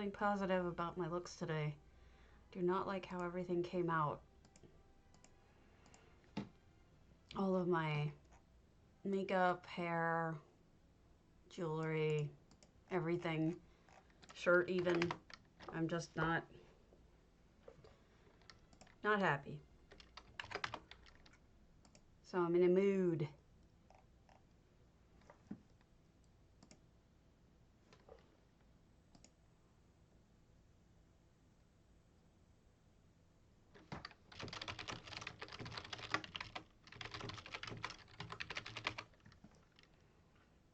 feeling positive about my looks today. Do not like how everything came out. All of my makeup, hair, jewelry, everything, shirt even. I'm just not happy. So I'm in a mood.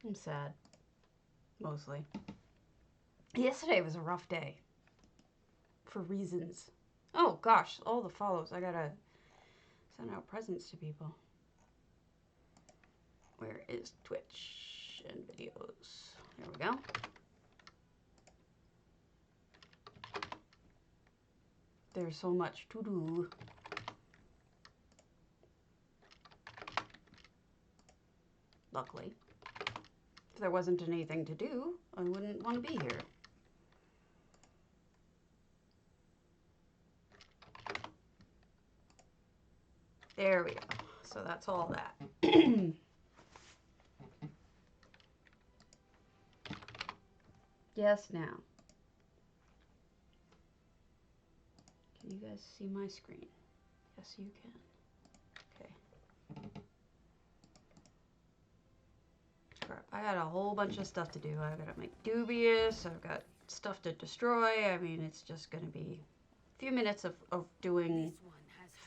I'm sad, mostly. Yesterday was a rough day, for reasons. Oh gosh, all the follows. I gotta send out presents to people. Where is Twitch and videos? There we go. There's so much to do. Luckily. If there wasn't anything to do, I wouldn't want to be here. There we go. So that's all that. Yes, now. Can you guys see my screen? Yes, you can. Okay. Crap. I got a whole bunch of stuff to do. I gotta make dubious. I've got stuff to destroy. I mean, it's just gonna be a few minutes of doing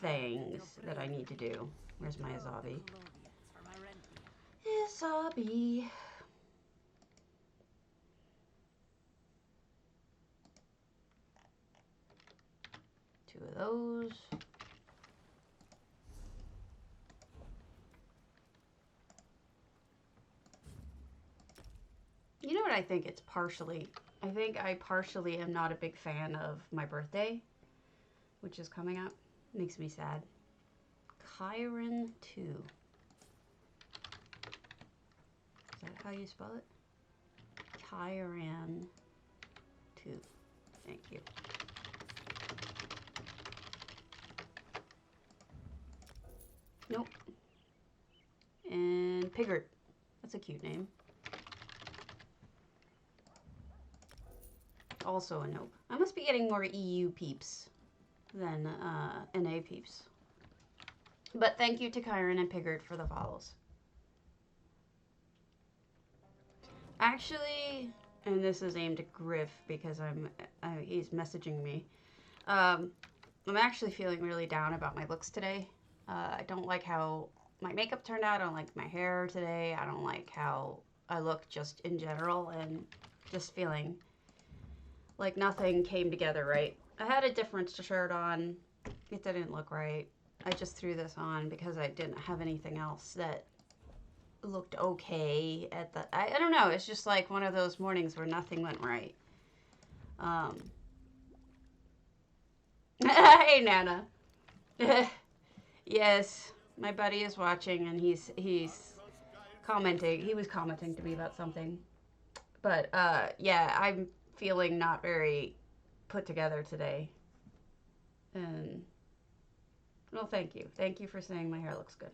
things that I need to do. Where's my Azabi? Azabi. Two of those. You know what I think it's partially? I think I partially am not a big fan of my birthday, which is coming up. Makes me sad. Chiron 2. Is that how you spell it? Chiron 2. Thank you. Nope. And Piggart. That's a cute name. Also a nope. I must be getting more EU peeps than NA peeps. But thank you to Chiron and Piggart for the follows. Actually, and this is aimed at Griff because he's messaging me. I'm actually feeling really down about my looks today. I don't like how my makeup turned out. I don't like my hair today. I don't like how I look just in general, and just feeling like nothing came together right. I had a different shirt on. It didn't look right. I just threw this on because I didn't have anything else that looked okay at the... I don't know. It's just like one of those mornings where nothing went right. Hey, Nana. Yes, my buddy is watching, and he's commenting. He was commenting to me about something. But, yeah, I'm feeling not very put together today. And, well, thank you. Thank you for saying my hair looks good.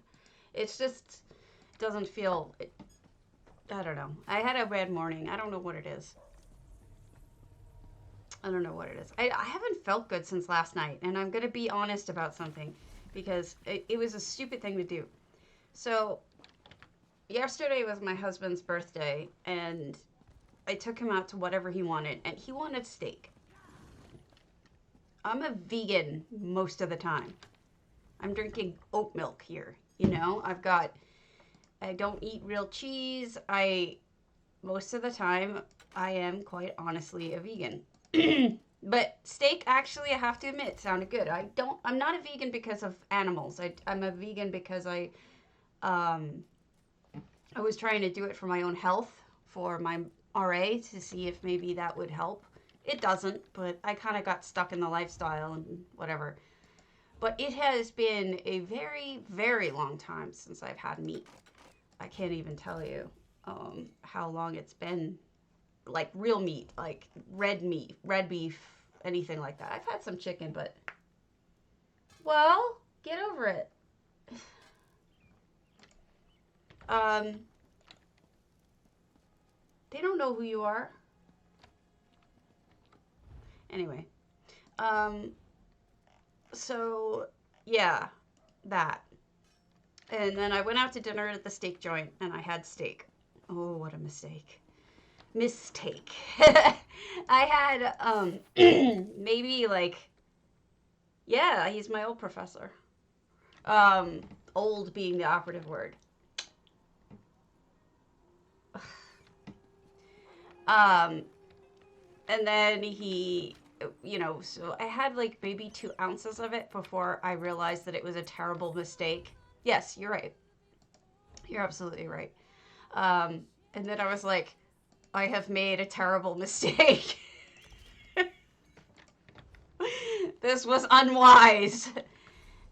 It's just, doesn't feel, I don't know. I had a bad morning. I don't know what it is. I don't know what it is. I haven't felt good since last night, and I'm going to be honest about something, because it was a stupid thing to do. So, yesterday was my husband's birthday, and I took him out to whatever he wanted, and he wanted steak. I'm a vegan most of the time. I'm drinking oat milk here, you know? I don't eat real cheese. Most of the time, I am quite honestly a vegan. But steak, actually, I have to admit, sounded good. I'm not a vegan because of animals. I'm a vegan because I was trying to do it for my own health, for my RA, to see if maybe that would help. It doesn't, but I kind of got stuck in the lifestyle and whatever. But it has been a very, very long time since I've had meat. I can't even tell you how long it's been. like real meat, like red meat, red beef, anything like that. I've had some chicken, but, well, get over it. They don't know who you are. Anyway, so yeah, that. And then I went out to dinner at the steak joint and I had steak. Oh, what a mistake. Mistake. I had, maybe like, yeah, he's my old professor. Old being the operative word. And then he, you know, so I had like maybe 2 ounces of it before I realized that it was a terrible mistake. Yes, you're right. You're absolutely right. And then I was like, I have made a terrible mistake. This was unwise.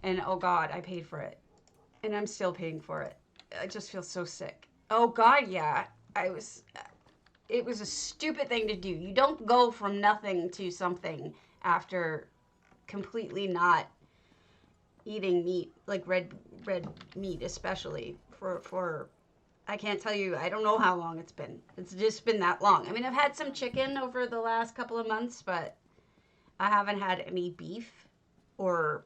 And oh God, I paid for it. And I'm still paying for it. I just feel so sick. Oh God, yeah. It was a stupid thing to do. You don't go from nothing to something after completely not eating meat, like red meat especially, for I can't tell you, I don't know how long it's been. It's just been that long. I mean, I've had some chicken over the last couple of months, but I haven't had any beef or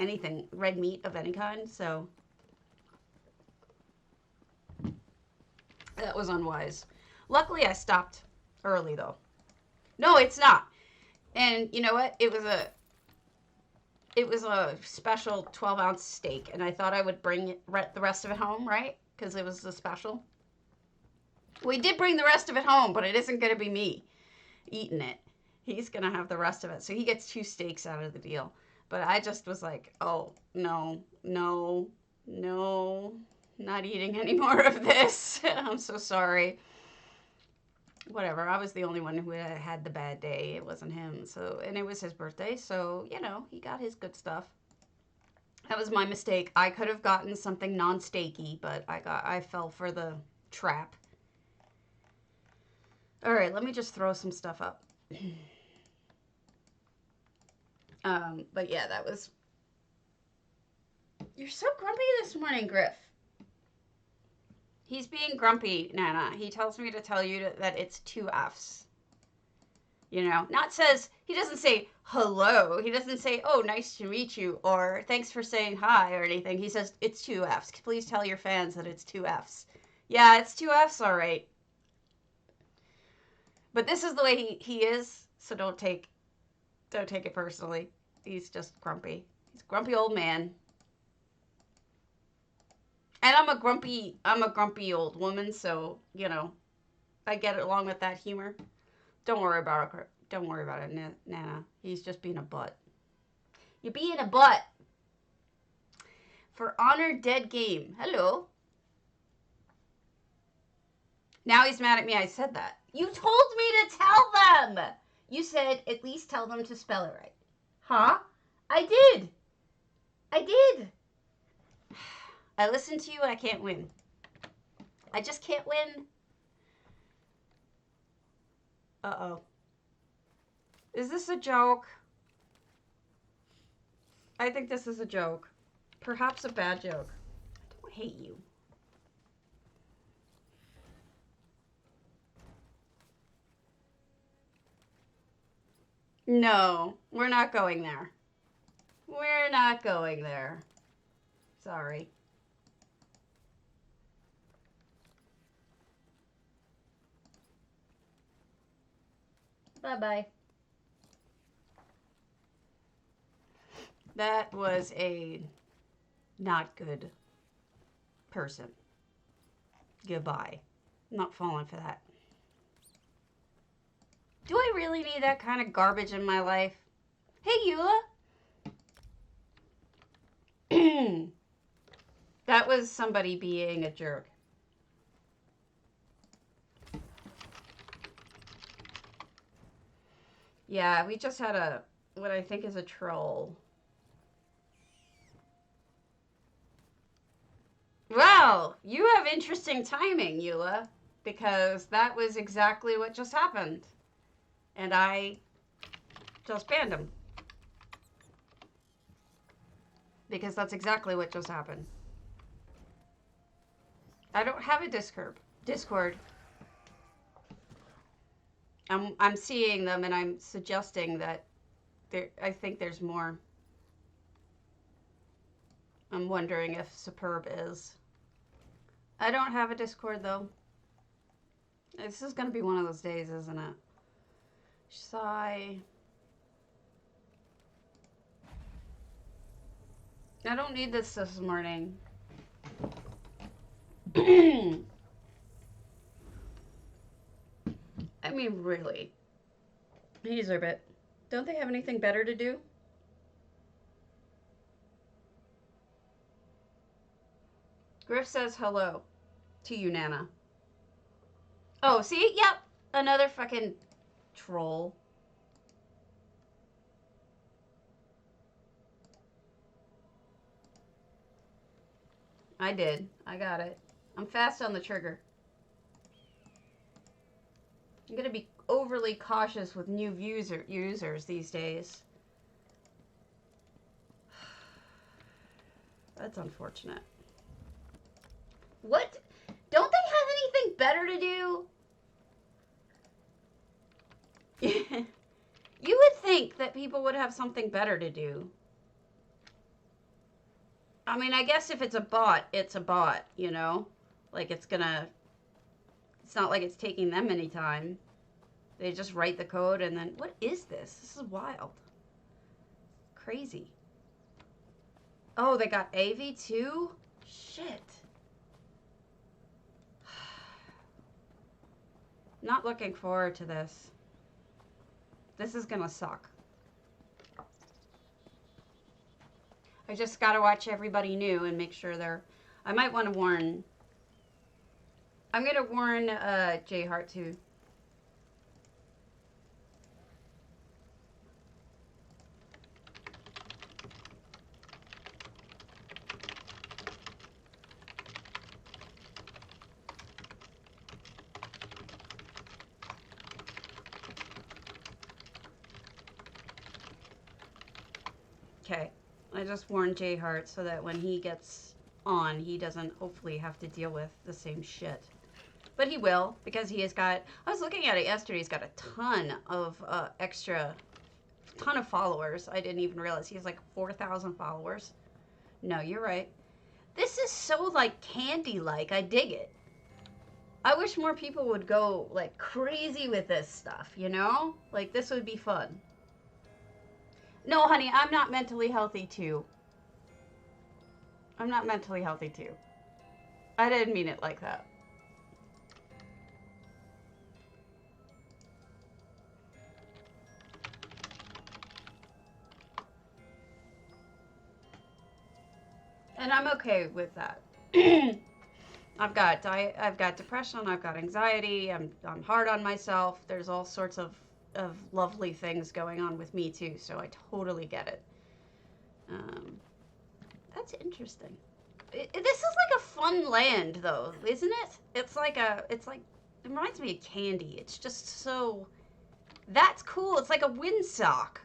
anything, red meat of any kind, so that was unwise. Luckily, I stopped early, though. No, it's not. And you know what? It was a special 12-ounce steak, and I thought I would bring the rest of it home, right? Because it was a special. We did bring the rest of it home, but it isn't going to be me eating it. He's going to have the rest of it. So he gets 2 steaks out of the deal. But I just was like, oh, no, not eating any more of this. I'm so sorry. Whatever, I was the only one who had the bad day. It wasn't him. So, and it was his birthday, so, you know, he got his good stuff. That was my mistake. I could have gotten something non-steaky, but I fell for the trap. All right, let me just throw some stuff up. But yeah, that was... You're so grumpy this morning, Griff. He's being grumpy, Nana. He tells me to tell you that it's 2 Fs. You know, he doesn't say hello. He doesn't say, oh, nice to meet you, or thanks for saying hi, or anything. He says, it's 2 Fs. Please tell your fans that it's 2 Fs. Yeah, it's 2 Fs, all right. But this is the way he is, so don't take it personally. He's just grumpy. He's a grumpy old man. And I'm a grumpy old woman, so, you know, I get along with that humor. Don't worry about it, Nana. He's just being a butt. You're being a butt. For honor, dead game. Hello. Now he's mad at me. I said that. You told me to tell them. You said at least tell them to spell it right. Huh? I did. I listened to you, I can't win. I just can't win. Uh-oh. Is this a joke? I think this is a joke. Perhaps a bad joke. I don't hate you. No, we're not going there. We're not going there. Sorry. Bye-bye. That was a not good person. Goodbye. I'm not falling for that. Do I really need that kind of garbage in my life? Hey, Eula. That was somebody being a jerk. Yeah, we just had what I think is a troll. Wow, you have interesting timing, Eula. because that was exactly what just happened. And I just banned him. Because that's exactly what just happened. I don't have a Discord. I'm seeing them and I'm suggesting that I think there's more. I'm wondering if Superb is. I don't have a Discord though. This is gonna be one of those days, isn't it? Sigh. I don't need this morning. I mean, really. Hazerbit, don't they have anything better to do? Griff says hello to you, Nana. Oh, see? Yep. Another fucking troll. I did. I got it. I'm fast on the trigger. I'm going to be overly cautious with new users these days. That's unfortunate. What? Don't they have anything better to do? You would think that people would have something better to do. I mean, I guess if it's a bot, you know? Like, it's not like it's taking them any time. They just write the code and then, what is this? This is wild. Crazy. Oh, they got AV too? Shit. Not looking forward to this. This is gonna suck. I just gotta watch everybody new and make sure they're... I might want to warn... I'm gonna warn J Hart too. Okay. I just warned J Hart so that when he gets on, he doesn't hopefully have to deal with the same shit. But he will, because he has got... I was looking at it yesterday. He's got a ton of ton of followers. I didn't even realize. He has like 4,000 followers. No, you're right. This is so, like, candy-like. I dig it. I wish more people would go, like, crazy with this stuff, you know? Like, this would be fun. No, honey, I'm not mentally healthy, too. I'm not mentally healthy, too. I didn't mean it like that. And I'm okay with that. I've got depression, I've got anxiety, I'm hard on myself. There's all sorts of lovely things going on with me too, so I totally get it. That's interesting. This is like a fun land though, isn't it? It reminds me of candy. It's just so, that's cool. It's like a windsock.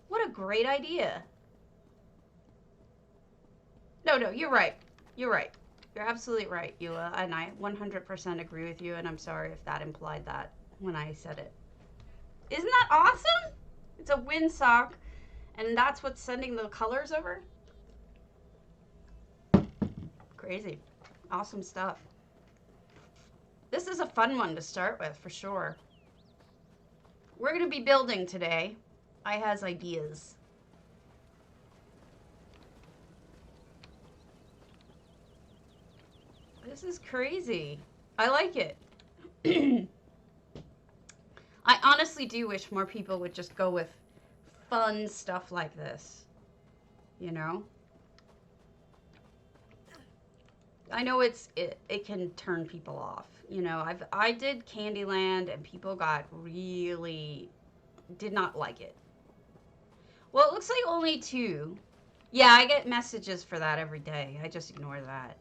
What a great idea. No, you're right. You're right. You're absolutely right, Eula, and I 100% agree with you, and I'm sorry if that implied that when I said it. Isn't that awesome? It's a windsock, and that's what's sending the colors over? Crazy. Awesome stuff. This is a fun one to start with, for sure. We're going to be building today. I has ideas. This is crazy. I like it. I honestly do wish more people would just go with fun stuff like this. You know? I know it can turn people off. You know, I did Candyland and people did not like it. Well, it looks like only 2. Yeah, I get messages for that every day. I just ignore that.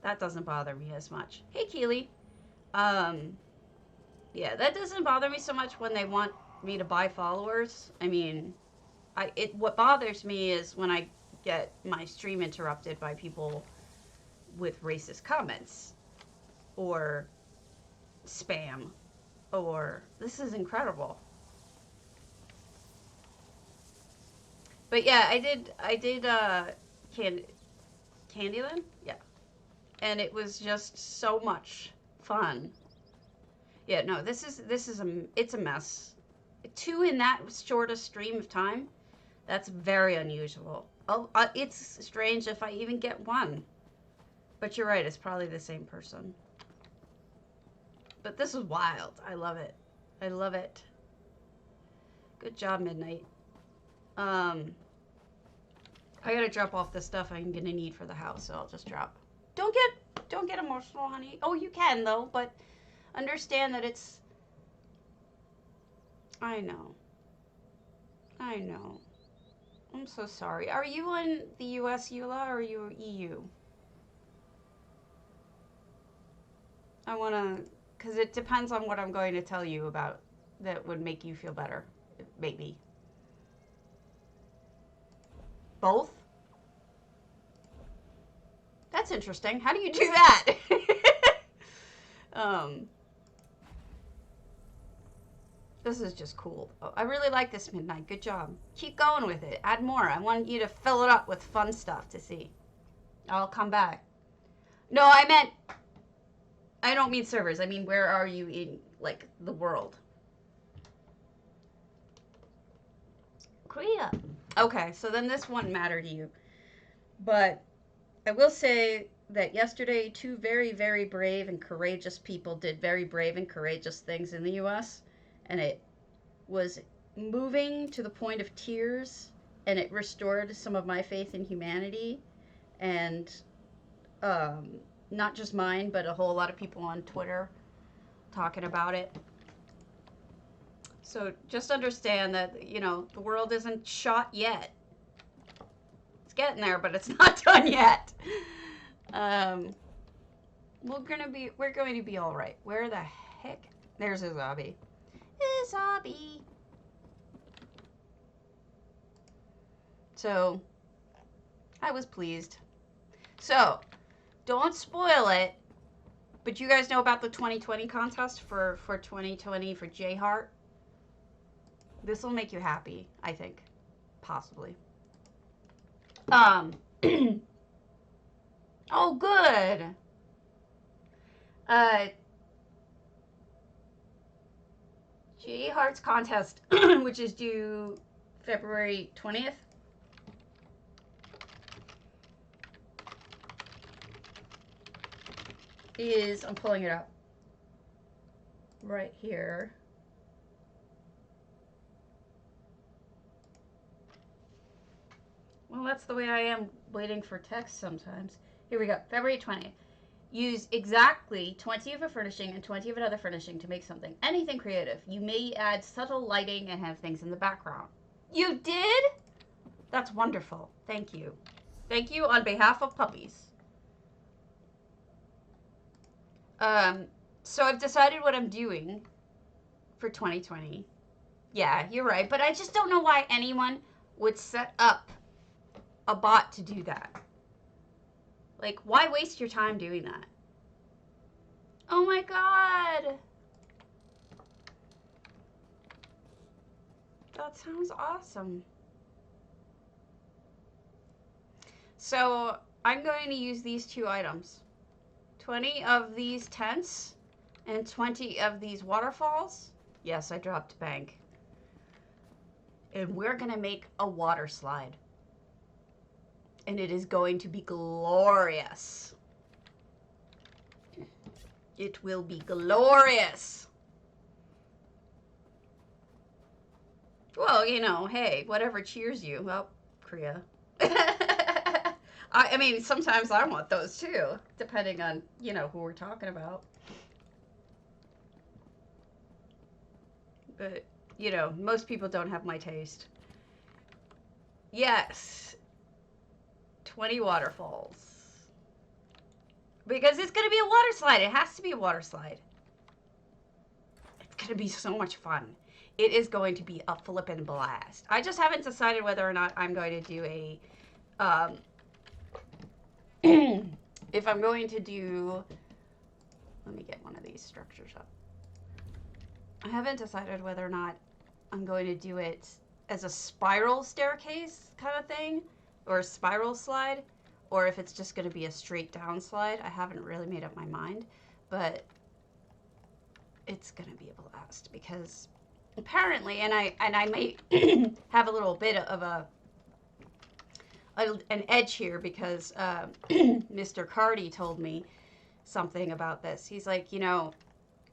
That doesn't bother me as much. Hey, Keely. Yeah, that doesn't bother me so much when they want me to buy followers. I mean, what bothers me is when I get my stream interrupted by people with racist comments or spam or this is incredible. But yeah, I did Candyland? Yeah. And it was just so much fun. Yeah, no, it's a mess. 2 in that shortest stream of time, that's very unusual. Oh, it's strange if I even get 1. But you're right, it's probably the same person. But this is wild. I love it. I love it. Good job, Midnight. I gotta drop off the stuff I'm gonna need for the house, so I'll just drop. Don't get emotional, honey. Oh, you can though, but understand that it's. I know. I'm so sorry. Are you in the U.S., Eula, or are you EU? I wanna, cause it depends on what I'm going to tell you about that would make you feel better, maybe. Both? That's interesting. How do you do that? This is just cool. Oh, I really like this, Midnight. Good job. Keep going with it. Add more. I want you to fill it up with fun stuff to see. I'll come back. No, I don't mean servers. I mean, where are you in, like, the world? Korea. Okay, so then this wouldn't matter to you. But I will say that yesterday, 2 very, very brave and courageous people did very brave and courageous things in the U.S., and it was moving to the point of tears, and it restored some of my faith in humanity, and not just mine, but a whole lot of people on Twitter talking about it. So just understand that, you know, the world isn't shot yet. It's getting there, but it's not done yet. We're going to be all right. Where the heck? There's a zombie. So, I was pleased. So, don't spoil it. But you guys know about the 2020 contest for 2020 for J Heart? This will make you happy, I think. Possibly. Oh, good. J Heart's contest, which is due February 20th. I'm pulling it up right here. Well, that's the way I am waiting for text sometimes. Here we go. February 20th. Use exactly 20 of a furnishing and 20 of another furnishing to make something. Anything creative. You may add subtle lighting and have things in the background. You did? That's wonderful. Thank you. Thank you on behalf of puppies. So I've decided what I'm doing for 2020. Yeah, you're right. But I just don't know why anyone would set up a bot to do that. Like, why waste your time doing that? Oh my god. That sounds awesome. So, I'm going to use these 2 items. 20 of these tents and 20 of these waterfalls. Yes, I dropped bank. And we're going to make a water slide. And it is going to be glorious. It will be glorious. Well, you know, hey, whatever cheers you. Well, Korea. I mean, sometimes I want those too, depending on, you know, who we're talking about. But, you know, most people don't have my taste. Yes. 20 waterfalls. Because it's going to be a water slide. It has to be a water slide. It's going to be so much fun. It is going to be a flippin' blast. I just haven't decided whether or not I'm going to do a... if I'm going to do... Let me get one of these structures up. I haven't decided whether or not I'm going to do it as a spiral staircase kind of thing, or a spiral slide, or if it's just going to be a straight down slide. I haven't really made up my mind, but it's going to be a blast because apparently, and I may have a little bit of an edge here because Mr. Cardi told me something about this. He's like, you know,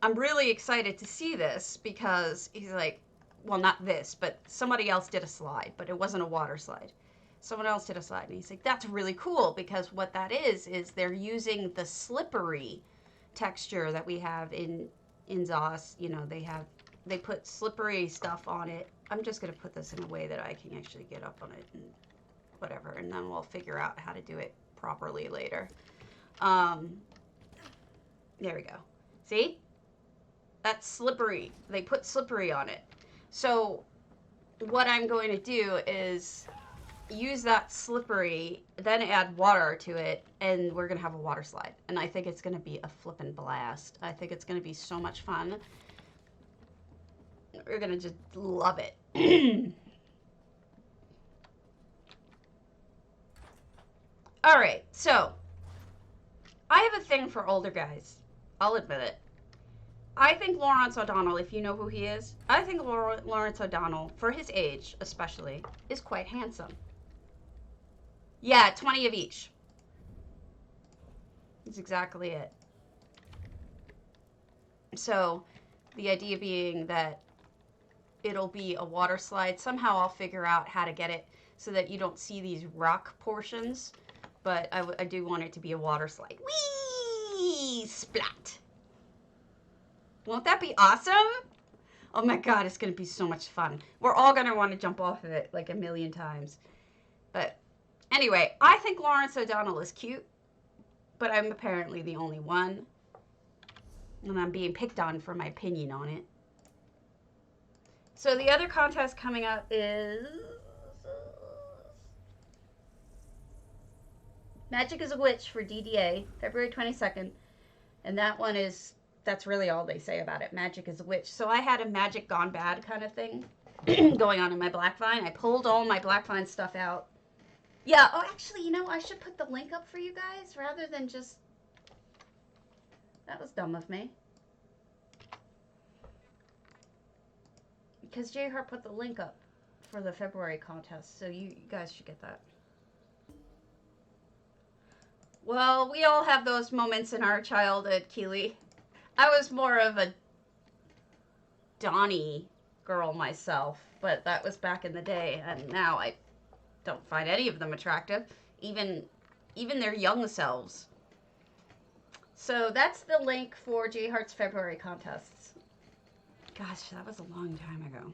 I'm really excited to see this because he's like, well, not this, but somebody else did a slide, but it wasn't a water slide. Someone else did a slide, and he's like, that's really cool because what that is they're using the slippery texture that we have in ZOS. You know, they put slippery stuff on it. I'm just going to put this in a way that I can actually get up on it and whatever, and then we'll figure out how to do it properly later. There we go. See? That's slippery. They put slippery on it. So what I'm going to do is use that slippery, then add water to it, and we're going to have a water slide. And I think it's going to be a flippin' blast. I think it's going to be so much fun. We're going to just love it. All right, so I have a thing for older guys. I'll admit it. I think Lawrence O'Donnell, if you know who he is, I think Lawrence O'Donnell, for his age especially, is quite handsome. Yeah, 20 of each. That's exactly it. So, the idea being that it'll be a water slide. Somehow I'll figure out how to get it so that you don't see these rock portions. But I do want it to be a water slide. Whee! Splat! Won't that be awesome? Oh my god, it's going to be so much fun. We're all going to want to jump off of it like a million times. But anyway, I think Lawrence O'Donnell is cute. But I'm apparently the only one. And I'm being picked on for my opinion on it. So the other contest coming up is Magic is a Witch for DDA, February 22nd. And that one is, that's really all they say about it. Magic is a Witch. So I had a Magic Gone Bad kind of thing going on in my Blackvine. I pulled all my Blackvine stuff out. Yeah, oh, actually, you know, I should put the link up for you guys rather than just... That was dumb of me. Because J Hart put the link up for the February contest, so you guys should get that. Well, we all have those moments in our childhood, Keely. I was more of a Donnie girl myself, but that was back in the day, and now I don't find any of them attractive, even their young selves. So that's the link for J Hart's February contests. Gosh, that was a long time ago.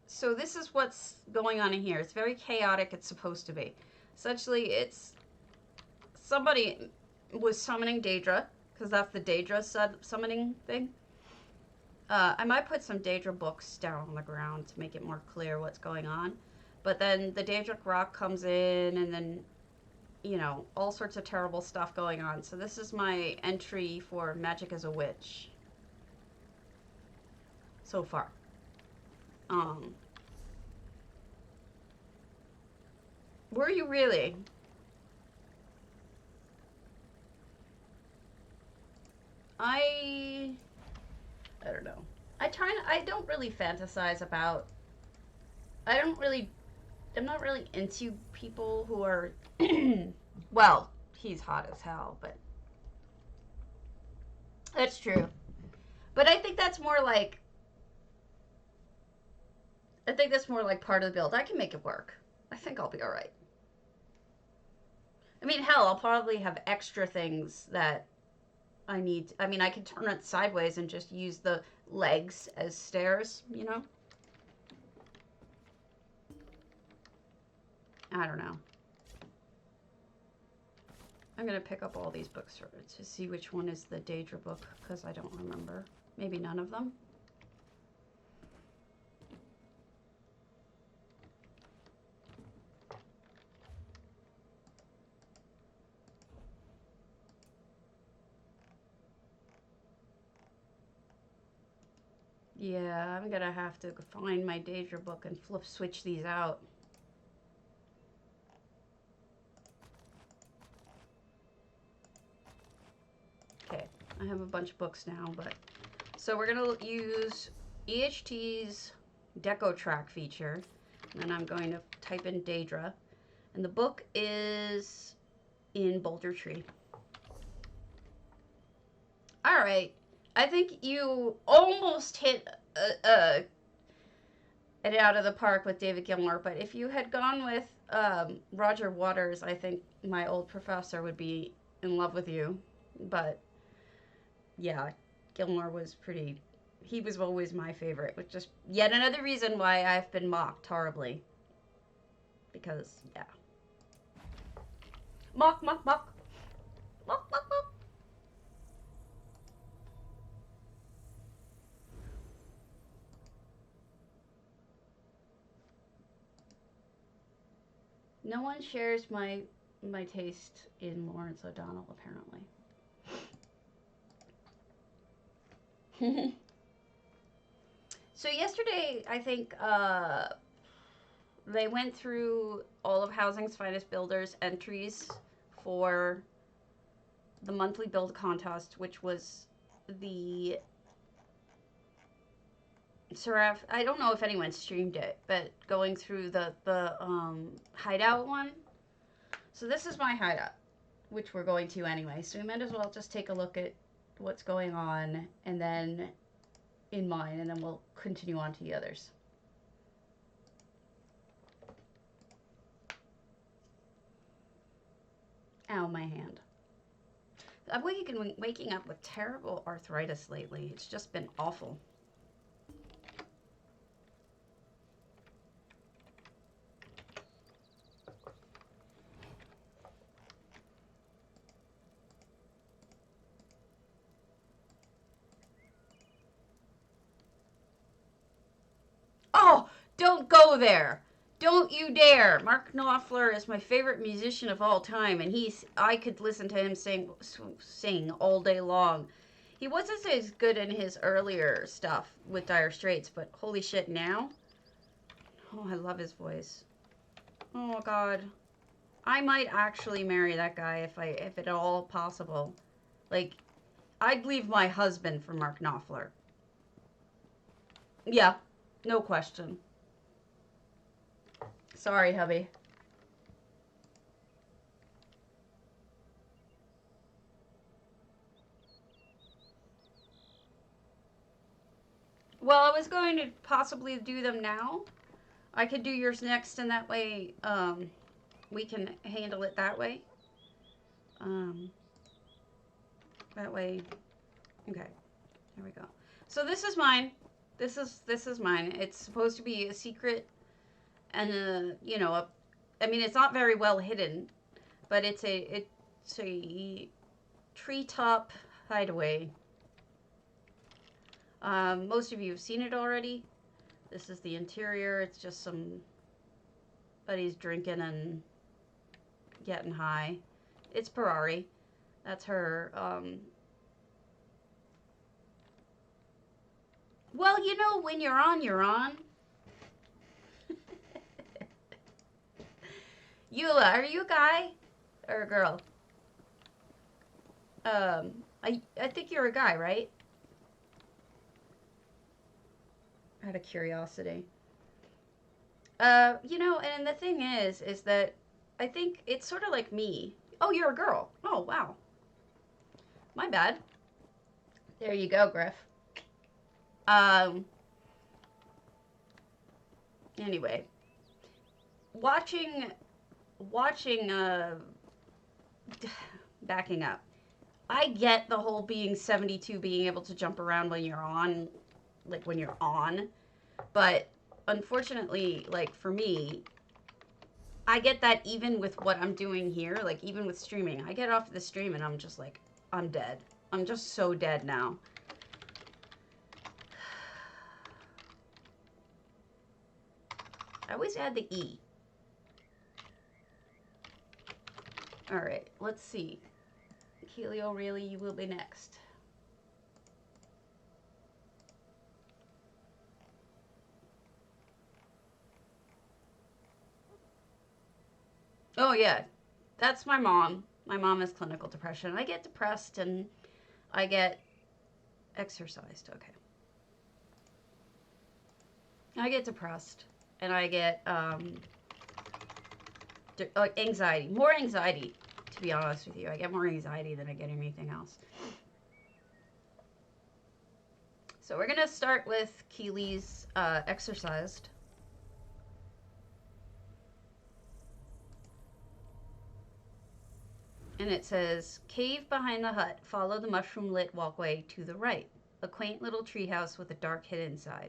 So this is what's going on in here. It's very chaotic. It's supposed to be. Essentially, it's somebody was summoning Daedra, because that's the Daedra summoning thing. I might put some Daedra books down on the ground to make it more clear what's going on. But then the Daedric Rock comes in, and then, you know, all sorts of terrible stuff going on. So this is my entry for Magic as a Witch. So far. Were you really? I don't know. I don't really fantasize about, I'm not really into people who are, well, he's hot as hell, but that's true. But I think that's more like, part of the build. I can make it work. I think I'll be all right. I mean, hell, I'll probably have extra things that I need. I mean, I can turn it sideways and just use the legs as stairs, you know? I don't know. I'm going to pick up all these books to see which one is the Daedra book, because I don't remember. Maybe none of them. Yeah, I'm going to have to find my Daedra book and switch these out. Okay, I have a bunch of books now, but... So we're going to use EHT's Deco Track feature, and then I'm going to type in Daedra, and the book is in Boulder Tree. All right, I think you almost hit it out of the park with David Gilmour, but if you had gone with Roger Waters, I think my old professor would be in love with you, but yeah, Gilmour was pretty, he was always my favorite, which is yet another reason why I've been mocked horribly. Because, yeah. Mock, mock, mock. Mock, mock, mock. No one shares my taste in Lawrence O'Donnell, apparently. So yesterday, I think they went through all of Housing's Finest Builders entries for the monthly build contest, which was the Seraph. I don't know if anyone streamed it, but going through the hideout one. So this is my hideout, which we're going to anyway. So we might as well just take a look at what's going on, and then in mine, and then we'll continue on to the others. Ow, my hand. I'm waking up with terrible arthritis lately. It's just been awful. Oh, don't go there. Don't you dare. Mark Knopfler is my favorite musician of all time, and I could listen to him sing all day long. He wasn't as good in his earlier stuff with Dire Straits, but holy shit, now? Oh, I love his voice. Oh, God. I might actually marry that guy if at all possible. Like, I'd leave my husband for Mark Knopfler. Yeah. No question. Sorry, hubby. Well, I was going to possibly do them now. I could do yours next, and that way we can handle it that way. That way. Okay. There we go. So this is mine. This is mine. It's supposed to be a secret, and you know, I mean, it's not very well hidden, but it's a treetop hideaway. Most of you have seen it already. This is the interior. It's just some buddies drinking and getting high. It's Ferrari. That's her. Well, you know, when you're on, you're on. Eula, are you a guy or a girl? I think you're a guy, right? Out of curiosity. You know, and the thing is that I think it's sort of like me. Oh, you're a girl. Oh, wow. My bad. There you go, Griff. Anyway, backing up. I get the whole being 72, being able to jump around when you're on, like when you're on, but unfortunately, like for me, I get that even with what I'm doing here, like even with streaming. I get off the stream and I'm just like, I'm dead. I'm just so dead now. I always add the E. All right, let's see. Keely O'Reilly, you will be next. Oh yeah, that's my mom. My mom has clinical depression. I get depressed and I get exorcised. Okay. I get depressed and I get anxiety. More anxiety, to be honest with you. I get more anxiety than I get anything else. So we're going to start with Keely's Exorcised. And it says, cave behind the hut. Follow the mushroom-lit walkway to the right. A quaint little treehouse with a dark hidden side.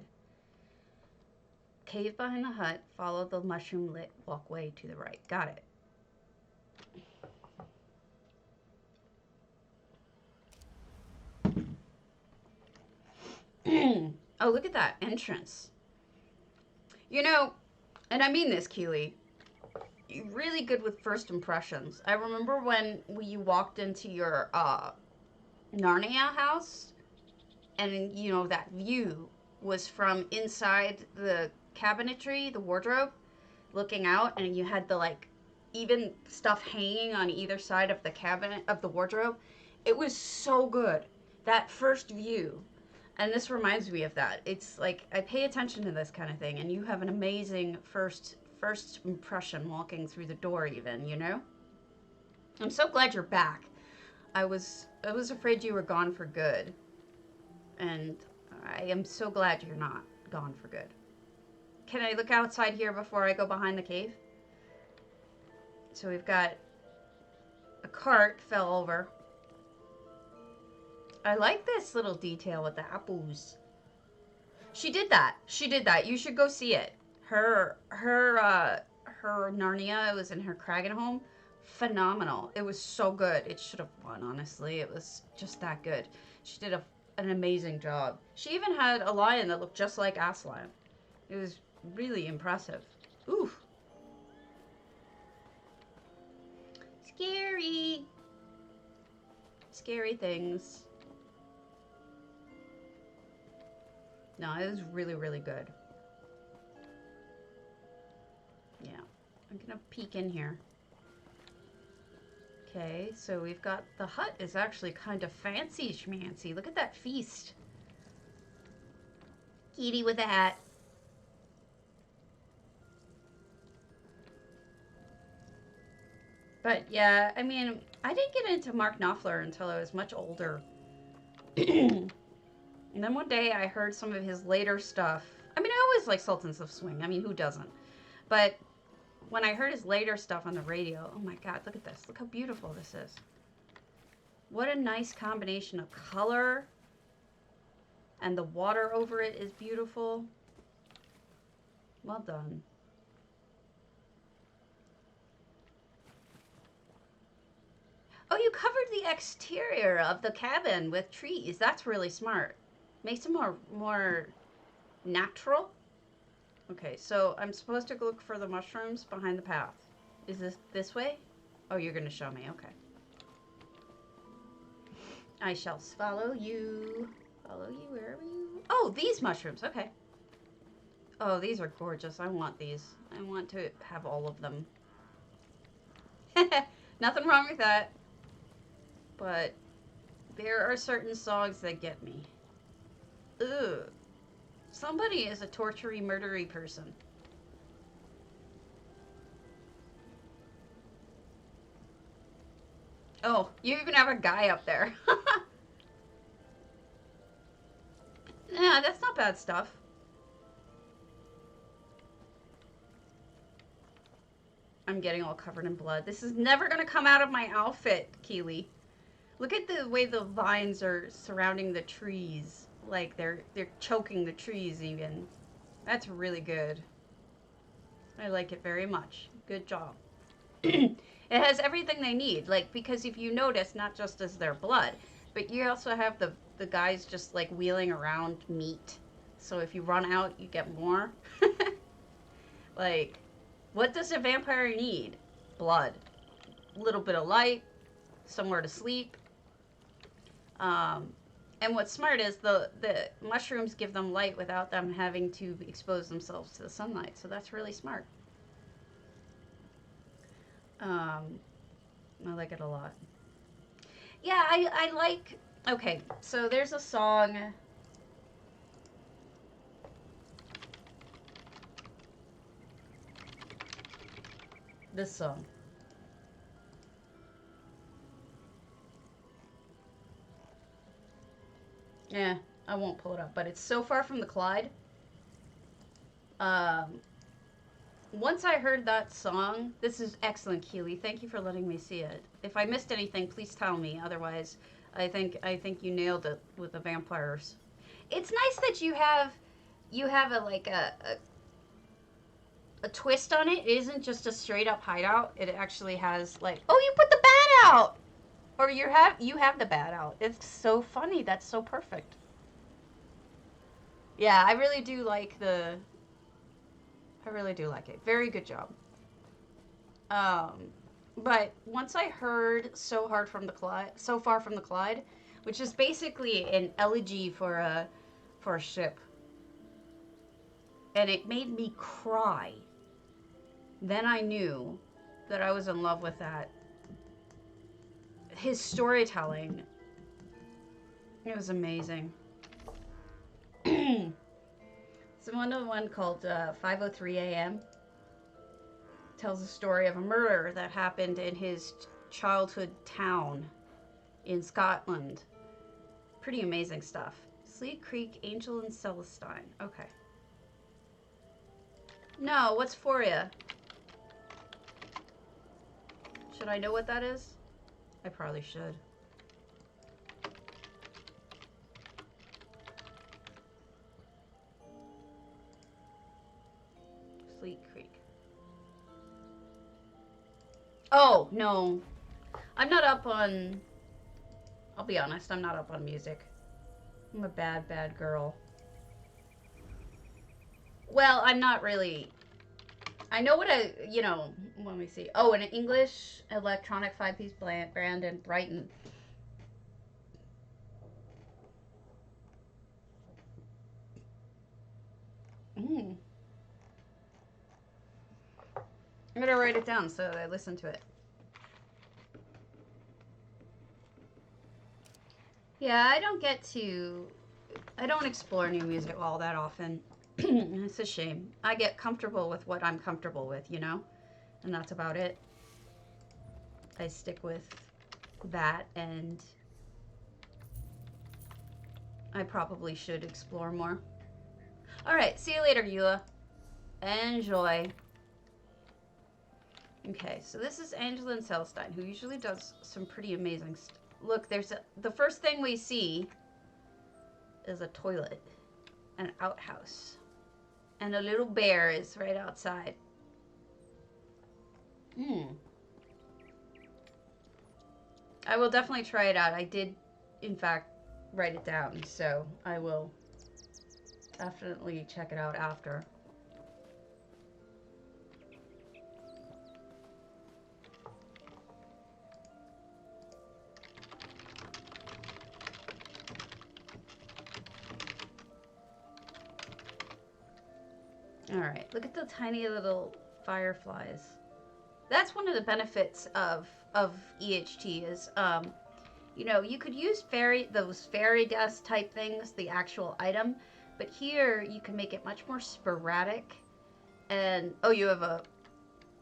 Cave behind the hut. Follow the mushroom-lit walkway to the right. Got it. Oh, look at that entrance. You know, and I mean this, Keely, you're really good with first impressions. I remember when you walked into your Narnia house, and you know that view was from inside the cabinetry, the wardrobe, looking out, and you had the like even stuff hanging on either side of the cabinet of the wardrobe. It was so good, that first view. And this reminds me of that. It's like I pay attention to this kind of thing, and you have an amazing first impression walking through the door even, you know? I'm so glad you're back. I was afraid you were gone for good. And I am so glad you're not gone for good. Can I look outside here before I go behind the cave? So we've got a cart fell over. I like this little detail with the apples. She did that. She did that. You should go see it. Her Narnia, it was in her Kragan home. Phenomenal. It was so good. It should have won, honestly. It was just that good. She did an amazing job. She even had a lion that looked just like Aslan. It was really impressive. Ooh. Scary. Scary things. No, it was really, really good. Yeah, I'm gonna peek in here. Okay, so we've got the hut is actually kind of fancy schmancy. Look at that feast. Kitty with a hat. But yeah, I mean, I didn't get into Mark Knopfler until I was much older. And then one day I heard some of his later stuff. I mean, I always like Sultans of Swing. I mean, who doesn't? But when I heard his later stuff on the radio, oh my God, look at this. Look how beautiful this is. What a nice combination of color. And the water over it is beautiful. Well done. Oh, you covered the exterior of the cabin with trees. That's really smart. Makes it more natural. Okay, so I'm supposed to look for the mushrooms behind the path. Is this way? Oh, you're going to show me. Okay. I shall follow you. Follow you wherever you... Oh, these mushrooms. Okay. Oh, these are gorgeous. I want these. I want to have all of them. Nothing wrong with that. But there are certain songs that get me. Ugh. Somebody is a tortury, murdery person. Oh, you even have a guy up there. Yeah, that's not bad stuff. I'm getting all covered in blood. This is never going to come out of my outfit, Keely. Look at the way the vines are surrounding the trees. Like they're choking the trees even. That's really good. I like it very much. Good job. It has everything they need. Like, because if you notice, not just as their blood, but you also have the guys just like wheeling around meat. So if you run out, you get more. Like, what does a vampire need? Blood. A little bit of light, somewhere to sleep. And what's smart is the mushrooms give them light without them having to expose themselves to the sunlight. So that's really smart. I like it a lot. Yeah, I like... Okay, so there's a song... This song. Yeah, I won't pull it up, but it's So Far From the Clyde. Once I heard that song, this is excellent, Keely. Thank you for letting me see it. If I missed anything, please tell me. Otherwise, I think you nailed it with the vampires. It's nice that you have a twist on it. It isn't just a straight up hideout. It actually has like, oh, you put the bat out, or you have the bat out. It's so funny. That's so perfect. Yeah, I really do like it. Very good job. But once I heard So Far From the Clyde, which is basically an elegy for a ship, and it made me cry. Then I knew that I was in love with that. His storytelling, it was amazing. So one called 5:03 a.m. tells the story of a murder that happened in his childhood town in Scotland. Pretty amazing stuff. Sleet Creek, Angel and Celestine. Okay. No, what's Foria? Should I know what that is? I probably should. Sleet Creek. Oh, no. I'm not up on... I'll be honest, I'm not up on music. I'm a bad, bad girl. Well, I'm not really... I know what let me see. Oh, an English electronic 5-piece brand in Brighton. I'm gonna write it down so that I listen to it. Yeah, I don't explore new music all that often. It's a shame. I get comfortable with what I'm comfortable with, and that's about it. I stick with that, and I probably should explore more. All right, see you later, Eula. Enjoy. Okay, so this is Angela and Celestine, who usually does some pretty amazing stuff. Look, the first thing we see is a toilet, an outhouse, and a little bear is right outside. I will definitely try it out. I did, in fact, write it down, so I will definitely check it out after. Alright, look at the tiny little fireflies. That's one of the benefits of EHT is, you could use those fairy dust type things, the actual item, but here you can make it much more sporadic. And, oh, you have a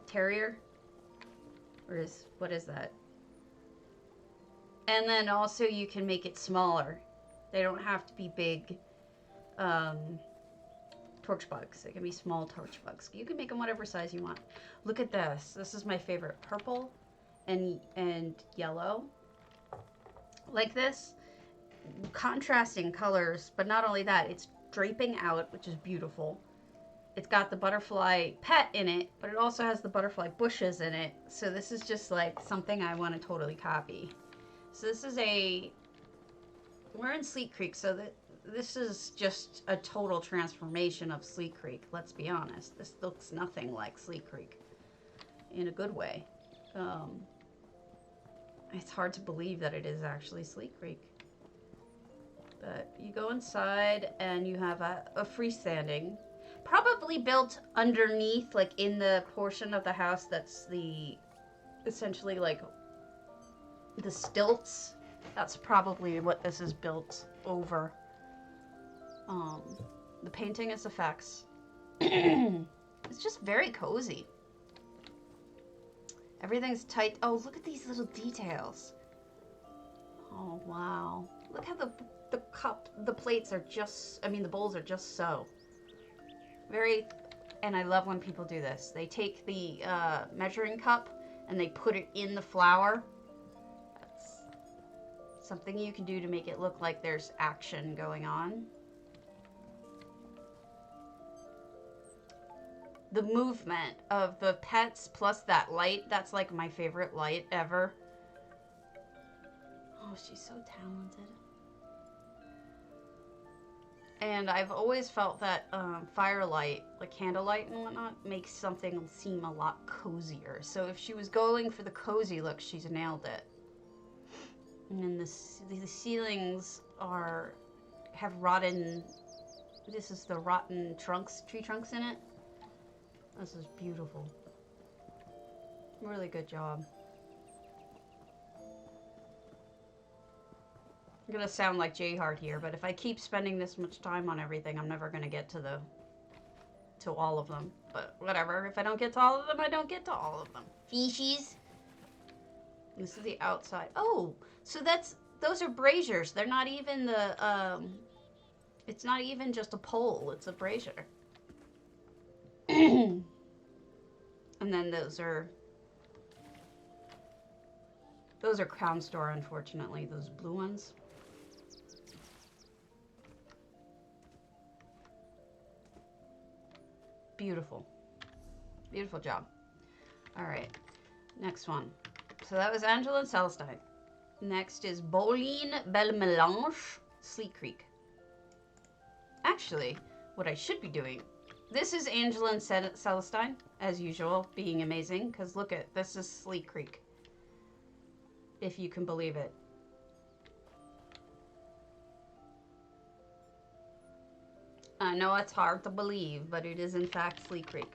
terrier? What is that? And then also you can make it smaller. They don't have to be big, torch bugs. They can be small torch bugs. You can make them whatever size you want. Look at this. This is my favorite. Purple and yellow. Like this. Contrasting colors, but not only that, it's draping out, which is beautiful. it's got the butterfly pet in it, but it also has the butterfly bushes in it. So this is just like something I want to totally copy. So this is we're in Sleek Creek, so this is just a total transformation of Sleek Creek, let's be honest. This looks nothing like Sleek Creek in a good way. It's hard to believe that it is actually Sleek Creek. But you go inside and you have a freestanding, probably built underneath, like in the portion of the house that's essentially like the stilts. That's probably what this is built over. The painting is effects. It's just very cozy. Everything's tight. Oh, look at these little details. Oh, wow. Look how the plates are just, the bowls are just so. And I love when people do this. They take the measuring cup and they put it in the flour. That's something you can do to make it look like there's action going on. The movement of the pets plus that light, that's like my favorite light ever. Oh, she's so talented. And I've always felt that firelight, like candlelight and whatnot, makes something seem a lot cozier. So if she was going for the cozy look, she's nailed it. And then the ceilings have rotten, this is the rotten tree trunks in it. This is beautiful. Really good job. I'm gonna sound like J-Hard here, but if I keep spending this much time on everything, I'm never gonna get to all of them. But whatever, if I don't get to all of them, I don't get to all of them. Fishies. This is the outside. Oh, so those are braziers. They're not even it's not even just a pole, it's a brazier. And then those are Crown Store, unfortunately, those blue ones. Beautiful. Beautiful job. All right, next one. So that was Angela and Celestine. Next is Bolin Belmelange, Sleek Creek. Actually, what I should be doing, this is Angela and Celestine, as usual, being amazing, because look at, this is Sleek Creek. If you can believe it. I know it's hard to believe, but it is in fact Sleek Creek.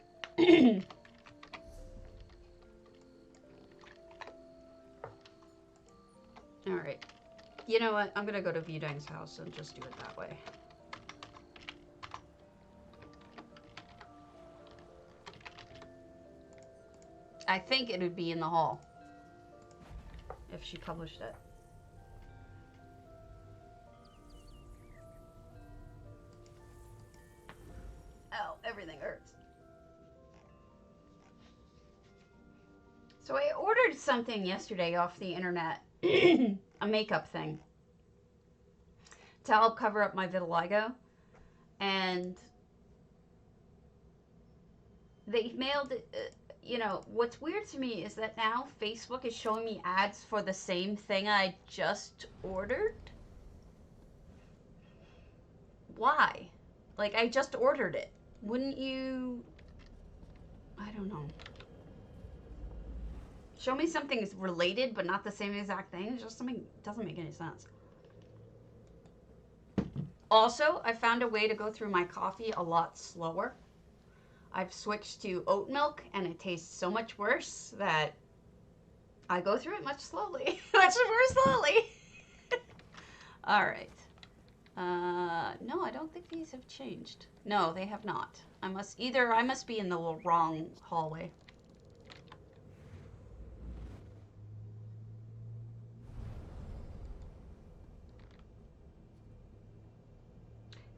Alright. You know what? I'm gonna go to Vidang's house and just do it that way. I think it would be in the hall if she published it. Ow, everything hurts. So I ordered something yesterday off the internet, a makeup thing, to help cover up my vitiligo, and they mailed it. You know, what's weird to me is that now Facebook is showing me ads for the same thing I just ordered. Why? Like, I just ordered it. Wouldn't you... I don't know. Show me something related, but not the same exact thing. It's just something doesn't make any sense. Also, I found a way to go through my coffee a lot slower. I've switched to oat milk, and it tastes so much worse that I go through it much slowly. Much more slowly. All right. No, I don't think these have changed. No, they have not. I must be in the wrong hallway.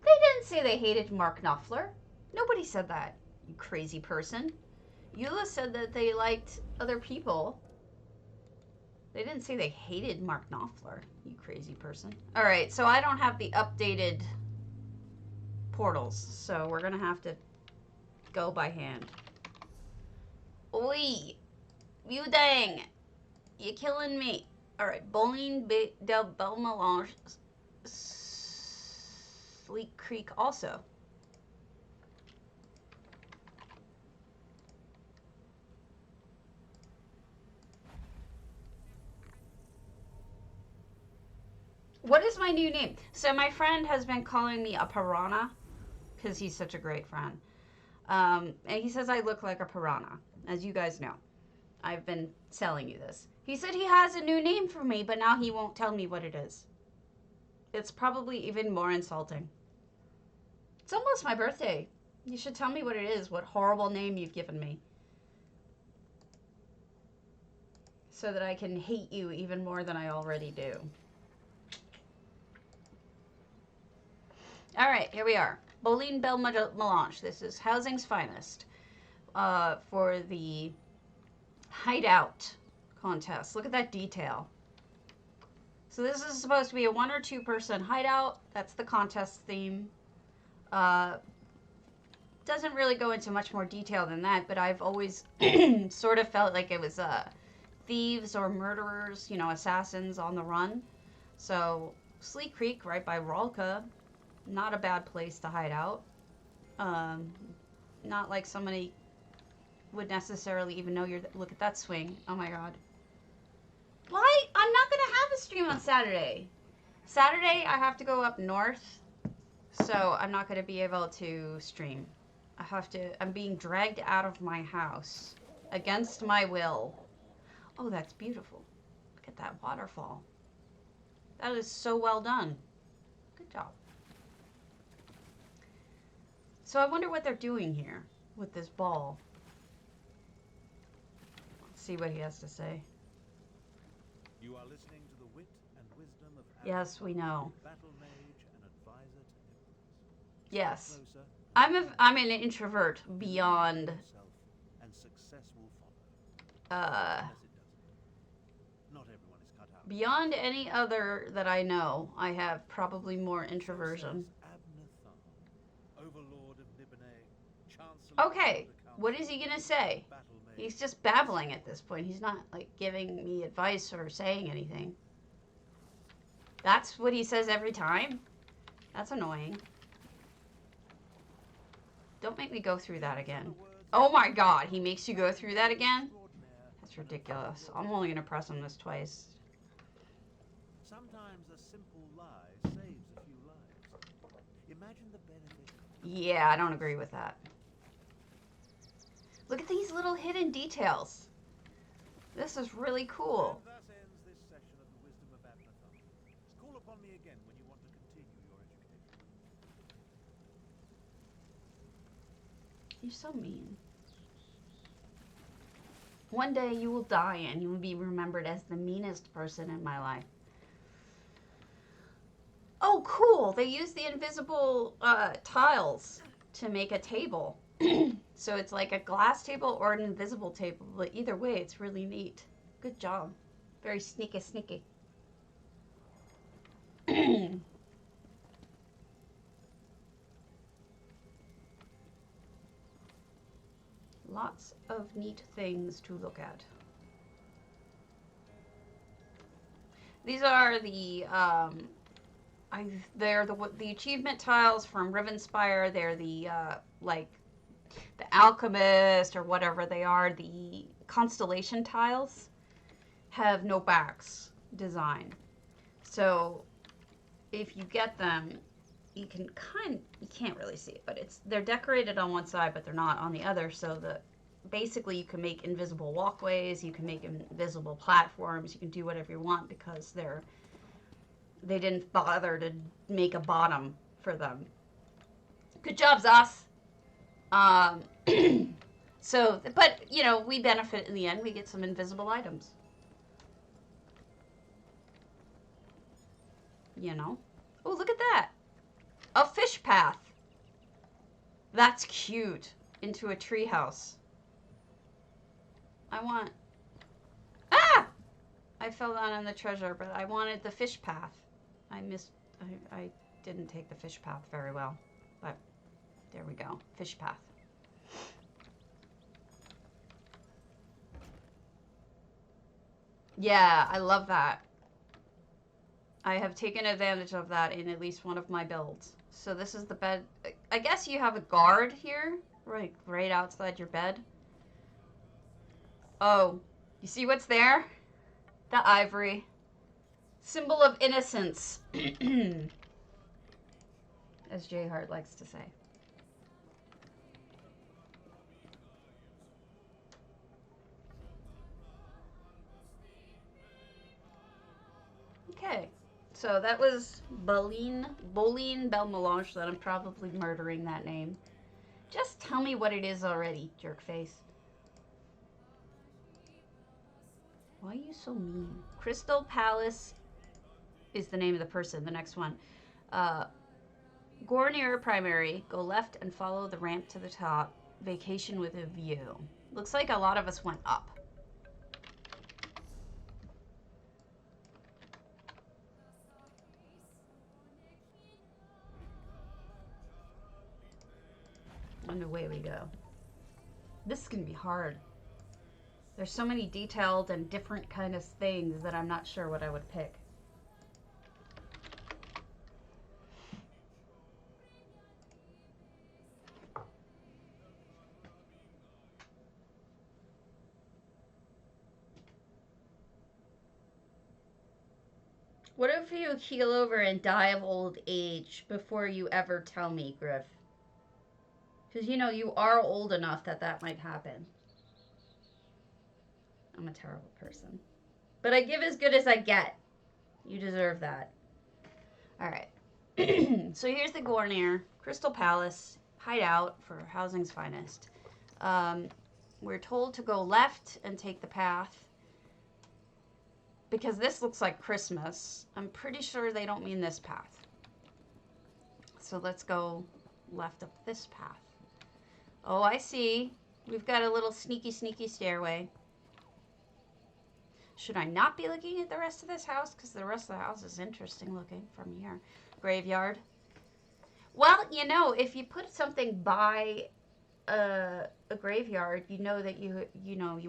They didn't say they hated Mark Knopfler. Nobody said that. You crazy person. Eula said that they liked other people. They didn't say they hated Mark Knopfler. You crazy person. Alright, so I don't have the updated portals. So we're going to have to go by hand. Oi! You dang! You're killing me. Alright, Bowling de Belmelange. Sleek Creek also. What is my new name? So my friend has been calling me a piranha because he's such a great friend. And he says I look like a piranha, as you guys know. I've been telling you this. He said he has a new name for me, but now he won't tell me what it is. It's probably even more insulting. It's almost my birthday. You should tell me what it is, what horrible name you've given me. So that I can hate you even more than I already do. All right, here we are. Bowling Belle Melange. This is Housing's Finest for the Hideout contest. Look at that detail. So this is supposed to be a 1 or 2 person hideout. That's the contest theme. Doesn't really go into much more detail than that, but I've always sort of felt like it was thieves or murderers, you know, assassins on the run. So Sleek Creek, right by Ralka. Not a bad place to hide out. Not like somebody would necessarily even know you're... Look at that swing. Oh my god. Why? I'm not going to have a stream on Saturday. Saturday, I have to go up north. So I'm not going to be able to stream. I'm being dragged out of my house. Against my will. Oh, that's beautiful. Look at that waterfall. That is so well done. Good job. So I wonder what they're doing here with this ball. Let's see what he has to say. You are listening to the wit and wisdom of yes, we know. Battle mage and advisor to yes. I'm an introvert beyond and success will follow. Not everyone is cut out. Beyond any other that I know, I have probably more introversion. Okay, what is he gonna say? He's just babbling at this point. He's not like giving me advice or saying anything. That's what he says every time? That's annoying. Don't make me go through that again. Oh my god, he makes you go through that again? That's ridiculous. I'm only gonna press on this twice. Sometimes a simple lie saves a few lives. Imagine the benefit. Yeah, I don't agree with that. Look at these little hidden details. This is really cool. And thus ends this session of the Wisdom of Abnathan. Call upon me again when you want to continue your education. You're so mean. One day you will die and you will be remembered as the meanest person in my life. Oh, cool. They use the invisible tiles to make a table. So it's like a glass table or an invisible table. But either way, it's really neat. Good job. Very sneaky, sneaky. Lots of neat things to look at. These are the they're the achievement tiles from Rivenspire. They're the like the alchemist or whatever they are. The constellation tiles have no backs design. So if you get them, you can't really see it, but they're decorated on one side, but they're not on the other. So basically you can make invisible walkways, you can make invisible platforms, you can do whatever you want because they didn't bother to make a bottom for them. Good job, Zos. So, but you know, we benefit in the end. We get some invisible items. You know. Oh, look at that. A fish path. That's cute. Into a treehouse. Ah! I fell down on the treasure, but I wanted the fish path. I didn't take the fish path very well, but there we go. Fish path. Yeah, I love that. I have taken advantage of that in at least one of my builds. So this is the bed. I guess you have a guard here, right outside your bed. Oh, you see what's there? The ivory. Symbol of innocence, as J Hart likes to say. Okay, so that was Boline Belmelange. That I'm probably murdering that name. Just tell me what it is already, jerkface. Why are you so mean? Crystal Palace is the name of the person. The next one. Goronir primary. Go left and follow the ramp to the top. Vacation with a view. Looks like a lot of us went up. And away we go. This is going to be hard. There's so many detailed and different kind of things that I'm not sure what I would pick. What if you keel over and die of old age before you ever tell me, Griff? Because, you know, you are old enough that that might happen. I'm a terrible person. But I give as good as I get. You deserve that. All right. So here's the Goronir. Crystal Palace. Hideout for housing's finest. We're told to go left and take the path. Because this looks like Christmas. I'm pretty sure they don't mean this path. So let's go left up this path. Oh, I see. We've got a little sneaky stairway. Should I not be looking at the rest of this house? Because the rest of the house is interesting looking from here. Graveyard. Well, you know, if you put something by a graveyard, you know that you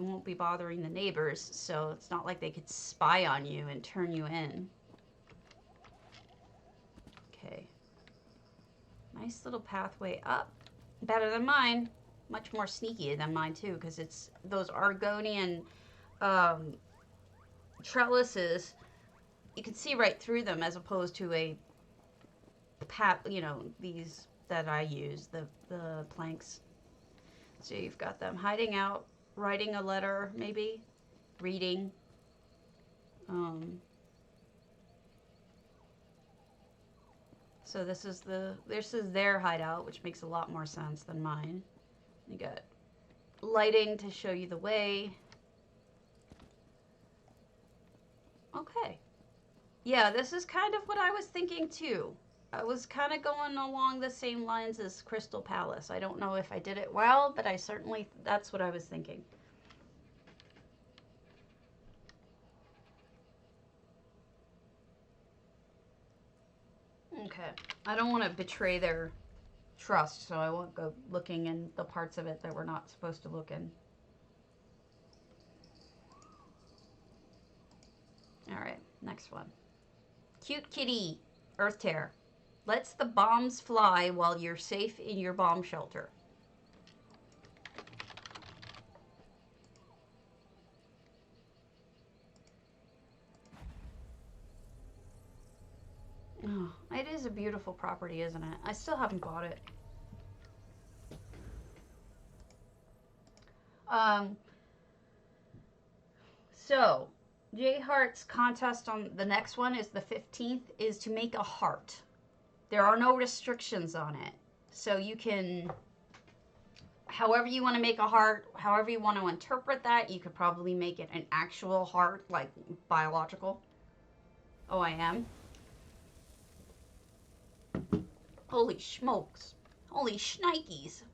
won't be bothering the neighbors, so it's not like they could spy on you and turn you in. Okay. Nice little pathway up. Better than mine. Much more sneaky than mine too, because it's those argonian trellises. You can see right through them as opposed to a these that I use, the planks. So you've got them hiding out, writing a letter, maybe, reading. So this is their hideout, which makes a lot more sense than mine. You got lighting to show you the way. Okay. Yeah, this is kind of what I was thinking too. I was kind of going along the same lines as Crystal Palace. I don't know if I did it well, but that's what I was thinking. Okay. I don't want to betray their trust, so I won't go looking in the parts of it that we're not supposed to look in. All right, next one. Cute kitty, Earthtear. Lets the bombs fly while you're safe in your bomb shelter. Oh, it is a beautiful property, isn't it? I still haven't bought it. So, J Heart's contest on the next one is the 15th, is to make a heart. There are no restrictions on it. So you can, however you want to make a heart, however you want to interpret that, you could probably make it an actual heart, like biological. Oh, I am? Holy smokes. Holy shnikes.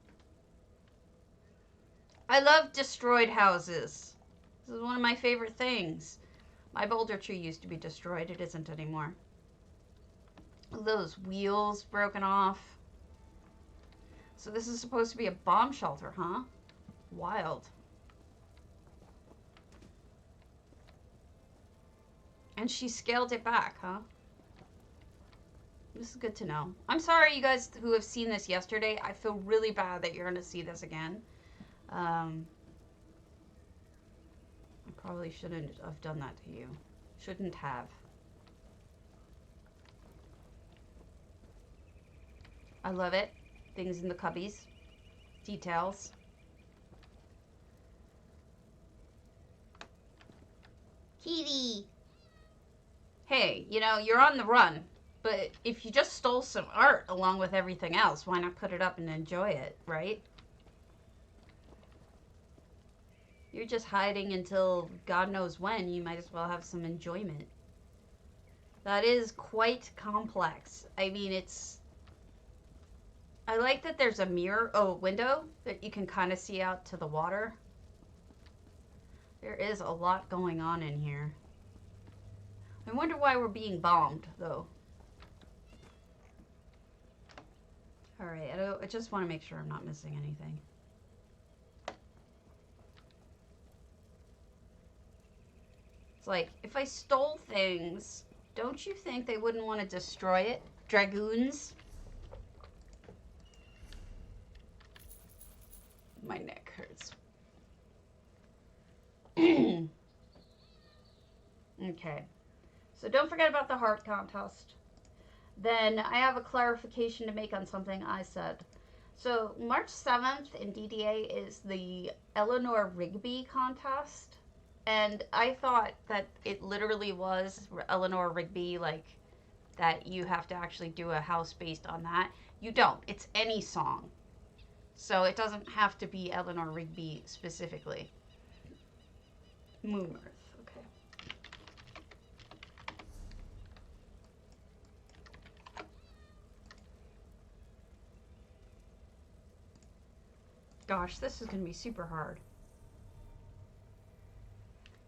I love destroyed houses. This is one of my favorite things. My boulder tree used to be destroyed. It isn't anymore. Those wheels broken off. So this is supposed to be a bomb shelter, huh? Wild. And she scaled it back, huh? This is good to know. I'm sorry, you guys who have seen this yesterday. I feel really bad that you're going to see this again. I probably shouldn't have done that to you. Shouldn't have. I love it. Things in the cubbies. Details. Kitty! Hey, you know, you're on the run. But if you just stole some art along with everything else, why not put it up and enjoy it, right? You're just hiding until God knows when. You might as well have some enjoyment. That is quite complex. I mean, it's... I like that there's a mirror, window that you can kind of see out to the water. There is a lot going on in here. I wonder why we're being bombed, though. Alright, I just want to make sure I'm not missing anything. It's like, if I stole things, don't you think they wouldn't want to destroy it? Dragoons? My neck hurts. Okay. So don't forget about the heart contest. Then I have a clarification to make on something I said. So March 7th in DDA is the Eleanor Rigby contest. And I thought that it literally was Eleanor Rigby, like that you have to actually do a house based on that. You don't. It's any song. So it doesn't have to be Eleanor Rigby specifically. Moonmirth. Okay. Gosh, this is going to be super hard.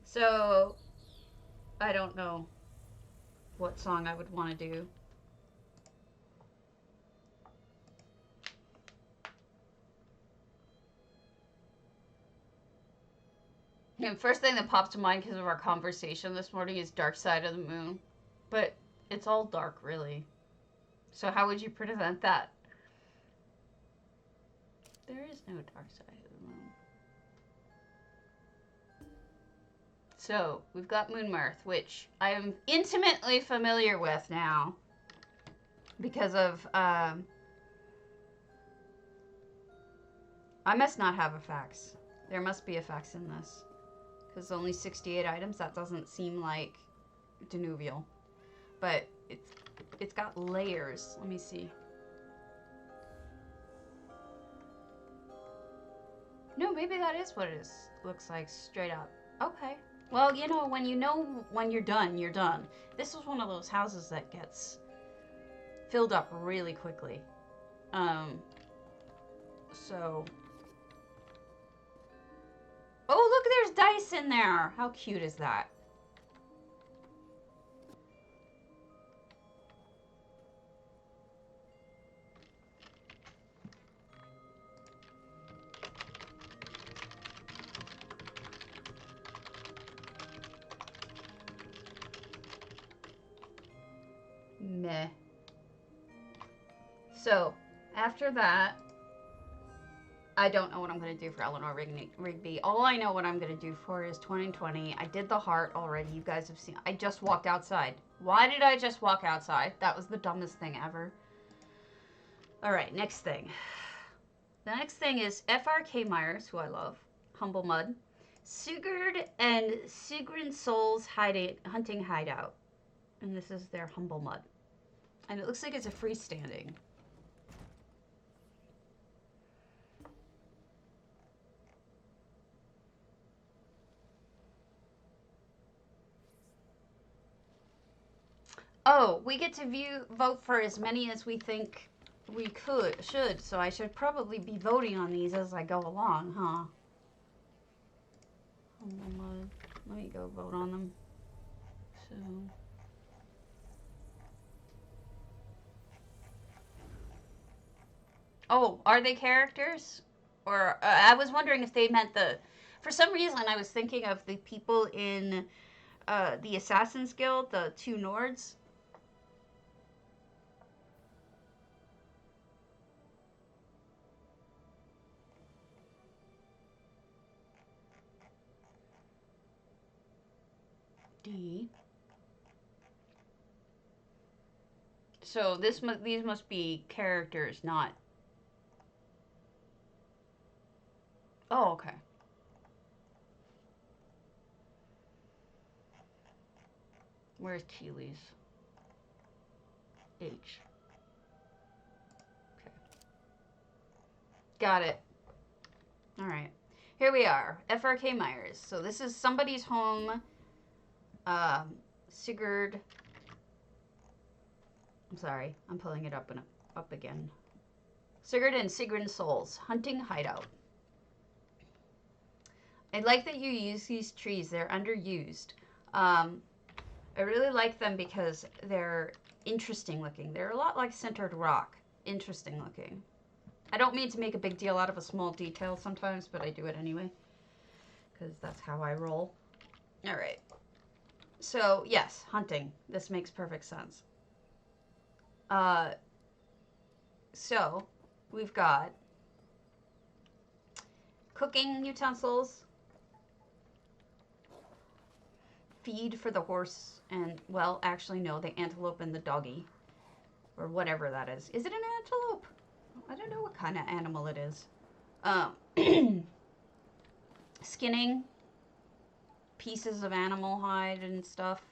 So, I don't know what song I would want to do. And first thing that pops to mind because of our conversation this morning is Dark Side of the Moon. But it's all dark, really. So how would you present that? There is no dark side of the moon. So, we've got moonmirth, which I am intimately familiar with now. Because of, I must not have effects. There must be effects in this. Because only 68 items, that doesn't seem like Denuvial. But it's got layers. Let me see. No, maybe that is what it is. Looks like straight up. Okay. Well, you know when you're done, you're done. This is one of those houses that gets filled up really quickly. So. Oh, look, there's dice in there. How cute is that? Meh. So, after that, I don't know what I'm going to do for Eleanor Rigby. All I know what I'm going to do for is 2020. I did the heart already. You guys have seen. I just walked outside. Why did I just walk outside? That was the dumbest thing ever. All right, next thing. The next thing is FRK Myers, who I love. Humblemud. Sigurd and Sigrun Soul's hunting hideout. And this is their Humblemud. And it looks like it's a freestanding. Oh, we get to vote for as many as we think we should. So I should probably be voting on these as I go along, huh? Let me go vote on them. So. Oh, are they characters? Or I was wondering if they meant for some reason I was thinking of the people in the Assassin's Guild, the two Nords. D. So these must be characters, not. Oh, okay. Where's Keely's? H. Okay. Got it. All right. Here we are. FRK Myers. So this is somebody's home. Sigurd. I'm sorry. I'm pulling it up and up again. Sigurd and Sigrun Souls. Hunting hideout. I like that you use these trees. They're underused. I really like them because they're interesting looking. They're a lot like centered rock. Interesting looking. I don't mean to make a big deal out of a small detail sometimes, but I do it anyway. Because that's how I roll. Alright. So, yes, hunting. This makes perfect sense. So, we've got cooking utensils, feed for the horse, and, well, actually, no, the antelope and the doggy. Or whatever that is. Is it an antelope? I don't know what kind of animal it is. Skinning. Pieces of animal hide and stuff.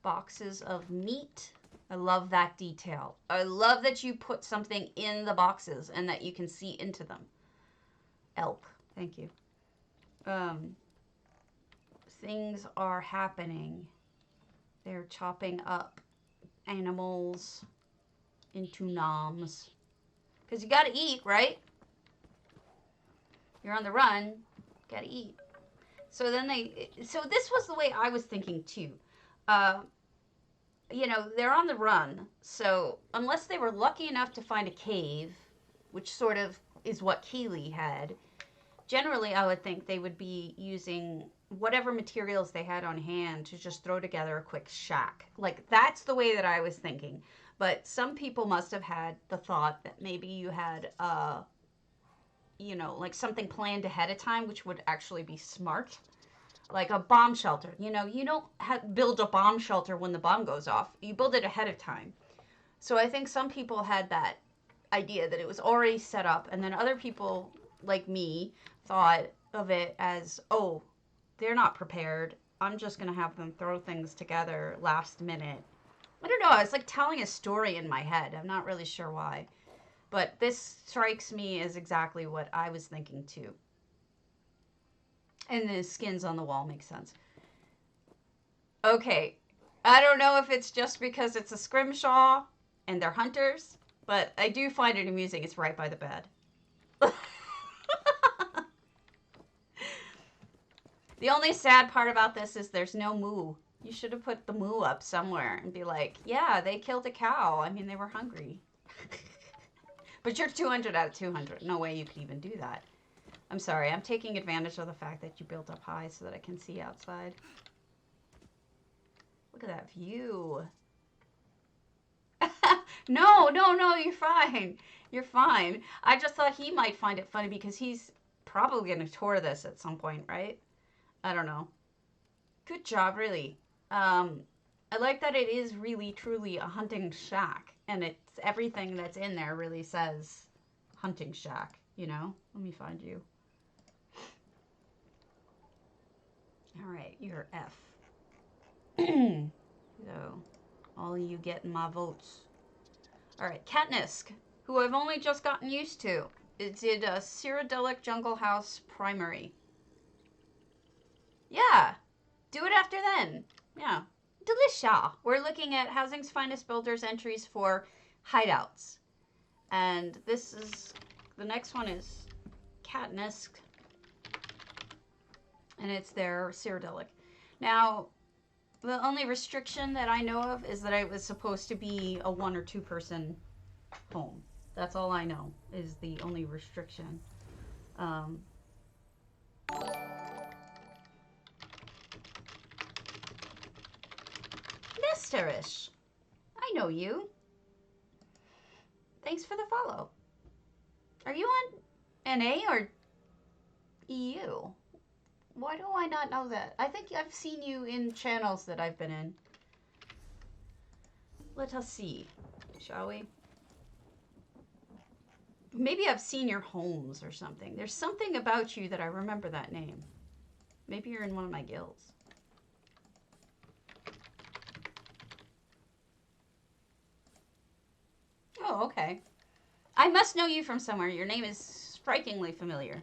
Boxes of meat. I love that detail. I love that you put something in the boxes and that you can see into them. Elk. Thank you. Things are happening. They're chopping up animals into noms. Because you gotta eat, right? You're on the run. Gotta eat. So then so this was the way I was thinking too. You know, they're on the run. So unless they were lucky enough to find a cave, which sort of is what Keely had, generally I would think they would be using whatever materials they had on hand to just throw together a quick shack. Like, that's the way that I was thinking. But some people must have had the thought that maybe you had, you know, like something planned ahead of time, which would actually be smart. Like a bomb shelter. You know, you don't build a bomb shelter when the bomb goes off. You build it ahead of time. So I think some people had that idea that it was already set up. And then other people, like me, thought of it as, oh, they're not prepared. I'm just going to have them throw things together last minute. I don't know. It's like telling a story in my head. I'm not really sure why. But this strikes me as exactly what I was thinking too. And the skins on the wall make sense. Okay. I don't know if it's just because it's a scrimshaw and they're hunters, but I do find it amusing. It's right by the bed. The only sad part about this is there's no moo. You should have put the moo up somewhere and be like, yeah, they killed a cow. I mean, they were hungry. But you're 200 out of 200. No way you could even do that. I'm sorry. I'm taking advantage of the fact that you built up high so that I can see outside. Look at that view. No, you're fine. You're fine. I just thought he might find it funny because he's probably going to tour this at some point, right? I don't know. Good job, really. I like that it is really, truly a hunting shack. And it's everything that's in there really says hunting shack, you know? Let me find you. All right, you're F. So, all you get my votes. All right, Katniss, who I've only just gotten used to. It did a cyrodiilic jungle house primary. Yeah, do it after then. Yeah, delicia. We're looking at Housing's Finest Builders entries for hideouts. And this is, the next one is Katniss. And it's their cyrodiilic. Now, the only restriction that I know of is that it was supposed to be a 1 or 2 person home. That's all I know is the only restriction. Earthtear. I know you. Thanks for the follow. Are you on NA or EU? Why do I not know that? I think I've seen you in channels that I've been in. Let us see, shall we? Maybe I've seen your homes or something. There's something about you that I remember that name. Maybe you're in one of my guilds. Oh, okay. I must know you from somewhere. Your name is strikingly familiar.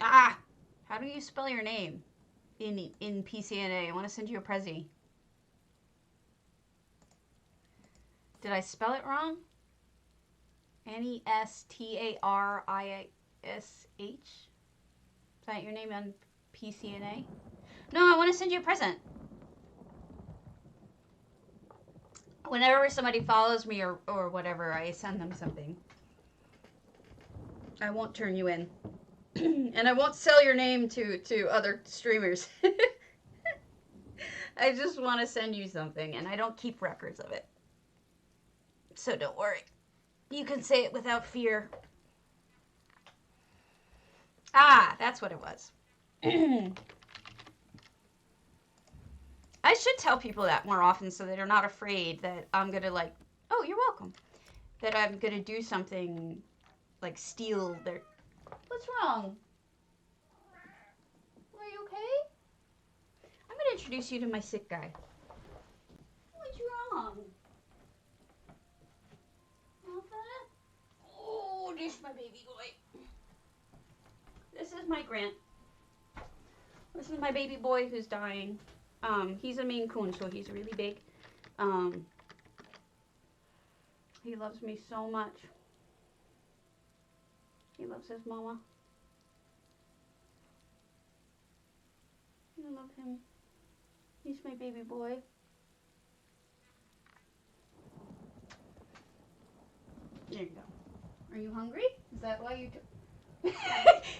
Ah! How do you spell your name in PCNA? I want to send you a Prezi. Did I spell it wrong? Nestarish? Is that your name on PCNA? No, I want to send you a present. Whenever somebody follows me or whatever, I send them something. I won't turn you in. And I won't sell your name to other streamers. I just want to send you something, and I don't keep records of it. So don't worry. You can say it without fear. Ah, that's what it was. I should tell people that more often so they're not afraid that I'm going to like, oh, you're welcome. That I'm going to do something like steal their... What's wrong? Are you okay? I'm going to introduce you to my sick guy. What's wrong? Oh, this is my baby boy. This is my Grant. This is my baby boy who's dying. He's a Maine Coon, so he's really big. He loves me so much. He loves his mama. I love him. He's my baby boy. There you go. Are you hungry? Is that why you...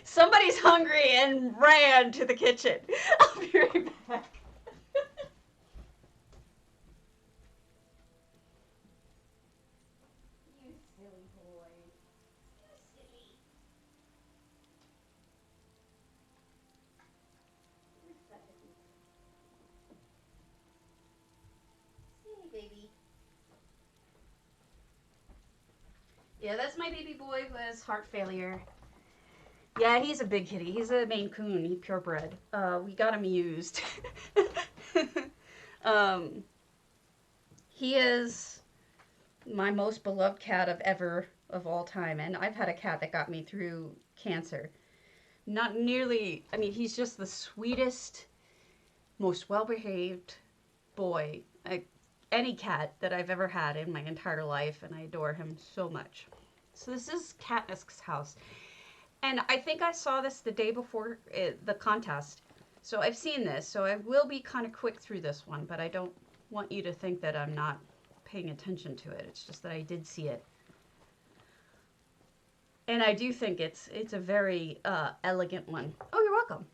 Somebody's hungry and ran to the kitchen. I'll be right back. You silly boy. You silly. You're such a good silly baby. Yeah, that's my baby boy who has heart failure. Yeah, he's a big kitty. He's a Maine Coon. He's purebred. We got him used. He is my most beloved cat of all time. And I've had a cat that got me through cancer. Not nearly, I mean, he's just the sweetest, most well-behaved boy. Any cat that I've ever had in my entire life. And I adore him so much. So this is Katniss' house. And I think I saw this the day before the contest. So I've seen this. So I will be kind of quick through this one. But I don't want you to think that I'm not paying attention to it. It's just that I did see it. And I do think it's a very elegant one. Oh, you're welcome.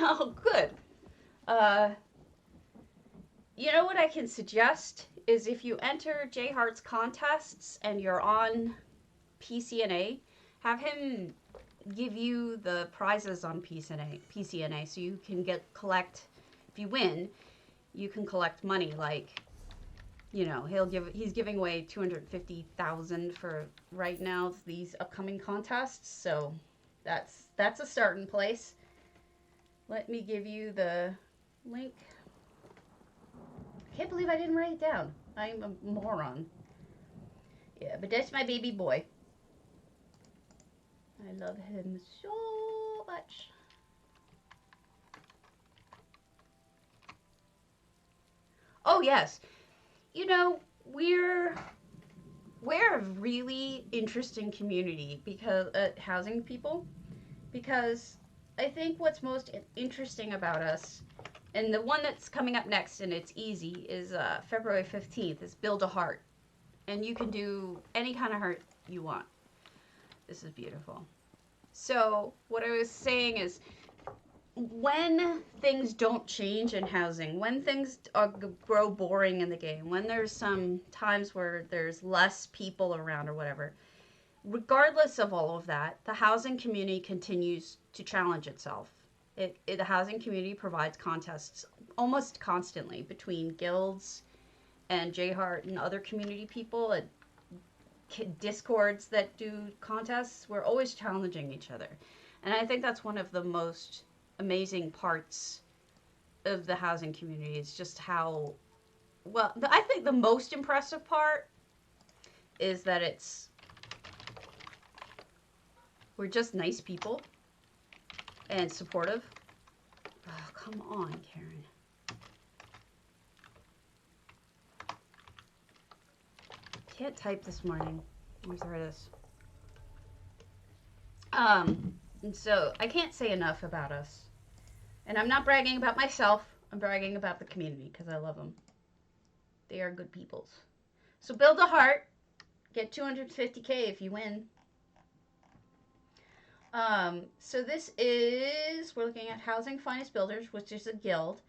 Oh, good. You know what I can suggest is if you enter J Heart's contests and you're on PCNA, have him give you the prizes on PCNA so you can collect, if you win, you can collect money. Like, you know, he's giving away 250,000 for right now these upcoming contests. So that's a starting place. Let me give you the link. I can't believe I didn't write it down. I'm a moron. Yeah, but that's my baby boy. I love him so much. Oh, yes. You know, we're a really interesting community because housing people, because I think what's most interesting about us, and the one that's coming up next, and it's easy, is February 15th, is Build a Heart. And you can do any kind of heart you want. This is beautiful. So what I was saying is, when things don't change in housing, when things grow boring in the game, when there's some times where there's less people around or whatever, regardless of all of that, the housing community continues to challenge itself. The housing community provides contests almost constantly between guilds and J-Heart and other community people and discords that do contests. We're always challenging each other. And I think that's one of the most amazing parts of the housing community is just how, well, I think the most impressive part is that we're just nice people and supportive. Oh, come on, Karen. Can't type this morning. Where's this? And so I can't say enough about us. And I'm not bragging about myself. I'm bragging about the community because I love them. They are good peoples. So build a heart. Get 250K if you win. So this is, we're looking at Housing Finest Builders, which is a guild.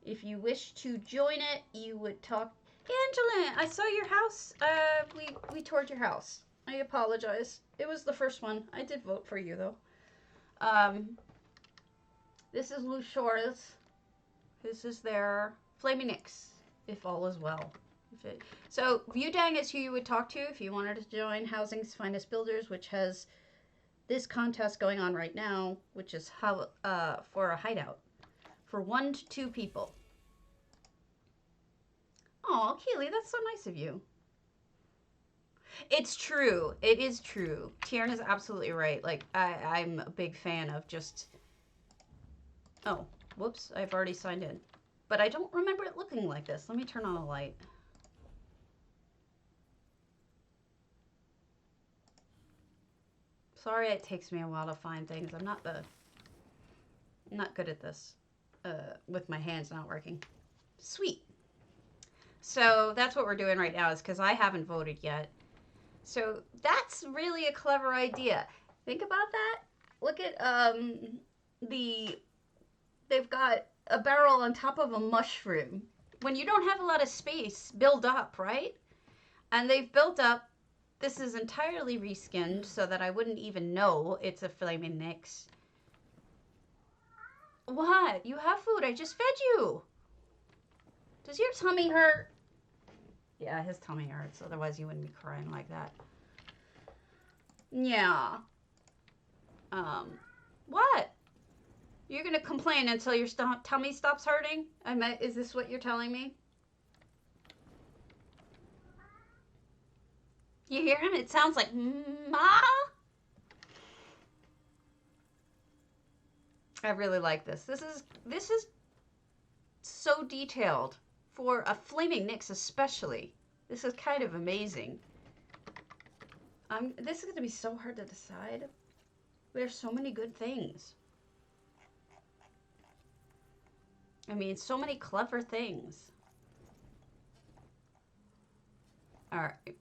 If you wish to join it, you would talk. Angelina, I saw your house. We toured your house. I apologize. It was the first one. I did vote for you, though. This is Lushores. This is their Flaming Nix, if all is well. So, Viewdang is who you would talk to if you wanted to join Housing's Finest Builders, which has this contest going on right now, which is how for a hideout for 1 to 2 people. Oh, Keely, that's so nice of you. It's true. It is true. Tiernan is absolutely right. Like, I'm a big fan of just... Oh, whoops. I've already signed in. But I don't remember it looking like this. Let me turn on a light. Sorry it takes me a while to find things. I'm not good at this with my hands not working. Sweet. So that's what we're doing right now is because I haven't voted yet. So that's really a clever idea. Think about that. Look at they've got a barrel on top of a mushroom. When you don't have a lot of space, build up, right? And they've built up. This is entirely reskinned so that I wouldn't even know it's a Flaming Nix. What? You have food. I just fed you. Does your tummy hurt? Yeah, his tummy hurts. Otherwise, you wouldn't be crying like that. Yeah. What? You're going to complain until your tummy stops hurting? Is this what you're telling me? You hear him? It sounds like, Ma? I really like this. This is so detailed. For a Flaming Nix especially. This is kind of amazing. This is going to be so hard to decide. There's so many good things. I mean, so many clever things. Alright.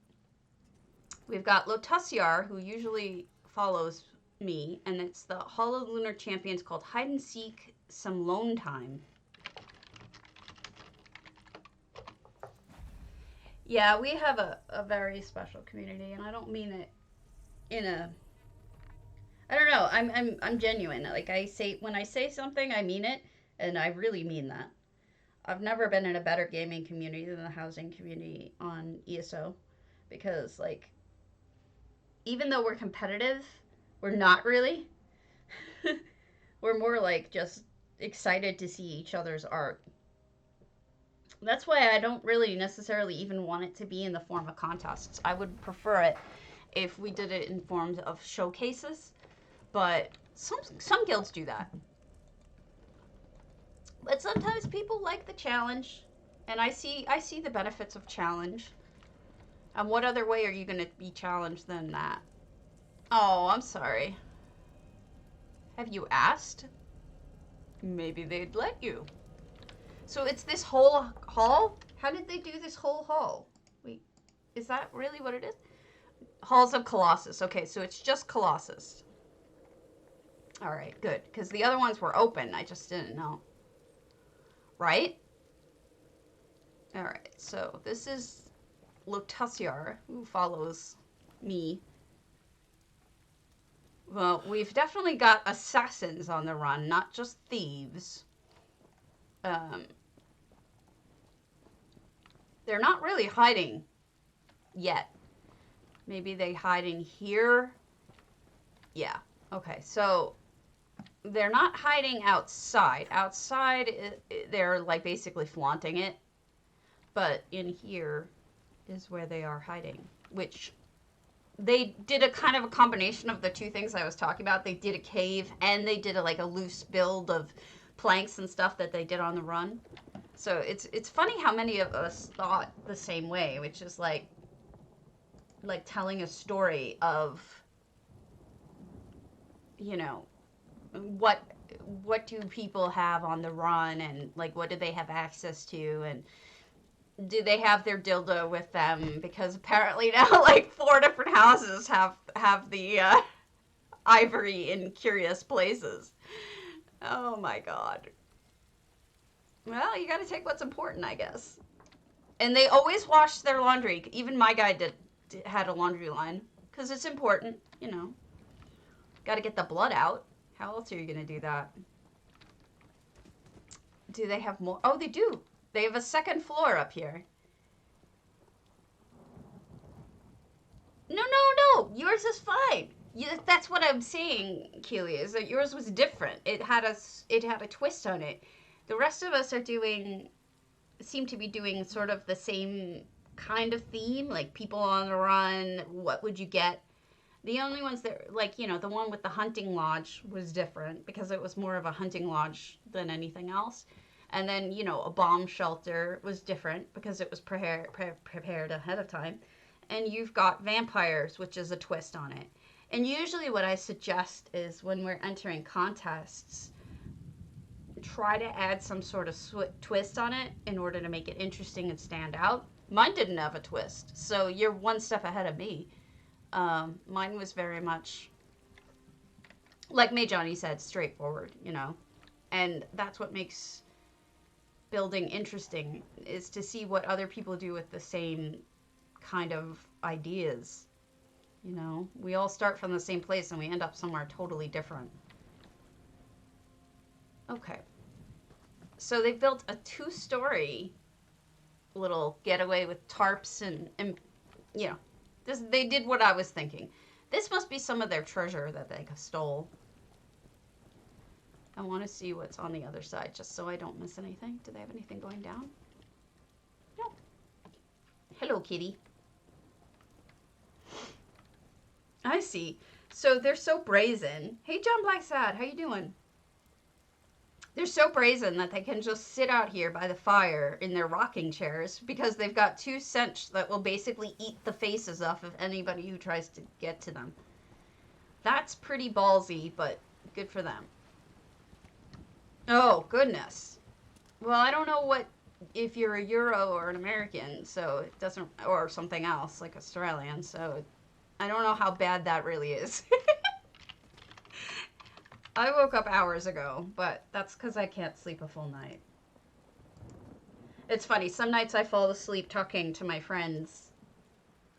We've got Lotusiar, who usually follows me, and it's the Hall of Lunar Champions called Hide and Seek Some Lone Time. Yeah, we have a very special community, and I don't mean it in a... I don't know. I'm genuine. Like when I say something, I mean it, and I really mean that. I've never been in a better gaming community than the housing community on ESO, because like, even though we're competitive, we're not really. We're more like just excited to see each other's art. That's why I don't really necessarily even want it to be in the form of contests. I would prefer it if we did it in forms of showcases, but some guilds do that. But sometimes people like the challenge, and I see the benefits of challenge. And what other way are you going to be challenged than that? Oh, I'm sorry. Have you asked? Maybe they'd let you. So it's this whole hall? How did they do this whole hall? Wait, is that really what it is? Halls of Colossus. Okay, so it's just Colossus. All right, good. Because the other ones were open. I just didn't know. Right? All right, so this is Lotasiar, who follows me. Well, we've definitely got assassins on the run, not just thieves. They're not really hiding yet. Maybe they hiding here. Yeah. Okay, so they're not hiding outside. Outside, they're like basically flaunting it. But in here is where they are hiding, which they did a kind of a combination of the two things I was talking about. They did a cave and they did like a loose build of planks and stuff that they did on the run. So it's funny how many of us thought the same way, which is like telling a story of, you know, what do people have on the run, and like what do they have access to, and do they have their dildo with them, because apparently now like 4 different houses have the ivory in curious places. Oh my god. Well, you got to take what's important, I guess. And they always wash their laundry. Even my guy had a laundry line, because it's important, you know. Got to get the blood out. How else are you going to do that? Do they have more? Oh, they do. They have a second floor up here. No, no, no. Yours is fine. That's what I'm saying, Keely, is that yours was different. It had a twist on it. The rest of us seem to be doing sort of the same kind of theme, like people on the run, what would you get? The only ones that, like, you know, the one with the hunting lodge was different because it was more of a hunting lodge than anything else. And then, you know, a bomb shelter was different because it was prepared ahead of time. And you've got vampires, which is a twist on it. And usually what I suggest is when we're entering contests, try to add some sort of twist on it in order to make it interesting and stand out. Mine didn't have a twist, so you're one step ahead of me. Mine was very much, like May Johnny said, straightforward, you know. And that's what makes building interesting, is to see what other people do with the same kind of ideas. You know, we all start from the same place and we end up somewhere totally different. Okay. So they built a 2-story little getaway with tarps and you know, they did what I was thinking. This must be some of their treasure that they stole. I want to see what's on the other side just so I don't miss anything. Do they have anything going down? No. Hello, kitty. I see. So they're so brazen. Hey, John Blacksad, how you doing? They're so brazen that they can just sit out here by the fire in their rocking chairs because they've got 2 scents that will basically eat the faces off of anybody who tries to get to them. That's pretty ballsy, but good for them. Oh, goodness. Well, I don't know if you're a Euro or an American, so it doesn't, or something else, like Australian, so I don't know how bad that really is. I woke up hours ago, but that's because I can't sleep a full night. It's funny, some nights I fall asleep talking to my friends,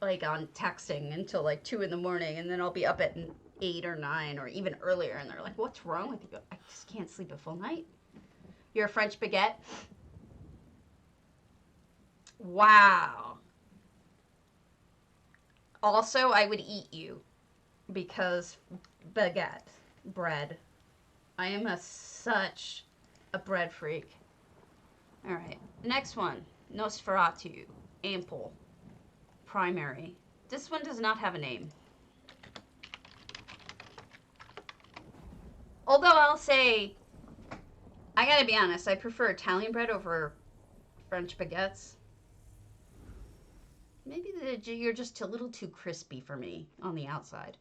like on texting until like 2 in the morning, and then I'll be up at 8 or 9 or even earlier, and they're like, what's wrong with you? I just can't sleep a full night. You're a French baguette? Wow. Also, I would eat you because baguette, bread. I am such a bread freak. All right, next one. Nosferatu, ample, primary. This one does not have a name. Although I'll say, I gotta be honest, I prefer Italian bread over French baguettes. Maybe you're just a little too crispy for me on the outside.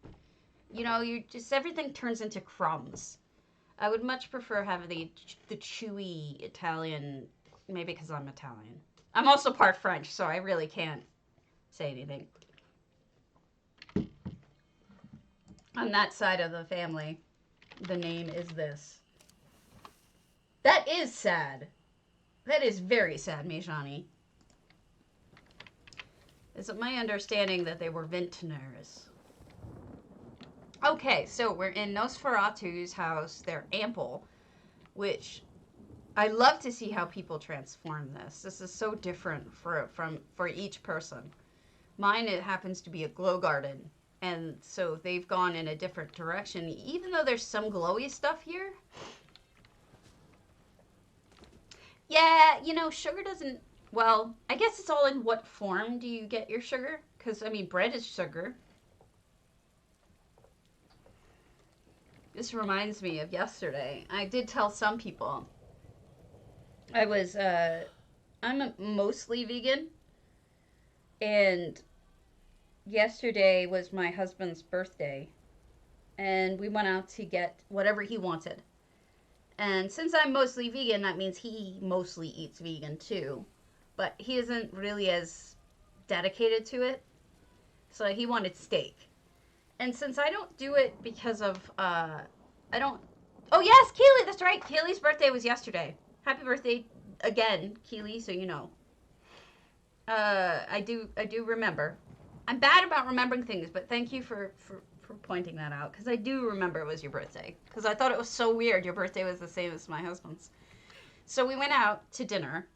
You know, everything turns into crumbs. I would much prefer having the chewy Italian, maybe because I'm Italian. I'm also part French, so I really can't say anything. On that side of the family. the name is this. That is sad. That is very sad, Mejani. Is it my understanding that they were vintners? Okay, so we're in Nosferatu's house. They're ample, which I love to see how people transform this. This is so different for each person. Mine, it happens to be a glow garden, and so they've gone in a different direction, even though there's some glowy stuff here. Yeah, you know, sugar doesn't, well, I guess it's all in what form do you get your sugar? Because, I mean, bread is sugar. This reminds me of yesterday. I did tell some people. I'm mostly vegan. And yesterday was my husband's birthday. And we went out to get whatever he wanted. And since I'm mostly vegan, that means he mostly eats vegan too. But he isn't really as dedicated to it. So he wanted steak. And since I don't do it because of, I don't, oh yes, Keely, that's right. Keely's birthday was yesterday. Happy birthday again, Keely, so you know. I do remember. I'm bad about remembering things, but thank you for pointing that out, because I do remember it was your birthday. Because I thought it was so weird your birthday was the same as my husband's. So we went out to dinner.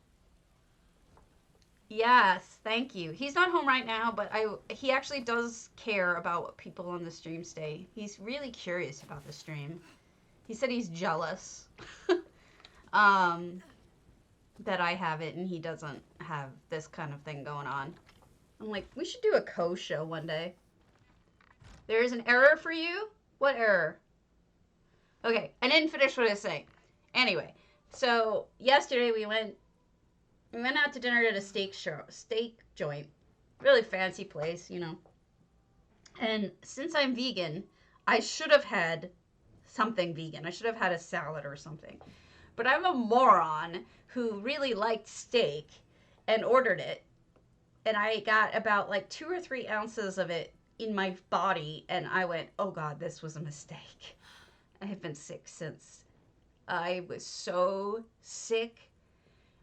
Yes, thank you. He's not home right now, but he actually does care about what people on the stream say. He's really curious about the stream. He said he's jealous that I have it and he doesn't have this kind of thing going on. I'm like, we should do a co-show one day. There is an error for you? What error? Okay, I didn't finish what I was saying. Anyway, so yesterday we went out to dinner at a steak joint. Really fancy place, you know. And since I'm vegan, I should have had something vegan. I should have had a salad or something. But I'm a moron who really liked steak and ordered it. And I got about like 2 or 3 ounces of it in my body. And I went, oh God, this was a mistake. I have been sick since. I was so sick.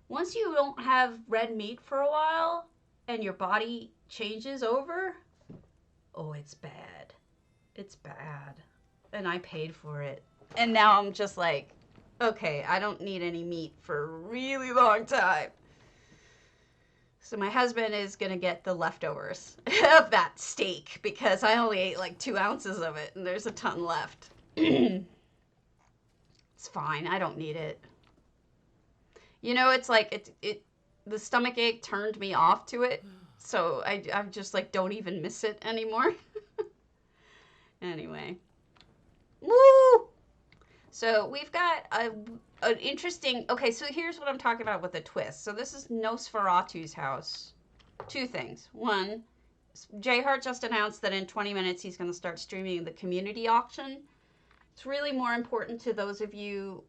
Once you don't have red meat for a while and your body changes over, oh, it's bad. It's bad. And I paid for it. And now I'm just like, okay, I don't need any meat for a really long time. So my husband is going to get the leftovers of that steak because I only ate like 2 ounces of it and there's a ton left. It's fine. I don't need it. You know, it's like the stomach ache turned me off to it. So I'm just like, don't even miss it anymore. Anyway. Woo! So we've got an interesting, okay, so here's what I'm talking about with a twist. So this is Nosferatu's house. 2 things. 1, J Hart just announced that in 20 minutes he's going to start streaming the community auction. It's really more important to those of you,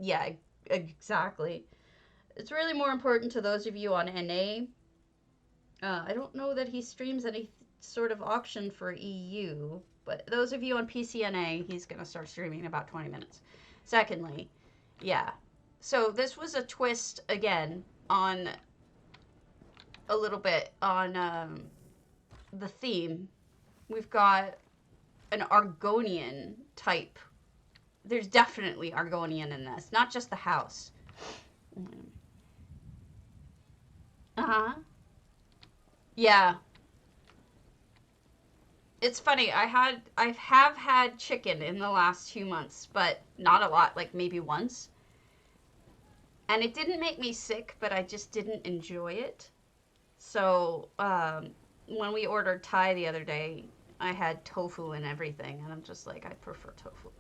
yeah, exactly. It's really more important to those of you on NA. I don't know that he streams any sort of auction for EU, but those of you on PCNA, he's going to start streaming in about 20 minutes. Secondly, yeah. So this was a twist, again, on a little bit on the theme. We've got an Argonian type. There's definitely Argonian in this, not just the house. Uh-huh. Yeah. It's funny, I have had chicken in the last 2 months, but not a lot, like maybe once. And it didn't make me sick, but I just didn't enjoy it. So, when we ordered Thai the other day, I had tofu and everything, and I'm just like, I prefer tofu.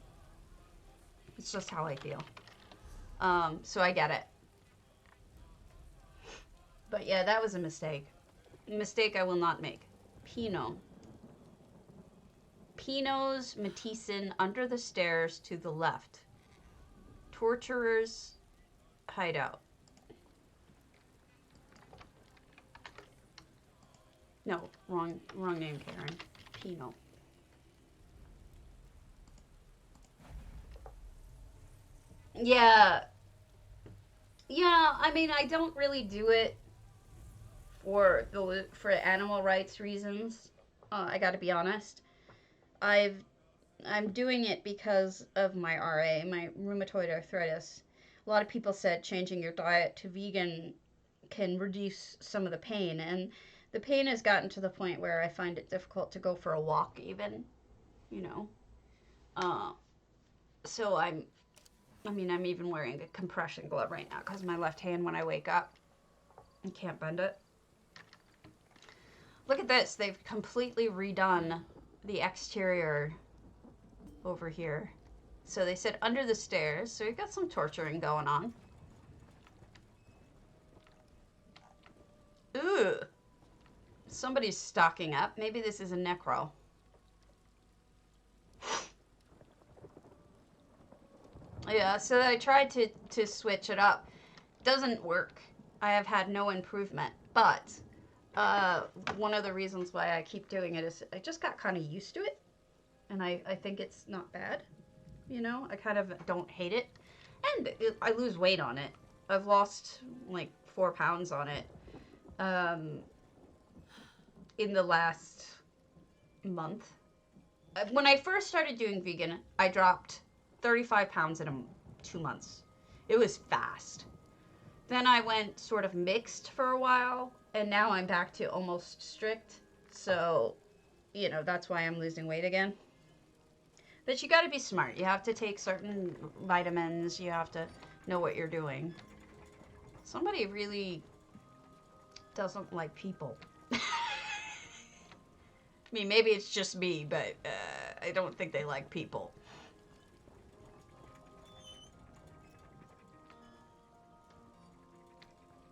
It's just how I feel. So I get it. But yeah, that was a mistake. A mistake I will not make. Pinot. Pinot's Matthiessen under the stairs to the left. Torturer's Hideout. No, wrong name, Karen. Pinot. Yeah. Yeah, I mean, I don't really do it for animal rights reasons. I got to be honest. I've I'm doing it because of my RA, my rheumatoid arthritis. A lot of people said changing your diet to vegan can reduce some of the pain, and the pain has gotten to the point where I find it difficult to go for a walk, even, you know. Uh, so I'm even wearing a compression glove right now because my left hand, when I wake up, I can't bend it. Look at this. They've completely redone the exterior over here. So they said under the stairs. So we've got some torturing going on. Ooh. Somebody's stocking up. Maybe this is a necro. Yeah, so I tried to switch it up. Doesn't work. I have had no improvement. But one of the reasons why I keep doing it is I just got kind of used to it. And I think it's not bad. You know, I kind of don't hate it. And I lose weight on it. I've lost like 4 pounds on it in the last month. When I first started doing vegan, I dropped 35 pounds in 2 months. It was fast. Then I went sort of mixed for a while, and now I'm back to almost strict. So, you know, that's why I'm losing weight again. But you got to be smart. You have to take certain vitamins. You have to know what you're doing. Somebody really doesn't like people. I mean, maybe it's just me, but I don't think they like people.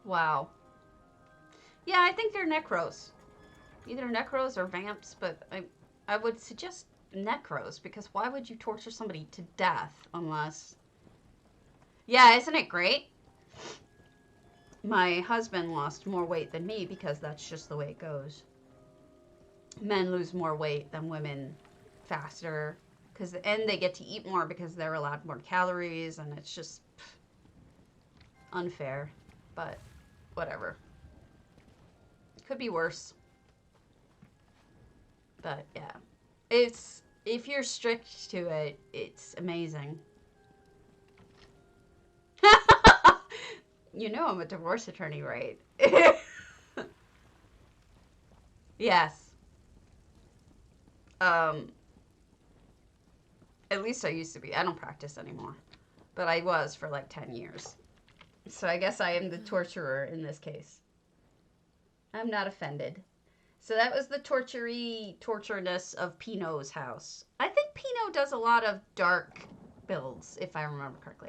Wow. Yeah, I think they're necros. Either necros or vamps, but I would suggest necros, because why would you torture somebody to death unless... Yeah, isn't it great? My husband lost more weight than me because that's just the way it goes. Men lose more weight than women faster, and they get to eat more because they're allowed more calories, and it's just unfair, but whatever. Could be worse. But yeah, it's, if you're strict to it, it's amazing. You know I'm a divorce attorney, right? Yes. At least I used to be. I don't practice anymore. But I was for like 10 years. So I guess I am the torturer in this case. I'm not offended. So that was the tortureness of Pinot's house. I think Pinot does a lot of dark builds, if I remember correctly.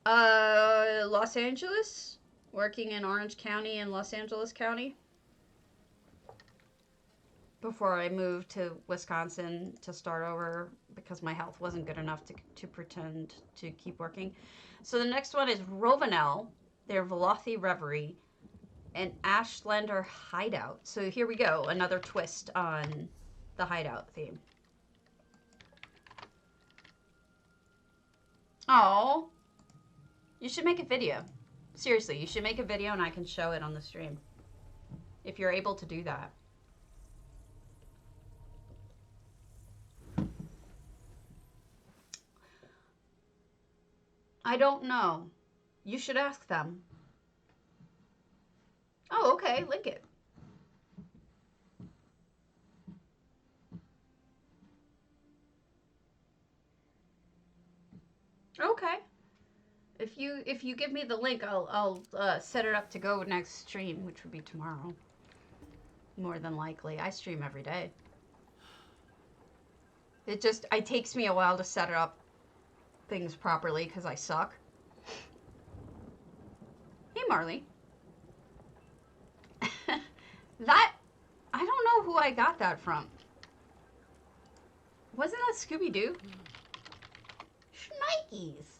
Los Angeles. Working in Orange County and Los Angeles County. Before I moved to Wisconsin to start over because my health wasn't good enough to pretend to keep working. So the next one is Rovenel, their Velothi Reverie, and Ashlander Hideout. So here we go, another twist on the hideout theme. Oh, you should make a video. Seriously, you should make a video and I can show it on the stream. If you're able to do that. I don't know. You should ask them. Oh, okay. Link it. Okay. If you give me the link, I'll set it up to go next stream, which would be tomorrow. More than likely. I stream every day. It takes me a while to set it up things properly because I suck. Hey, Marley. That, I don't know who I got that from. Wasn't that Scooby-Doo? Schnikes.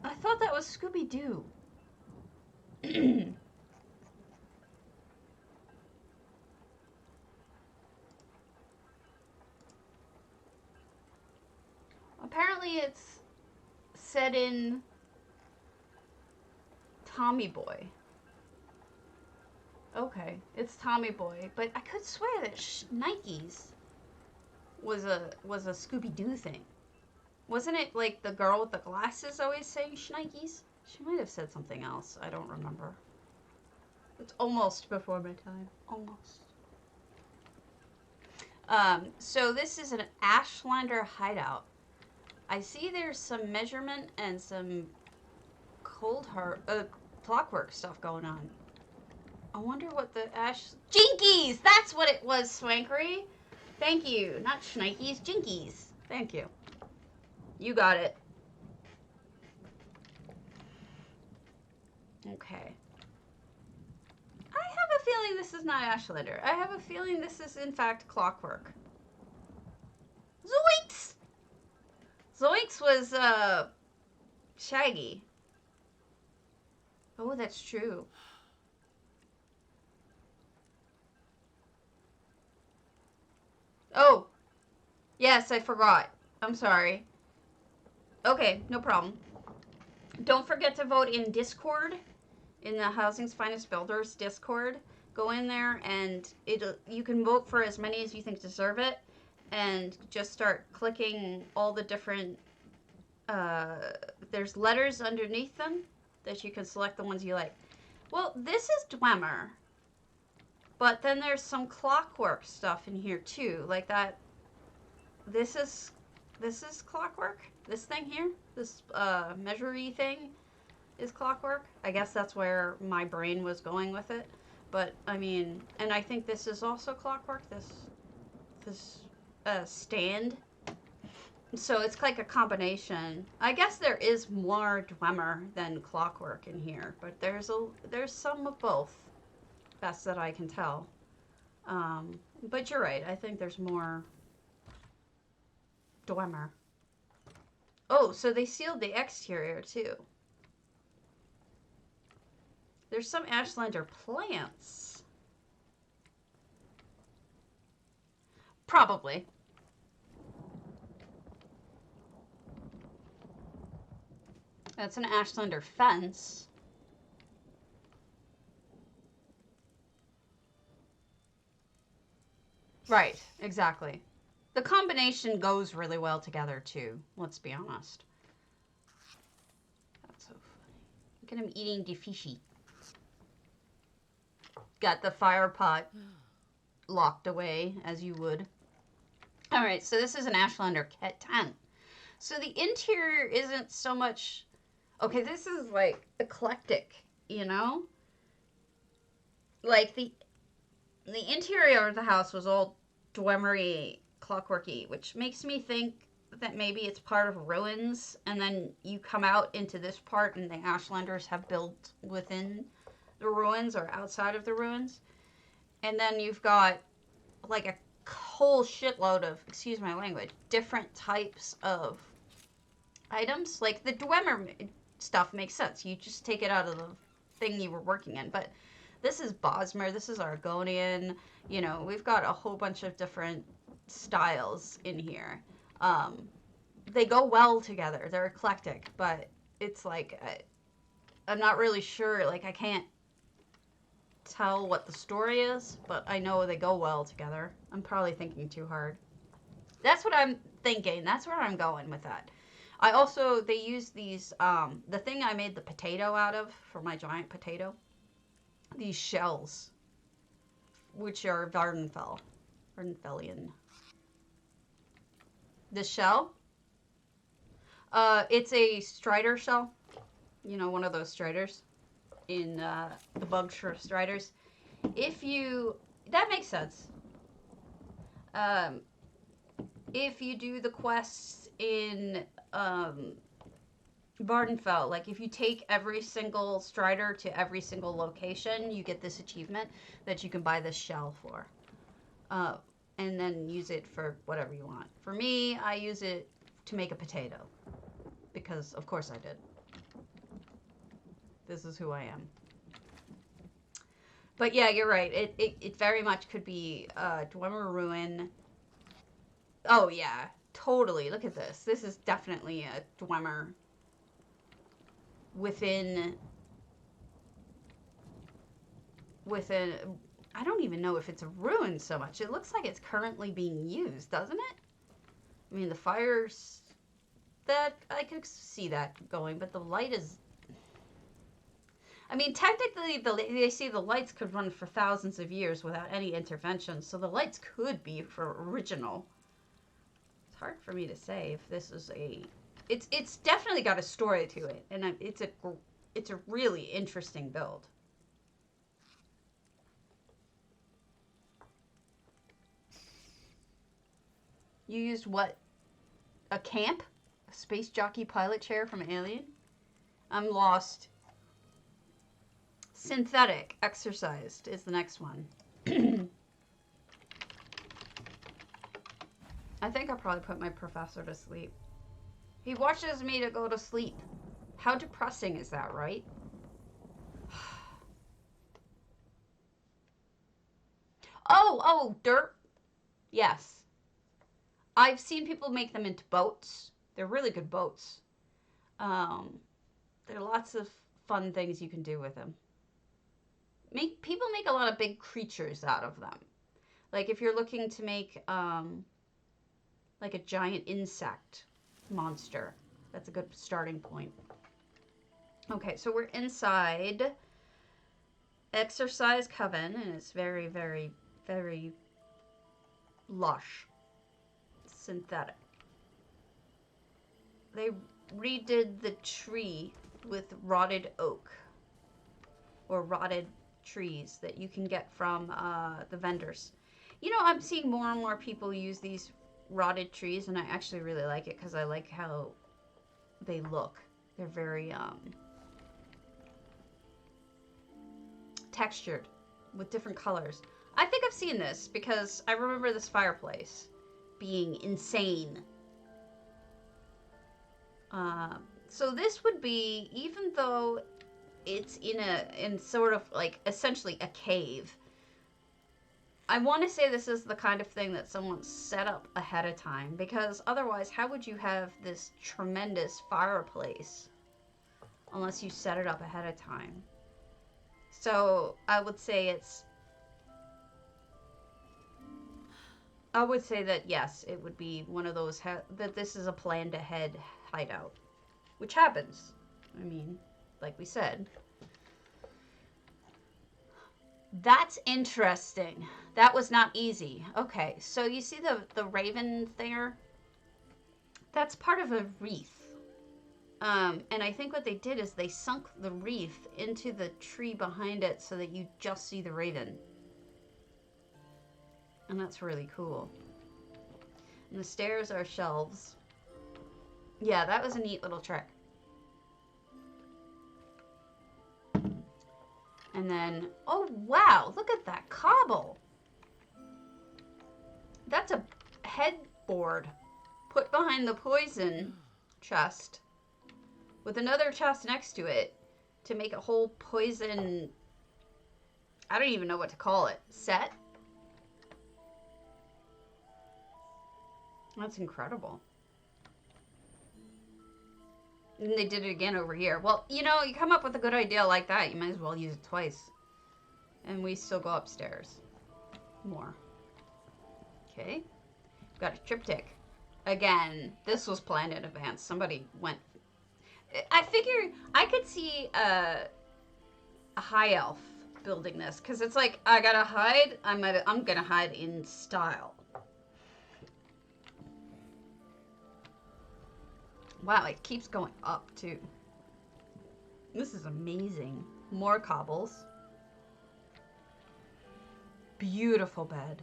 I thought thought that was Scooby-Doo. Apparently it's set in Tommy Boy. Okay, it's Tommy Boy, but I could swear that Nikes was a Scooby-Doo thing. Wasn't it like the girl with the glasses always saying Schnikes? She might have said something else. I don't remember. It's almost before my time. Almost. So this is an Ashlander hideout. I see there's some measurement and some clockwork stuff going on. I wonder what the Jinkies! That's what it was, Swankery. Thank you. Not Schnikes, Jinkies. Thank you. You got it. Okay. I have a feeling this is not Ashlander. I have a feeling this is, in fact, clockwork. Zoinks! Zoinks was, Shaggy. Oh, that's true. Oh! Yes, I forgot. I'm sorry. Okay, no problem. Don't forget to vote in Discord, in the Housing's Finest Builders Discord. Go in there and you can vote for as many as you think deserve it, and just start clicking all the different, there's letters underneath them that you can select the ones you like. Well, this is Dwemer, but then there's some clockwork stuff in here too, like that. This is clockwork. This thing here, this measury thing, is clockwork. I guess that's where my brain was going with it. But I mean, and I think this is also clockwork. This stand. So it's like a combination. I guess there is more Dwemer than clockwork in here, but there's some of both. Best that I can tell. But you're right. I think there's more Dwemer. Oh, so they sealed the exterior too. There's some Ashlander plants. Probably. That's an Ashlander fence. Right, exactly. The combination goes really well together too, let's be honest. That's so funny. Look at him eating the fishy. Got the fire pot locked away, as you would. Alright, so this is an Ashlander tent. So the interior isn't so much... Okay, this is like eclectic, you know? Like the interior of the house was all Dwemery, clockworky, which makes me think that maybe it's part of ruins, and then you come out into this part and the Ashlanders have built within the ruins or outside of the ruins. And then you've got like a whole shitload of, excuse my language, different types of items. Like the Dwemer stuff makes sense. You just take it out of the thing you were working in. But this is Bosmer, this is Argonian. You know, we've got a whole bunch of different styles in here. They go well together. They're eclectic, but it's like, I'm not really sure. Like, I can't tell what the story is, but I know they go well together. I'm probably thinking too hard. That's what I'm thinking. That's where I'm going with that. I also, they use these, the thing I made the potato out of for my giant potato. These shells, which are Vardenfellian. This shell, it's a strider shell. You know, one of those striders in the bug striders. If you, that makes sense. If you do the quests in Vardenfell, like if you take every single strider to every single location, you get this achievement that you can buy this shell for. And then use it for whatever you want. For me, I use it to make a potato. Because, of course I did. This is who I am. But yeah, you're right. It very much could be Dwemer Ruin. Oh yeah, totally. Look at this. This is definitely a Dwemer within, I don't even know if it's a ruin so much. It looks like it's currently being used, doesn't it? I mean, the fires, that, I could see that going, but the light is, I mean, technically, they say the lights could run for thousands of years without any intervention, so the lights could be for original. It's hard for me to say if this is a, it's definitely got a story to it, and it's a really interesting build. You used what? A camp? A space jockey pilot chair from Alien? I'm lost. Synthetic. Exorcised is the next one. I think I'll probably put my professor to sleep. He watches me to go to sleep. How depressing is that, right? Oh, dirt. Yes. I've seen people make them into boats. They're really good boats. There are lots of fun things you can do with them. People make a lot of big creatures out of them. Like if you're looking to make like a giant insect monster, that's a good starting point. Okay, so we're inside Exorcised Coven, and it's very, very, very lush. Synthetic. They redid the tree with rotted oak or rotted trees that you can get from the vendors. You know, I'm seeing more and more people use these rotted trees, and I actually really like it because I like how they look. They're very textured with different colors. I think I've seen this because I remember this fireplace being insane. So this would be, even though it's in sort of like essentially a cave, I want to say this is the kind of thing that someone set up ahead of time, because otherwise how would you have this tremendous fireplace unless you set it up ahead of time? So I would say that yes, it would be one of those that this is a planned ahead hideout, which happens. I mean, like we said. That's interesting. That was not easy. Okay, so you see the raven there? That's part of a wreath. And I think what they did is they sunk the wreath into the tree behind it so that you just see the raven. And that's really cool. And the stairs are shelves. Yeah, that was a neat little trick. And then, oh wow, look at that cobble. That's a headboard put behind the poison chest with another chest next to it to make a whole poison, I don't even know what to call it, set. That's incredible. And they did it again over here. Well, you know, you come up with a good idea like that, you might as well use it twice. And we still go upstairs. More. Okay. We've got a triptych. Again, this was planned in advance. Somebody went... I figure I could see a high elf building this, because it's like, I gotta hide. I'm gonna hide in style. Wow, it keeps going up, too. This is amazing. More cobbles. Beautiful bed.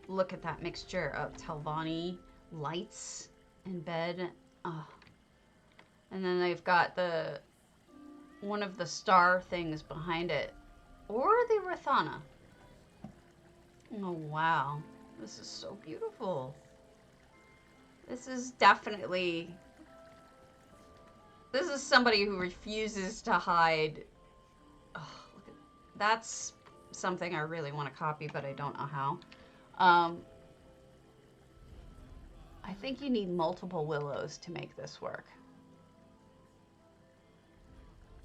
Look at that mixture of Telvanni lights and bed. Oh. And then they've got one of the star things behind it. Or the Rathana. Oh, wow. This is so beautiful. This is definitely... This is somebody who refuses to hide that's something I really want to copy, but I don't know how. I think you need multiple willows to make this work.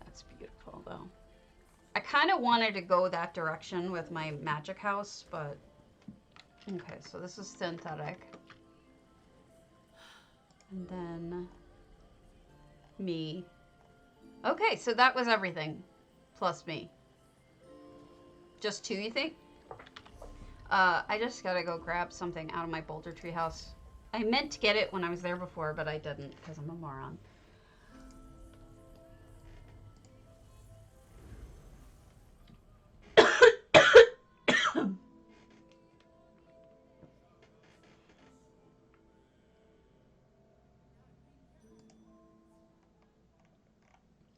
That's beautiful, though. I kind of wanted to go that direction with my magic house, but... Okay, so this is synthetic. And then... me. Okay, so that was everything. Plus me. Just 2, you think? I just gotta go grab something out of my boulder treehouse. I meant to get it when I was there before, but I didn't because I'm a moron.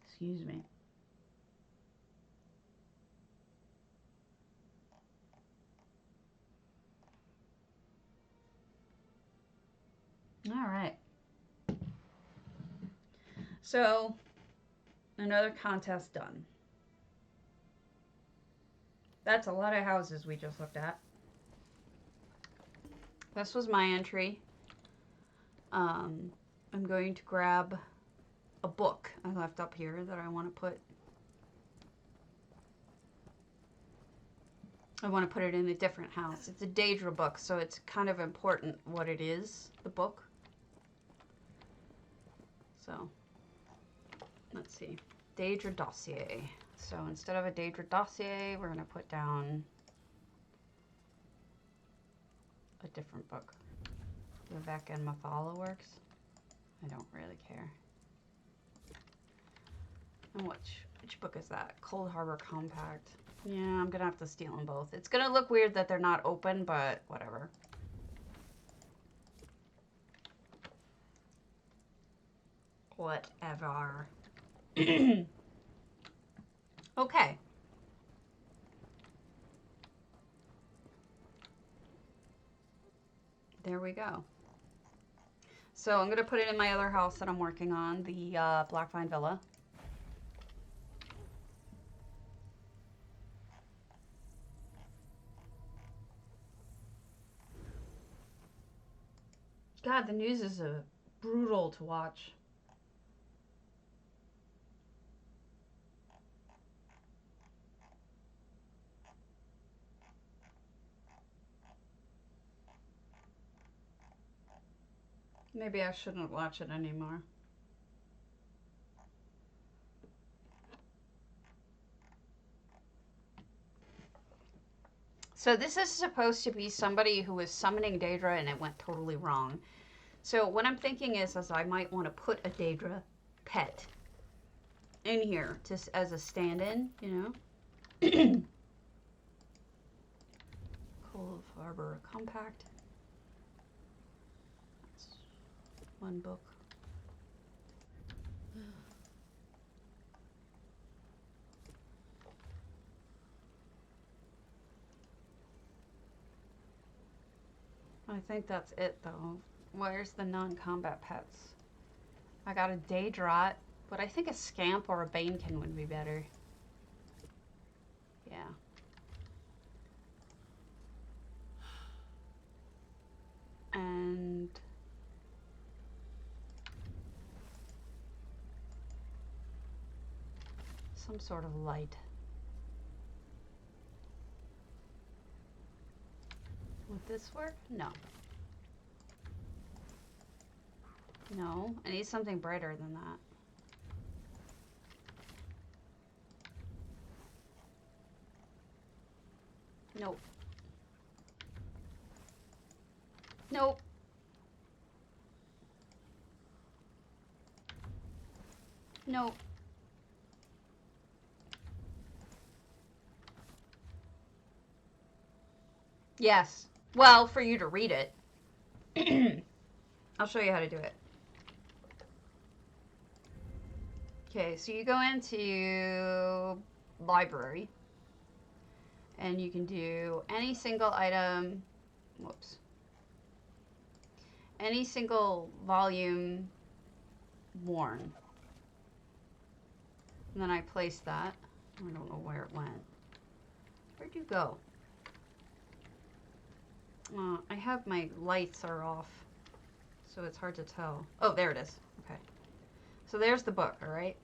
Excuse me. All right. So, another contest done. That's a lot of houses we just looked at. This was my entry. I'm going to grab a book I left up here that I want to put. I want to put it in a different house. It's a Daedra book, so it's kind of important what it is, the book. So, let's see. Daedra dossier. So instead of a Daedra dossier, we're going to put down a different book. Vivek and Mathala works. I don't really care. And which book is that? Cold Harbor Compact. Yeah, I'm going to have to steal them both. It's going to look weird that they're not open, but whatever. Whatever. Okay. There we go. So I'm going to put it in my other house that I'm working on, the Blackvine Villa. God, the news is brutal to watch. Maybe I shouldn't watch it anymore. So this is supposed to be somebody who was summoning Daedra and it went totally wrong. So what I'm thinking is I might want to put a Daedra pet in here just as a stand-in, you know. Cold Harbor Compact. That's one book. I think that's it though. Where's the non-combat pets? I got a Daedrot, but I think a Scamp or a Banekin would be better. Yeah. And some sort of light. Would this work? No. No, I need something brighter than that. Nope. Nope. Nope. Yes. Well, for you to read it. I'll show you how to do it. Okay, so you go into library and you can do any single item, whoops, any single volume worn. And then I place that. I don't know where it went. Where'd you go? I have my lights are off, so it's hard to tell. Oh, there it is. Okay. So there's the book, all right?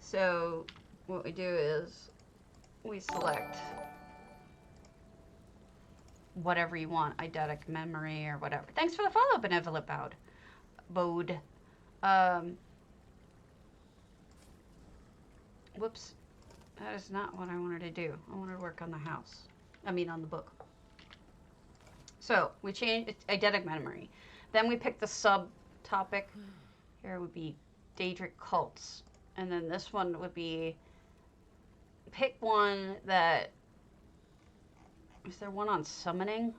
So what we do is we select whatever you want, eidetic memory or whatever. Thanks for the follow, Benevolent Bode. Whoops. That is not what I wanted to do. I wanted to work on the house. I mean, on the book. So we changed eidetic memory. Then we pick the subtopic. Here would be Daedric cults. And then this one would be, pick one that, is there one on summoning?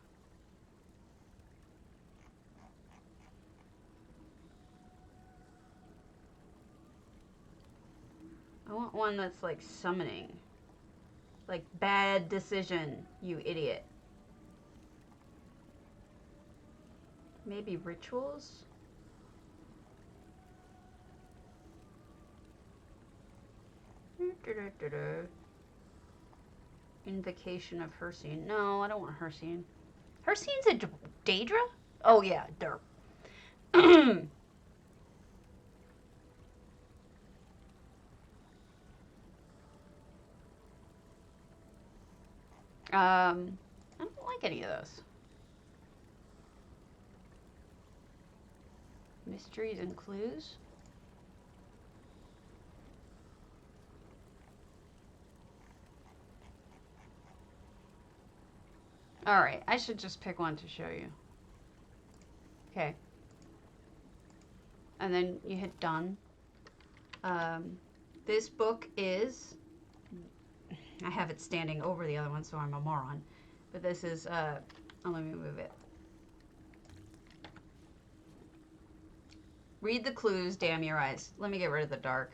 I want one that's like summoning. Like bad decision, you idiot. Maybe rituals? Invocation of Hircine. No, I don't want Hircine. Hircine's a Daedra? Oh yeah, derp. I don't like any of those. Mysteries and clues. Alright, I should just pick one to show you. Okay. And then you hit done. This book is, I have it standing over the other one, so I'm a moron. But this is, oh, let me move it. Read the clues, damn your eyes. Let me get rid of the dark.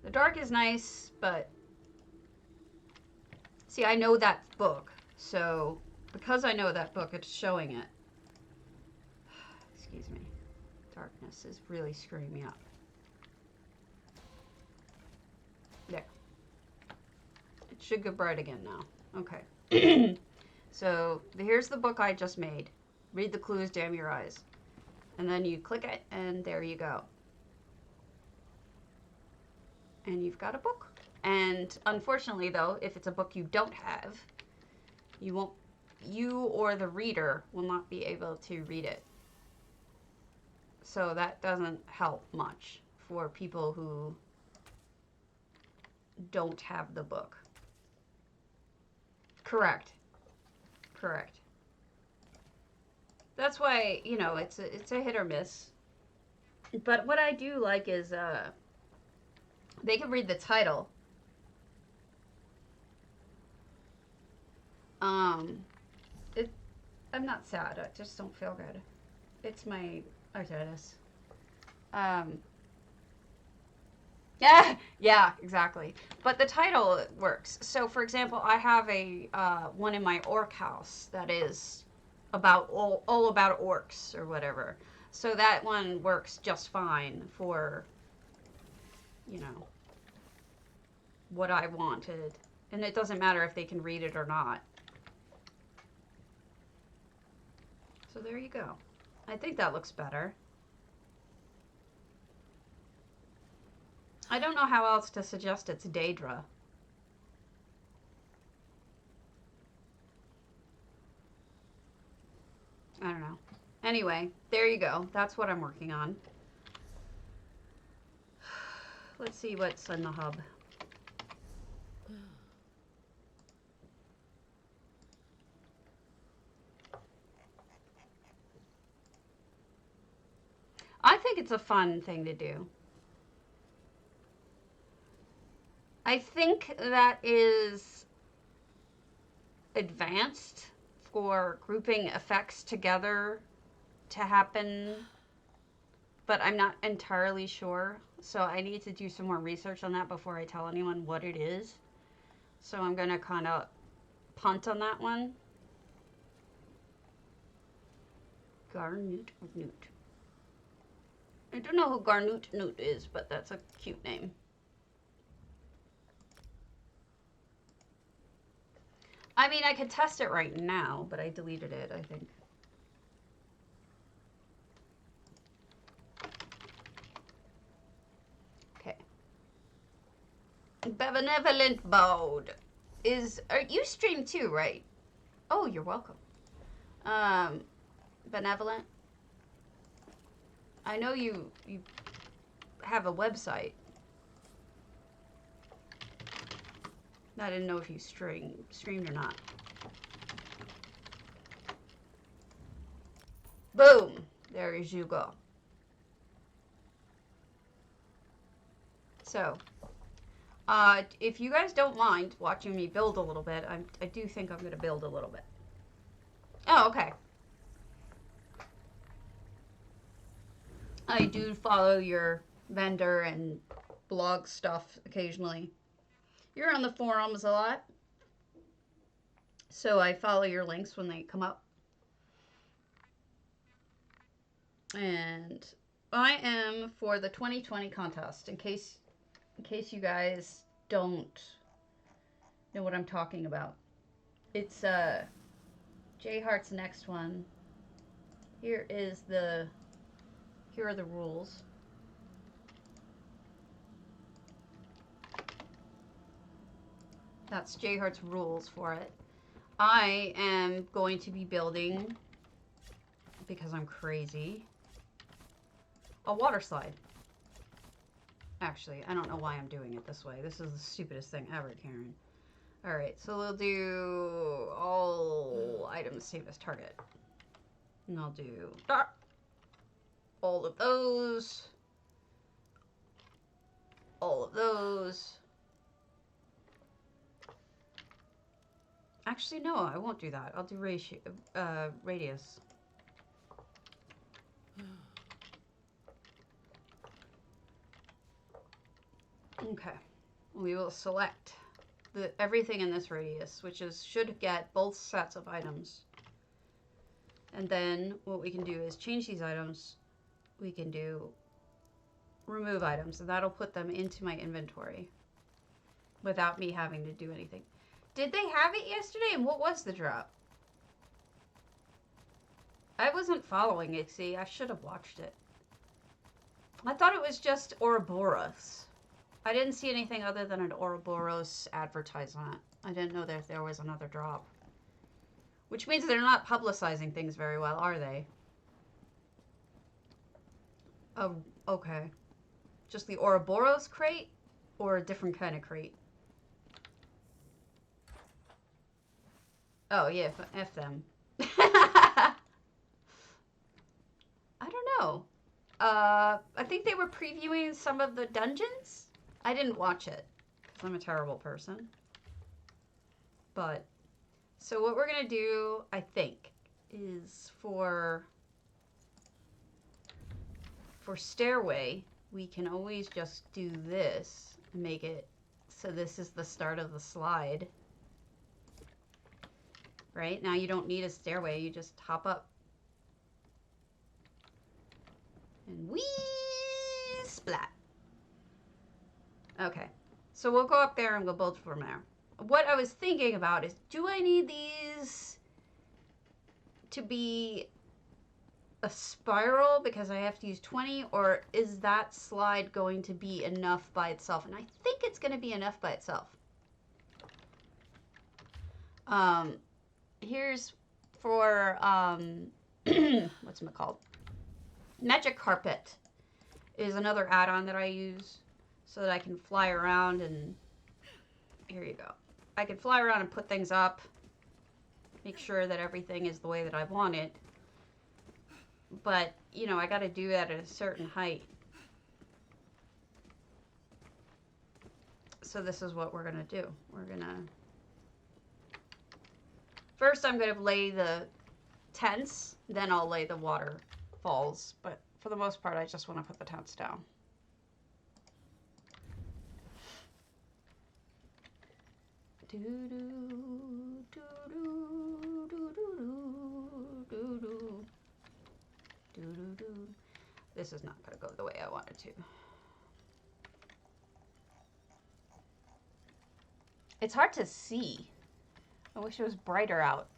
The dark is nice, but see, I know that book, so because I know that book, it's showing it. Excuse me. Darkness is really screwing me up. There. It should go bright again now. Okay. So here's the book I just made. Read the clues, damn your eyes. And then you click it, and there you go. And you've got a book. And unfortunately, though, if it's a book you don't have, you or the reader will not be able to read it. So that doesn't help much for people who don't have the book. Correct. Correct. That's why, you know, it's a hit or miss. But what I do like is they can read the title. I'm not sad. I just don't feel good. It's my arthritis. Yeah, exactly. But the title works. So, for example, I have a one in my orc house that is about all about orcs or whatever. So that one works just fine for, you know, what I wanted. And it doesn't matter if they can read it or not. So there you go. I think that looks better. I don't know how else to suggest it's Daedra. I don't know. Anyway, there you go. That's what I'm working on. Let's see what's in the hub. I think it's a fun thing to do. I think that is advanced for grouping effects together to happen, but I'm not entirely sure. So I need to do some more research on that before I tell anyone what it is. So I'm going to kind of punt on that one. Garnute or newt? I don't know who Garnoot Newt is, but that's a cute name. I mean, I could test it right now, but I deleted it, I think. Okay. Benevolent Bode you stream too, right? Oh, you're welcome. Benevolent. I know you have a website. I didn't know if you streamed or not. Boom! There you go. So, if you guys don't mind watching me build a little bit, I do think I'm going to build a little bit. Oh, okay. I do follow your vendor and blog stuff occasionally. You're on the forums a lot, so I follow your links when they come up. And I am for the 2020 contest, in case you guys don't know what I'm talking about. It's J Heart's next one. Here are the rules. That's J Heart's rules for it. I am going to be building, because I'm crazy, a water slide. Actually, I don't know why I'm doing it this way. This is the stupidest thing ever, Karen. Alright, so we'll do all items save as target. And I'll do all of those. All of those. Actually, no, I won't do that. I'll do radius. Okay. We will select everything in this radius, which should get both sets of items. And then what we can do is change these items. We can do remove items, and that'll put them into my inventory without me having to do anything. Did they have it yesterday? And what was the drop? I wasn't following it, see? I should have watched it. I thought it was just Ouroboros. I didn't see anything other than an Ouroboros advertisement. I didn't know that there was another drop. Which means they're not publicizing things very well, are they? Oh, okay. Just the Ouroboros crate? Or a different kind of crate? Oh, yeah, F them. I don't know. I think they were previewing some of the dungeons. I didn't watch it, because I'm a terrible person. But, so what we're going to do, I think, is for stairway, we can always just do this and make it so this is the start of the slide. Right? Now you don't need a stairway, you just hop up. And whee! Splat. Okay. So we'll go up there and we'll build from there. What I was thinking about is, do I need these to be a spiral because I have to use 20, or is that slide going to be enough by itself? And I think it's going to be enough by itself. Here's for, what's it called? Magic Carpet is another add-on that I use so that I can fly around and, here you go. I can fly around and put things up, make sure that everything is the way that I want it. But, you know, I got to do that at a certain height. So this is what we're going to do. We're going to... First, I'm going to lay the tents, then I'll lay the waterfalls. But for the most part, I just want to put the tents down. This is not going to go the way I wanted to. It's hard to see. I wish it was brighter out.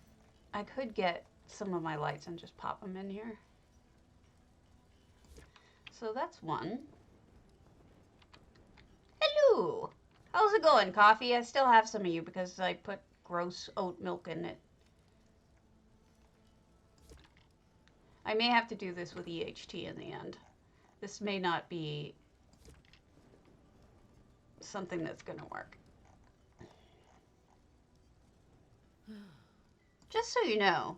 I could get some of my lights and just pop them in here. So that's one. Hello! How's it going, coffee? I still have some of you because I put gross oat milk in it. I may have to do this with EHT in the end. This may not be something that's going to work. Just so you know,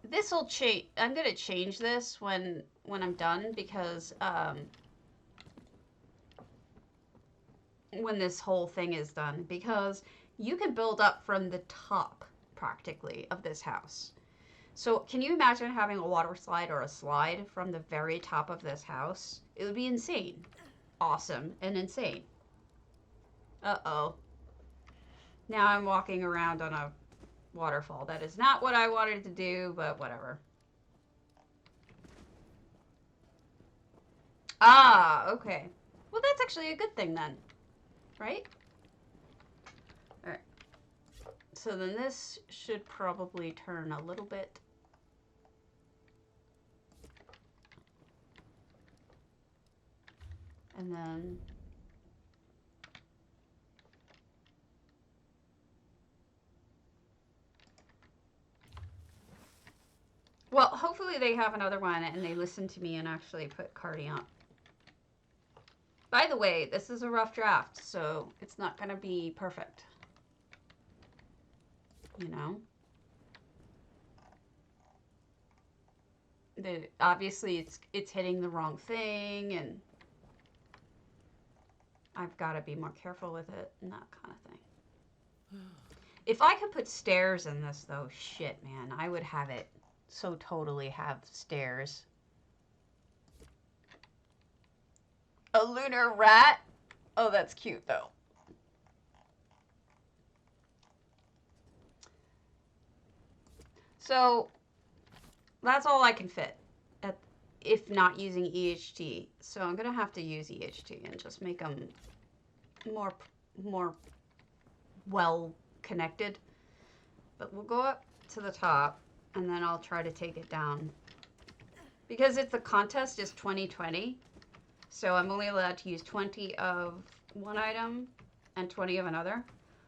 this will change. I'm going to change this when I'm done because when this whole thing is done, because you can build up from the top practically of this house. So can you imagine having a water slide or a slide from the very top of this house? It would be insane. Awesome and insane. Uh-oh. Now I'm walking around on a waterfall. That is not what I wanted to do, but whatever. Ah, okay. Well, that's actually a good thing then, right? All right. So then this should probably turn a little bit. And then well, hopefully they have another one and they listen to me and actually put Cardi on. By the way, this is a rough draft, so it's not going to be perfect. You know? Obviously, it's hitting the wrong thing, and I've got to be more careful with it and that kind of thing. If I could put stairs in this, though, shit, man, I would have it. So totally have stairs. A lunar rat? Oh, that's cute, though. So, that's all I can fit, if not using EHT. So I'm going to have to use EHT and just make them more well connected. But we'll go up to the top, and then I'll try to take it down. Because the contest is 20/20, so I'm only allowed to use 20 of one item and 20 of another.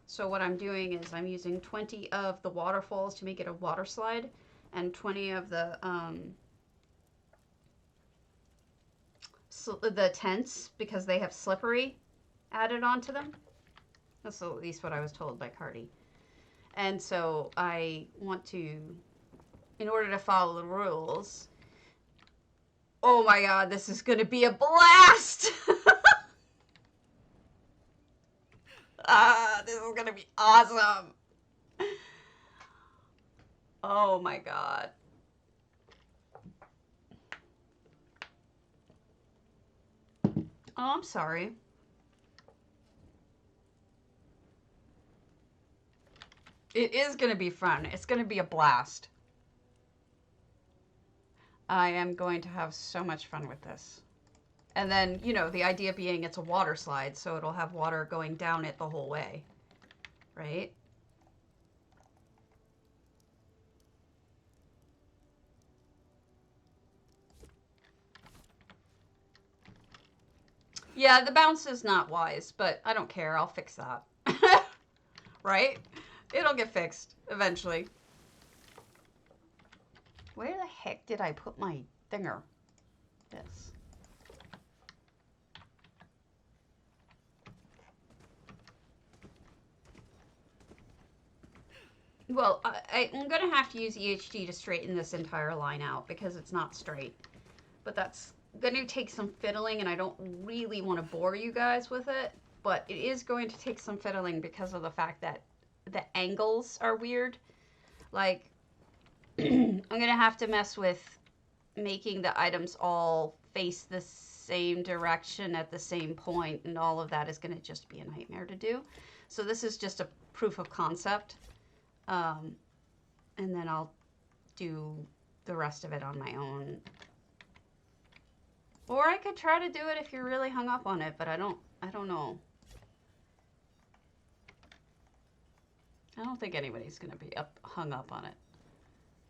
So what I'm doing is I'm using 20 of the waterfalls to make it a water slide, and 20 of the tents, because they have slippery added onto them. That's at least what I was told by Cardi. And so I want to, in order to follow the rules, oh my god, this is going to be a blast! This is going to be awesome! Oh my god. Oh, I'm sorry. It is going to be fun. It's going to be a blast. I am going to have so much fun with this. And then, you know, the idea being it's a water slide, so it'll have water going down it the whole way. Right? Yeah, the bounce is not wise, but I don't care. I'll fix that. Right? It'll get fixed eventually. Where the heck did I put my thinger? This. Well, I'm going to have to use EHT to straighten this entire line out because it's not straight. But that's going to take some fiddling, and I don't really want to bore you guys with it. But it is going to take some fiddling because of the fact that the angles are weird. Like, I'm going to have to mess with making the items all face the same direction at the same point, and all of that is going to just be a nightmare to do. So this is just a proof of concept. And then I'll do the rest of it on my own Or I could try to do it if you're really hung up on it, but I don't know. I don't think anybody's gonna be hung up on it.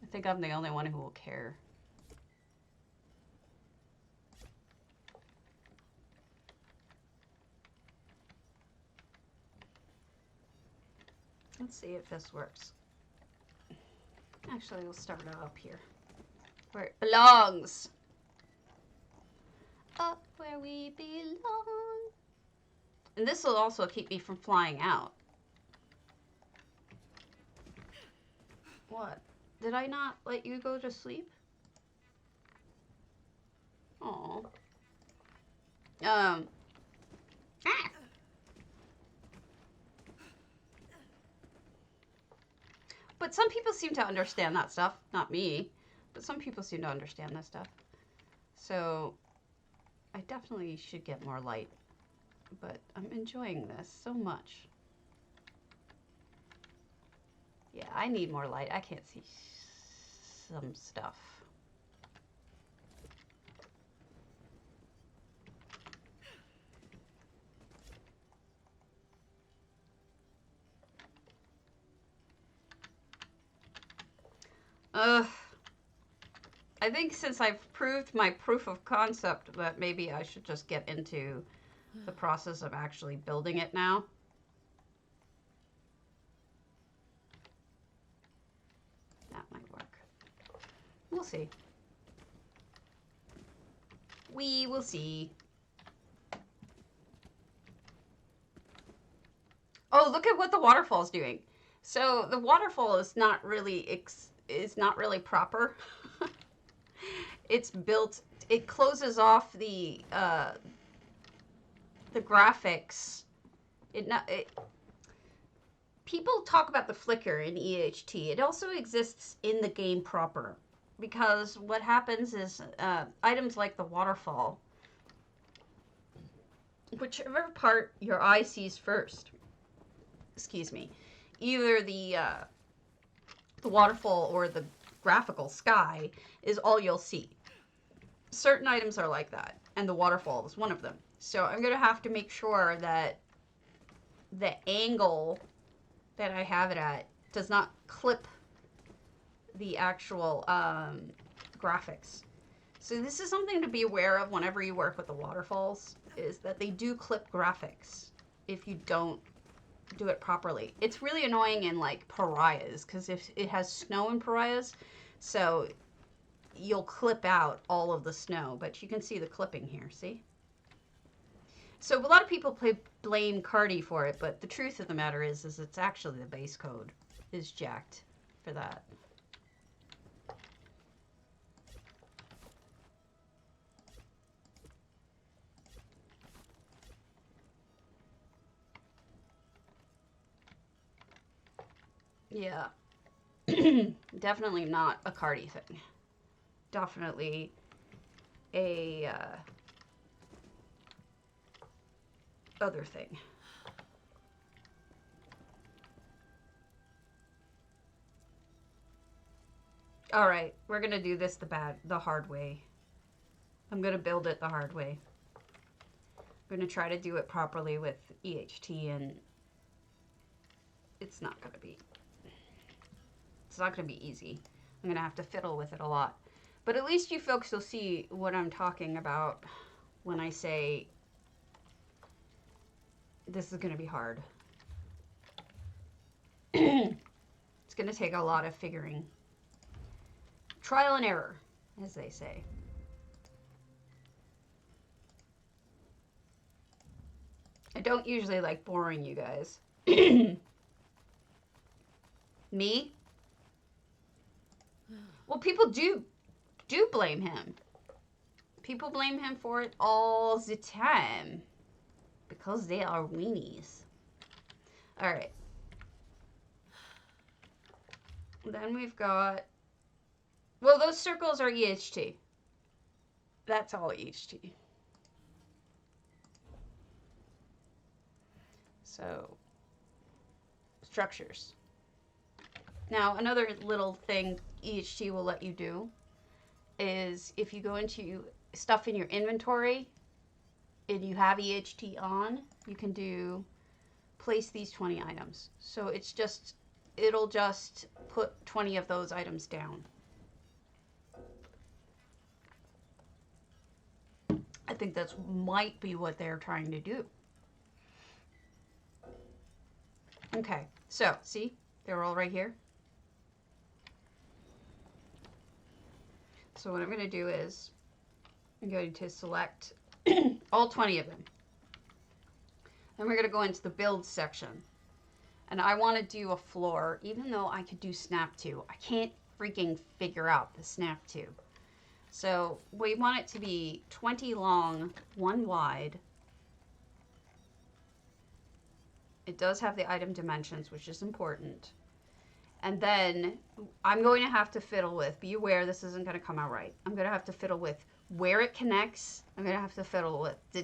I think I'm the only one who will care. Let's see if this works. Actually, we'll start it up here, where it belongs. Up where we belong. And this will also keep me from flying out. What? Did I not let you go to sleep? Oh. Ah. But some people seem to understand that stuff. Not me. But some people seem to understand that stuff. So, I definitely should get more light. But I'm enjoying this so much. Yeah, I need more light. I can't see some stuff. I think since I've proved my proof of concept that maybe I should just get into the process of actually building it now. That might work. We'll see. We will see. Oh, look at what the waterfall's doing. So the waterfall is not really proper. It's built. It closes off the graphics. People talk about the flicker in EHT. It also exists in the game proper, because what happens is items like the waterfall, whichever part your eye sees first, excuse me, either the waterfall or the graphical sky is all you'll see. Certain items are like that, and the waterfall is one of them. So I'm going to have to make sure that the angle that I have it at does not clip the actual graphics. So this is something to be aware of whenever you work with the waterfalls, is that they do clip graphics if you don't do it properly. It's really annoying in like pariahs, because if it has snow in pariahs, so you'll clip out all of the snow, but you can see the clipping here, see? So a lot of people blame Cardi for it, but the truth of the matter is it's actually the base code is jacked for that. Yeah. Definitely not a Cardi thing. Definitely a other thing. All right, we're gonna do this the hard way. I'm gonna build it the hard way. I'm gonna try to do it properly with EHT, and it's not gonna be easy. I'm gonna have to fiddle with it a lot. But at least you folks will see what I'm talking about when I say this is gonna be hard. It's gonna take a lot of figuring. Trial and error, as they say. I don't usually like boring you guys. Me? Well, people do blame him. People blame him for it all the time, because they are weenies. All right. Then we've got, well, those circles are EHT. That's all EHT. So, structures. Now, another little thing EHT will let you do is if you go into stuff in your inventory and you have EHT on, you can do place these 20 items. So it's just, it'll just put 20 of those items down. I think that's might be what they're trying to do. Okay, so see, they're all right here. So what I'm going to do is I'm going to select all 20 of them. Then we're going to go into the build section. And I want to do a floor, even though I could do snap to. I can't freaking figure out the snap to. So we want it to be 20 long, 1 wide. It does have the item dimensions, which is important. And then I'm going to have to fiddle with, be aware this isn't going to come out right. I'm going to have to fiddle with where it connects. I'm going to have to fiddle with the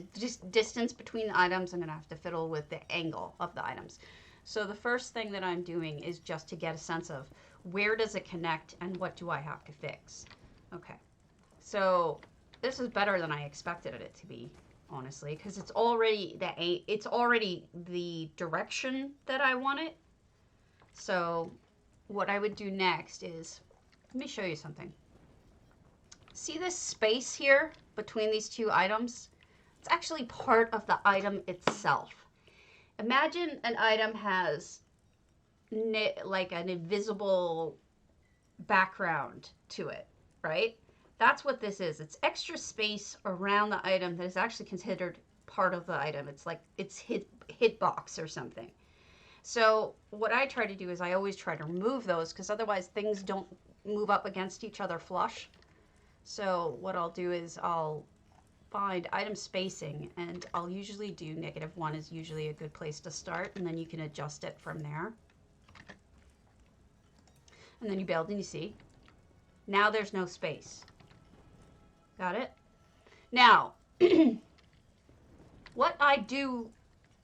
distance between the items. I'm going to have to fiddle with the angle of the items. So the first thing that I'm doing is just to get a sense of where does it connect and what do I have to fix. Okay, so this is better than I expected it to be, honestly, because it's already the direction that I want it. So what I would do next is, let me show you something. See this space here between these two items? It's actually part of the item itself. Imagine an item has like an invisible background to it, right? That's what this is. It's extra space around the item that is actually considered part of the item. It's like it's hitbox or something. So what I try to do is I always try to remove those because otherwise things don't move up against each other flush. So what I'll do is I'll find item spacing, and I'll usually do -1 is usually a good place to start, and then you can adjust it from there. And then you build and you see. Now there's no space. Got it? Now, what I do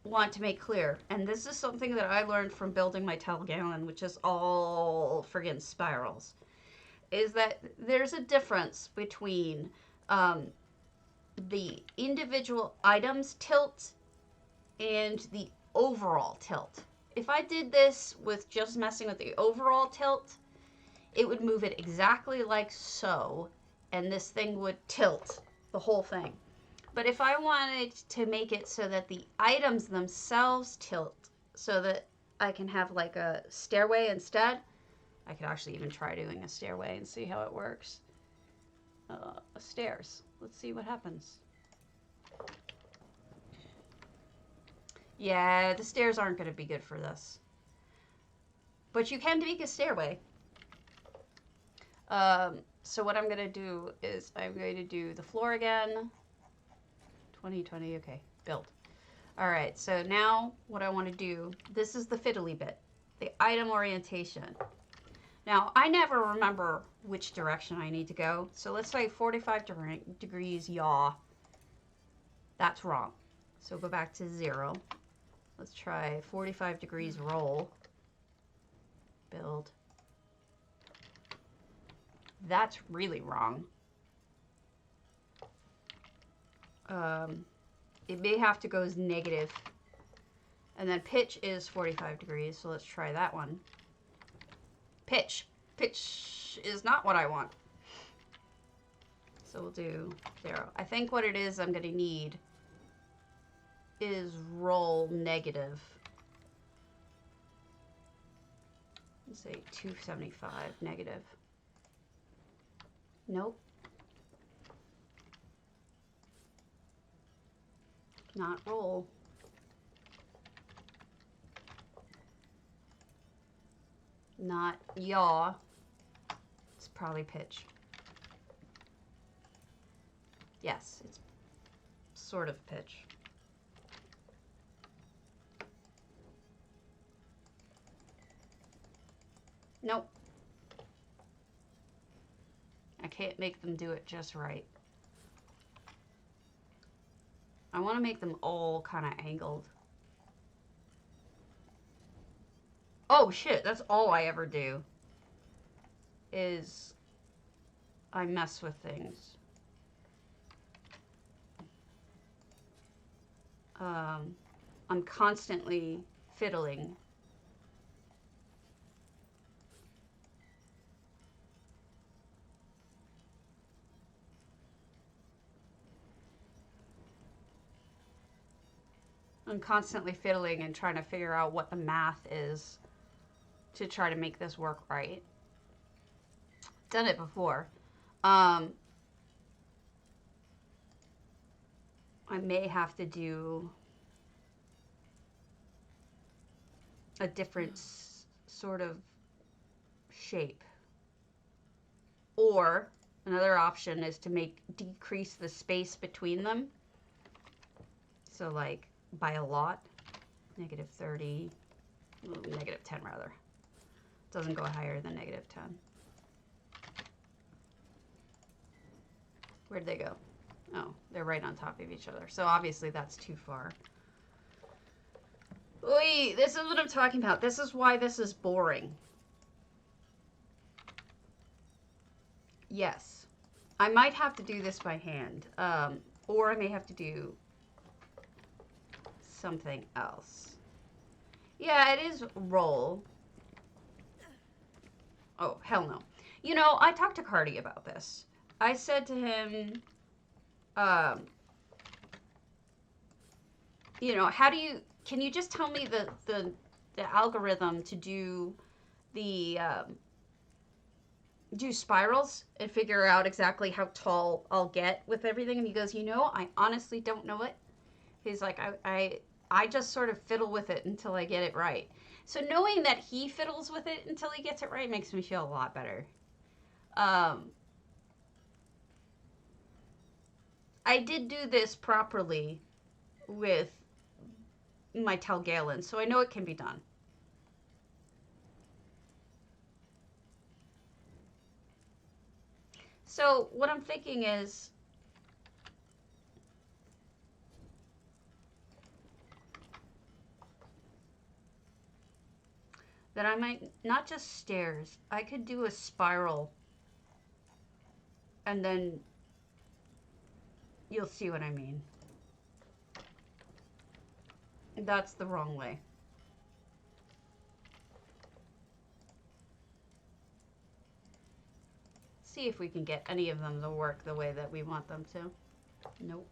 want to make clear, and this is something that I learned from building my galen, which is all friggin' spirals, is that there's a difference between the individual items tilt and the overall tilt. If I did this with just messing with the overall tilt, it would move it exactly like so, and this thing would tilt the whole thing. But if I wanted to make it so that the items themselves tilt, so that I can have like a stairway instead, I could actually even try doing a stairway and see how it works. Stairs. Let's see what happens. Yeah, the stairs aren't going to be good for this. But you can make a stairway. So what I'm going to do is I'm going to do the floor again. 2020, okay, build. All right, so now what I want to do, this is the fiddly bit, the item orientation. Now, I never remember which direction I need to go. So let's say 45 degrees yaw. That's wrong. So go back to 0. Let's try 45 degrees roll. Build. That's really wrong. It may have to go as negative. And then pitch is 45 degrees. So let's try that one. Pitch. Pitch is not what I want. So we'll do 0. I think what it is I'm going to need is roll negative. Let's say 275 negative. Nope. Not roll. Not yaw. It's probably pitch. Yes, it's sort of pitch. Nope. I can't make them do it just right. I want to make them all kind of angled. Oh shit, that's all I ever do. Is I mess with things. I'm constantly fiddling. I'm constantly fiddling and trying to figure out what the math is to try to make this work right. Done it before. I may have to do a different sort of shape. Or another option is to decrease the space between them. So like by a lot, -30, -10 rather. Doesn't go higher than -10. Where'd they go? Oh, they're right on top of each other. So obviously that's too far. Oy, this is what I'm talking about. This is why this is boring. Yes. I might have to do this by hand. Or I may have to do something else. Yeah, it is roll. Oh, hell no. You know, I talked to Cardi about this. I said to him, you know, can you just tell me the algorithm to do do spirals and figure out exactly how tall I'll get with everything? And he goes, you know, I honestly don't know it. He's like, I just sort of fiddle with it until I get it right. So knowing that he fiddles with it until he gets it right makes me feel a lot better. I did do this properly with my galen, so I know it can be done. So what I'm thinking is, that I might, not just stairs, I could do a spiral and then you'll see what I mean. That's the wrong way. See if we can get any of them to work the way that we want them to. Nope.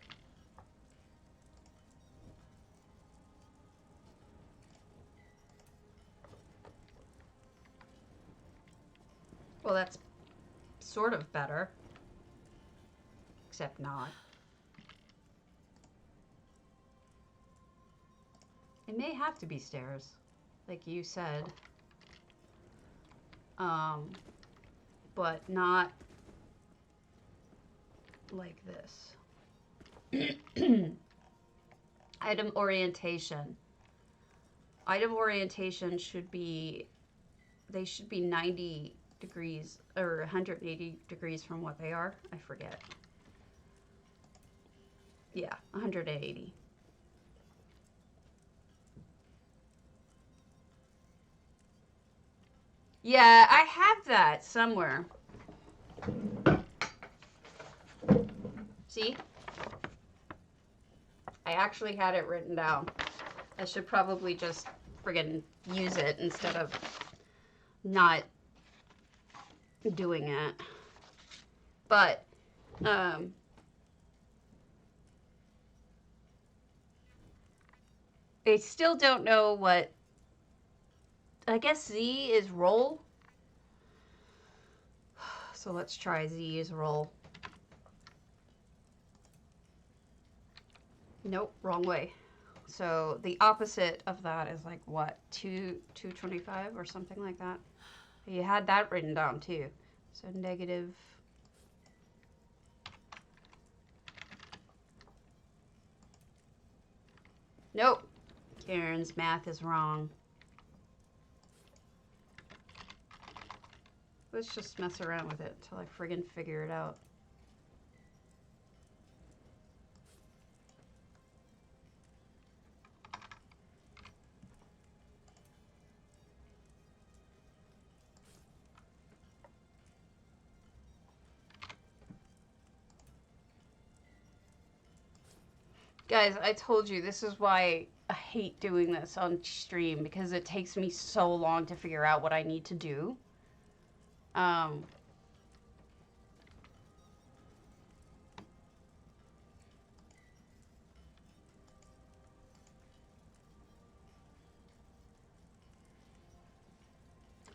Well, that's sort of better. Except not. It may have to be stairs, like you said. But not like this. Item orientation. Item orientation should be, they should be 90 degrees or 180 degrees from what they are. I forget. Yeah, 180. Yeah, I have that somewhere. See? I actually had it written down. I should probably just friggin' use it instead of not doing it. But, I still don't know what, I guess Z is roll. So let's try Z is roll. Nope, wrong way. So the opposite of that is like what, 225 or something like that. You had that written down too. So negative. Nope. Karen's math is wrong. Let's just mess around with it until I friggin' figure it out. Guys, I told you, this is why I hate doing this on stream, because it takes me so long to figure out what I need to do.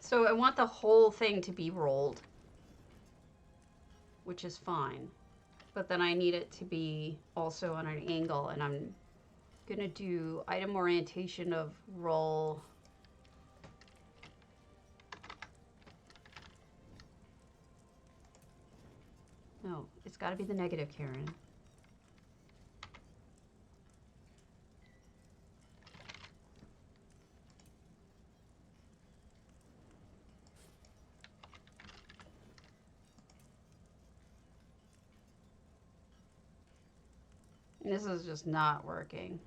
So I want the whole thing to be rolled, which is fine. But then I need it to be also on an angle, and I'm gonna do item orientation of roll. No, it's gotta be the negative, Karen. This is just not working.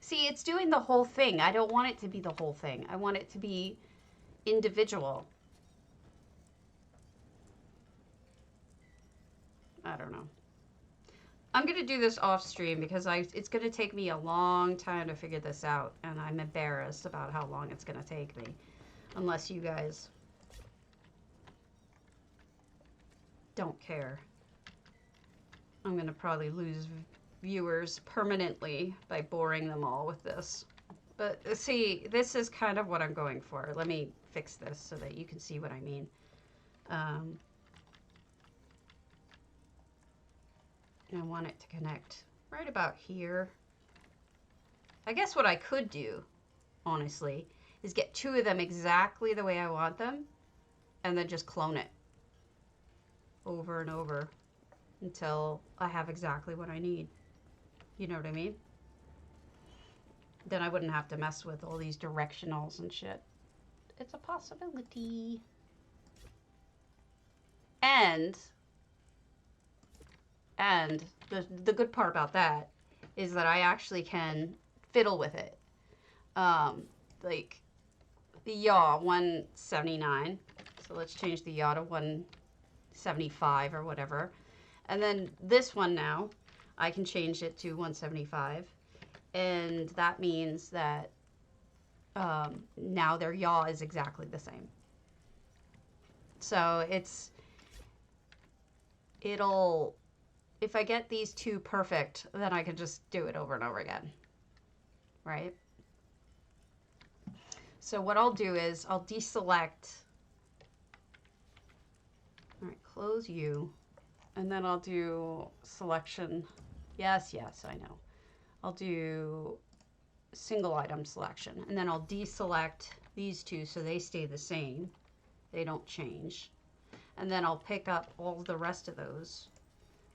See, it's doing the whole thing. I don't want it to be the whole thing. I want it to be individual. I don't know. I'm going to do this off stream because it's going to take me a long time to figure this out, and I'm embarrassed about how long it's going to take me. Unless you guys don't care. I'm going to probably lose viewers permanently by boring them all with this. But see, this is kind of what I'm going for. Let me fix this so that you can see what I mean. I want it to connect right about here. I guess what I could do, honestly, is get two of them exactly the way I want them, and then just clone it over and over until I have exactly what I need. You know what I mean? Then I wouldn't have to mess with all these directionals and shit. It's a possibility. And the good part about that is that I actually can fiddle with it. Like the yaw 179. So let's change the yaw to 175 or whatever. And then this one now, I can change it to 175. And that means that now their yaw is exactly the same. So if I get these two perfect, then I can just do it over and over again, right? So what I'll do is I'll deselect, all right, close you, and then I'll do selection. Yes, I know. I'll do single item selection, and then I'll deselect these two so they stay the same. They don't change. And then I'll pick up all the rest of those.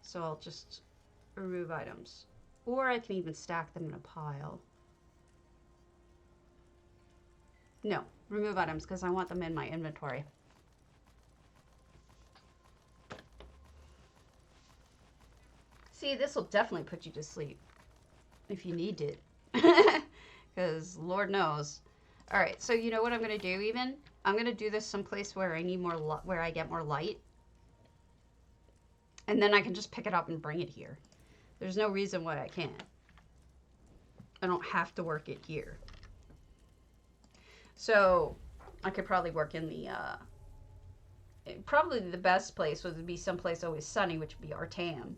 So I'll just remove items. Or I can even stack them in a pile. No, remove items because I want them in my inventory. See, this will definitely put you to sleep if you need it. Because Lord knows. All right, so you know what I'm going to do even? I'm going to do this someplace where I need more, where I get more light. And then I can just pick it up and bring it here. There's no reason why I can't. I don't have to work it here. So I could probably work in the, probably the best place would be someplace always sunny, which would be Earthtear.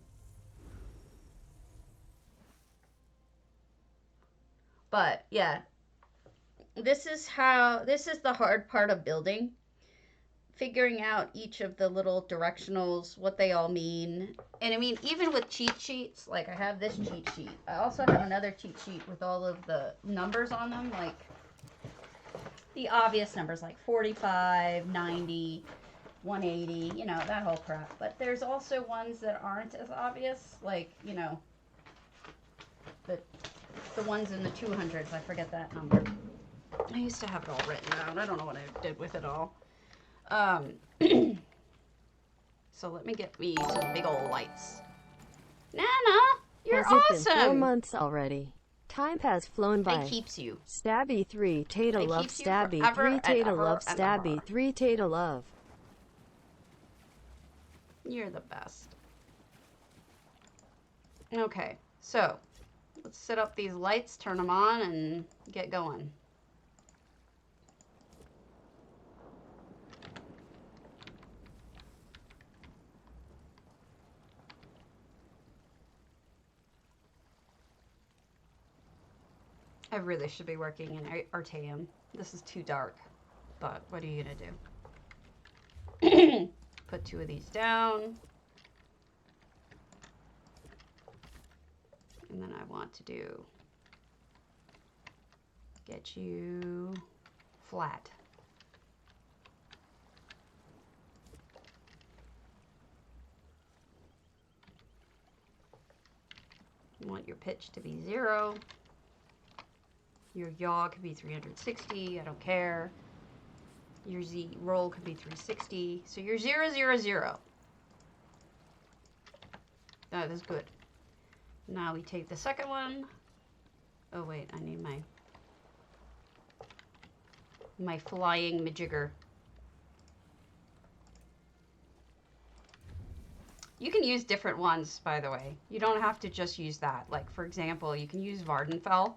But yeah, this is the hard part of building. Figuring out each of the little directionals, what they all mean. And I mean, even with cheat sheets, like I have this cheat sheet. I also have another cheat sheet with all of the numbers on them, like the obvious numbers like 45, 90, 180, you know, that whole crap. But there's also ones that aren't as obvious, like, you know, the ones in the 200s. I forget that number. I used to have it all written down. I don't know what I did with it all. So let me get me some big old lights. Nana, you're Has it awesome. been 4 months already? Time has flown by. It keeps you. Stabby 3 Tata It love keeps you stabby forever 3 and Tata ever love and stabby ever. 3 Tata love. You're the best. Okay, so let's set up these lights, turn them on, and get going. I really should be working in Earthtear. This is too dark, but what are you gonna do? Put 2 of these down. And then I want to get you flat. You want your pitch to be 0. Your yaw could be 360, I don't care. Your Z roll could be 360. So you're 0, 0, 0. That is good. Now we take the second one. Oh wait, I need my flying majigger. You can use different ones, by the way. You don't have to just use that. Like, for example, you can use Vardenfell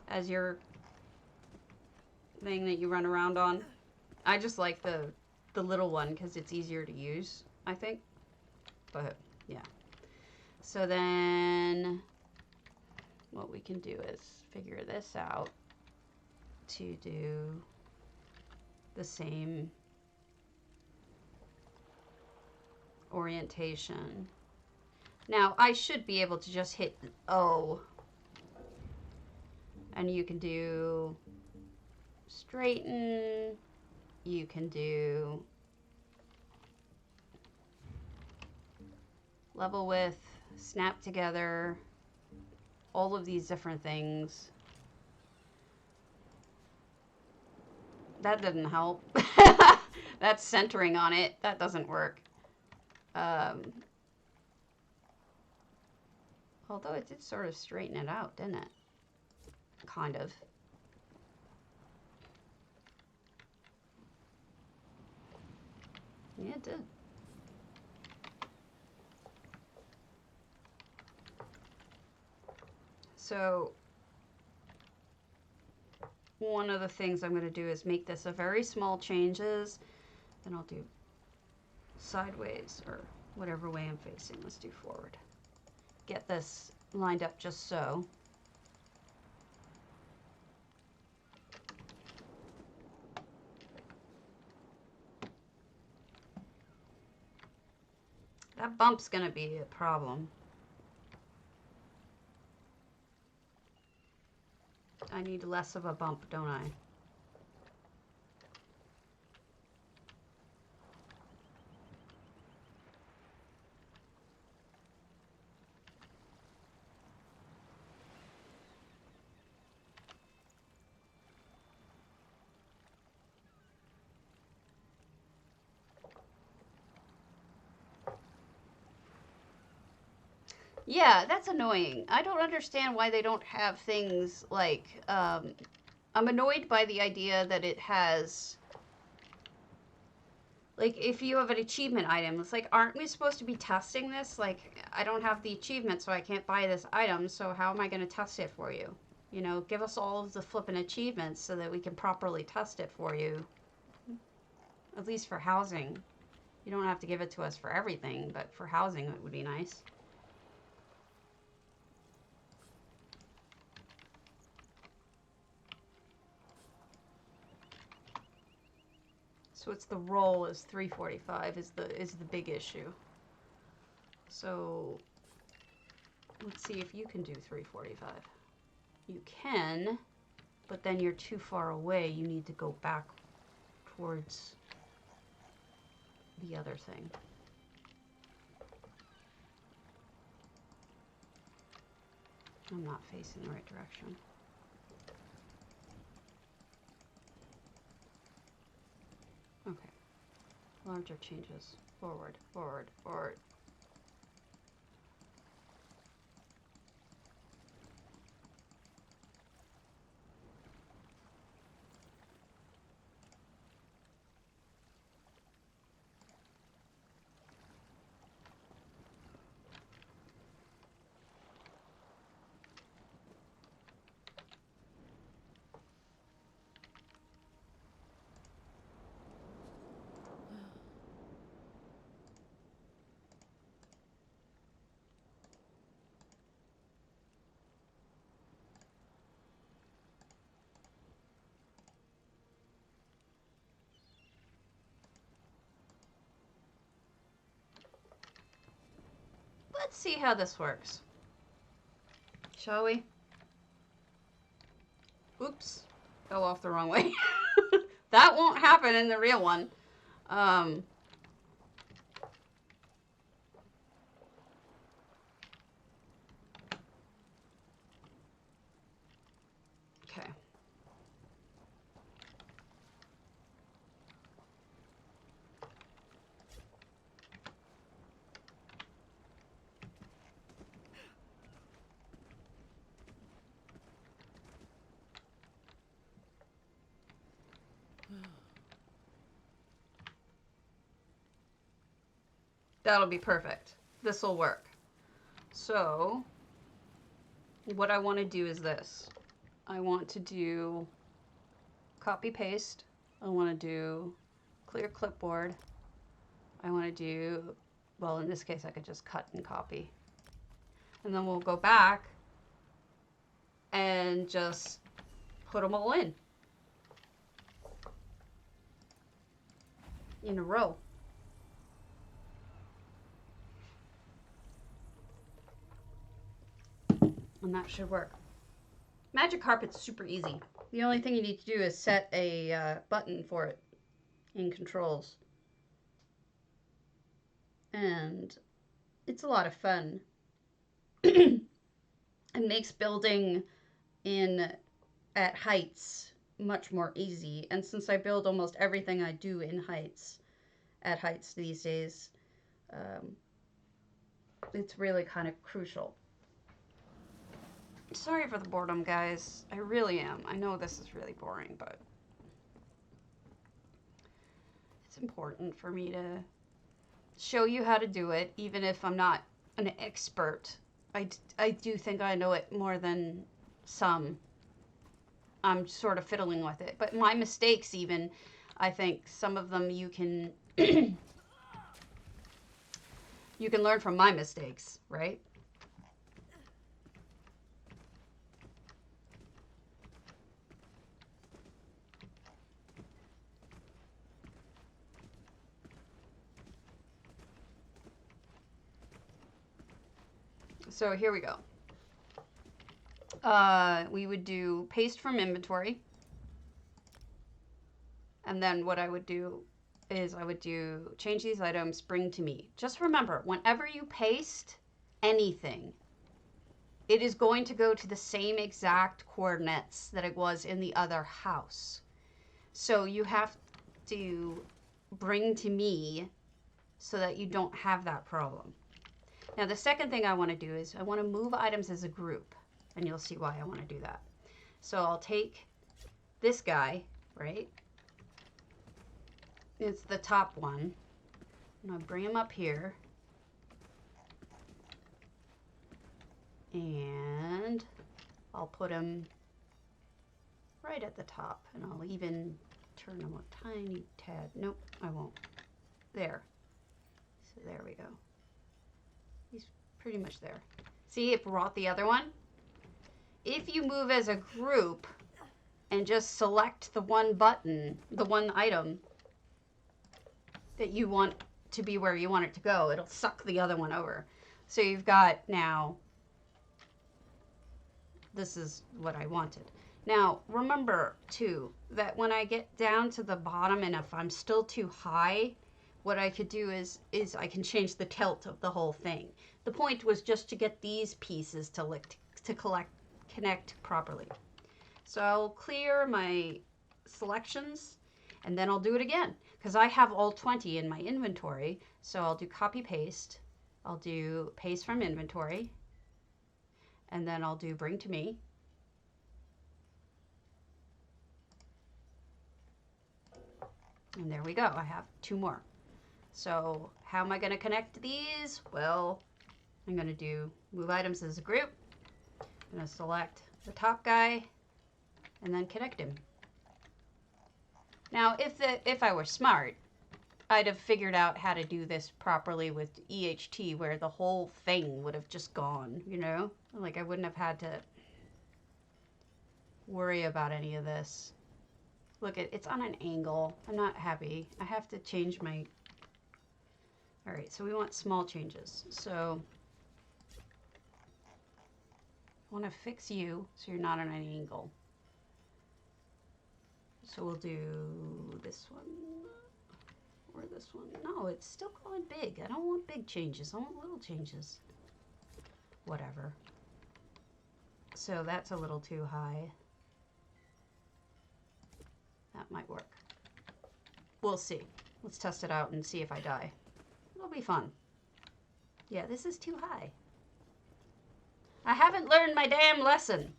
as your thing that you run around on. I just like the little one because it's easier to use, I think. But, yeah. So then what we can do is figure this out to do the same orientation. Now, I should be able to just hit O. And you can do straighten, you can do level with, snap together, all of these different things. That didn't help. That's centering on it. That doesn't work. Although it did sort of straighten it out, didn't it? Kind of. Yeah, it did. So one of the things I'm going to do is make this a very small changes. Then I'll do sideways or whatever way I'm facing. Let's do forward. Get this lined up just so. That bump's going to be a problem. I need less of a bump, don't I? Yeah, that's annoying. I don't understand why they don't have things like, I'm annoyed by the idea that it has, like, if you have an achievement item, it's like, aren't we supposed to be testing this? Like, I don't have the achievement, so I can't buy this item, so how am I going to test it for you? You know, give us all of the flippin' achievements so that we can properly test it for you. At least for housing. You don't have to give it to us for everything, but for housing it would be nice. So it's the roll is 345 is the big issue. So let's see if you can do 345. You can, but then you're too far away. You need to go back towards the other thing. I'm not facing the right direction. Okay. Larger changes. Forward, forward, forward. Let's see how this works. Shall we? Oops. Fell off the wrong way. That won't happen in the real one. Okay. That'll be perfect. This will work. So, what I want to do is this. I want to do copy paste. I want to do clear clipboard. I want to do, well, in this case, I could just cut and copy. And then we'll go back and just put them all in a row. And that should work. Magic carpet's super easy. The only thing you need to do is set a button for it in controls. And it's a lot of fun. It makes building at heights much more easy. And since I build almost everything I do at heights these days, it's really kind of crucial. Sorry for the boredom, guys. I really am. I know this is really boring, but it's important for me to show you how to do it, even if I'm not an expert. I do think I know it more than some. I'm sort of fiddling with it. But my mistakes even, I think some of them you can you can learn from my mistakes, right? So here we go. We would do paste from inventory. And then what I would do is I would do change these items, bring to me. Just remember, whenever you paste anything, it is going to go to the same exact coordinates that it was in the other house. So you have to bring to me so that you don't have that problem. Now, the second thing I want to do is I want to move items as a group, and you'll see why I want to do that. So I'll take this guy, right? It's the top one, and I'll bring him up here, and I'll put him right at the top, and I'll even turn him a tiny tad. Nope, I won't. There. So there we go. He's pretty much there. See, it brought the other one. If you move as a group and just select the one button, the one item that you want to be where you want it to go, it'll suck the other one over. So you've got now, this is what I wanted. Now, remember too, that when I get down to the bottom and if I'm still too high, what I could do is I can change the tilt of the whole thing. The point was just to get these pieces to connect properly. So I'll clear my selections and then I'll do it again because I have all 20 in my inventory. So I'll do copy paste. I'll do paste from inventory and then I'll do bring to me. And there we go. I have 2 more. So how am I going to connect these? Well, I'm going to do move items as a group. I'm going to select the top guy and then connect him. Now, if I were smart, I'd have figured out how to do this properly with EHT where the whole thing would have just gone, you know? Like I wouldn't have had to worry about any of this. Look, it's on an angle. I'm not happy. I have to change my... All right, so we want small changes. So want to fix you so you're not on an angle. So we'll do this one or this one. No, it's still going big. I don't want big changes. I want little changes. Whatever. So that's a little too high. That might work. We'll see. Let's test it out and see if I die. It'll be fun. Yeah, this is too high. I haven't learned my damn lesson.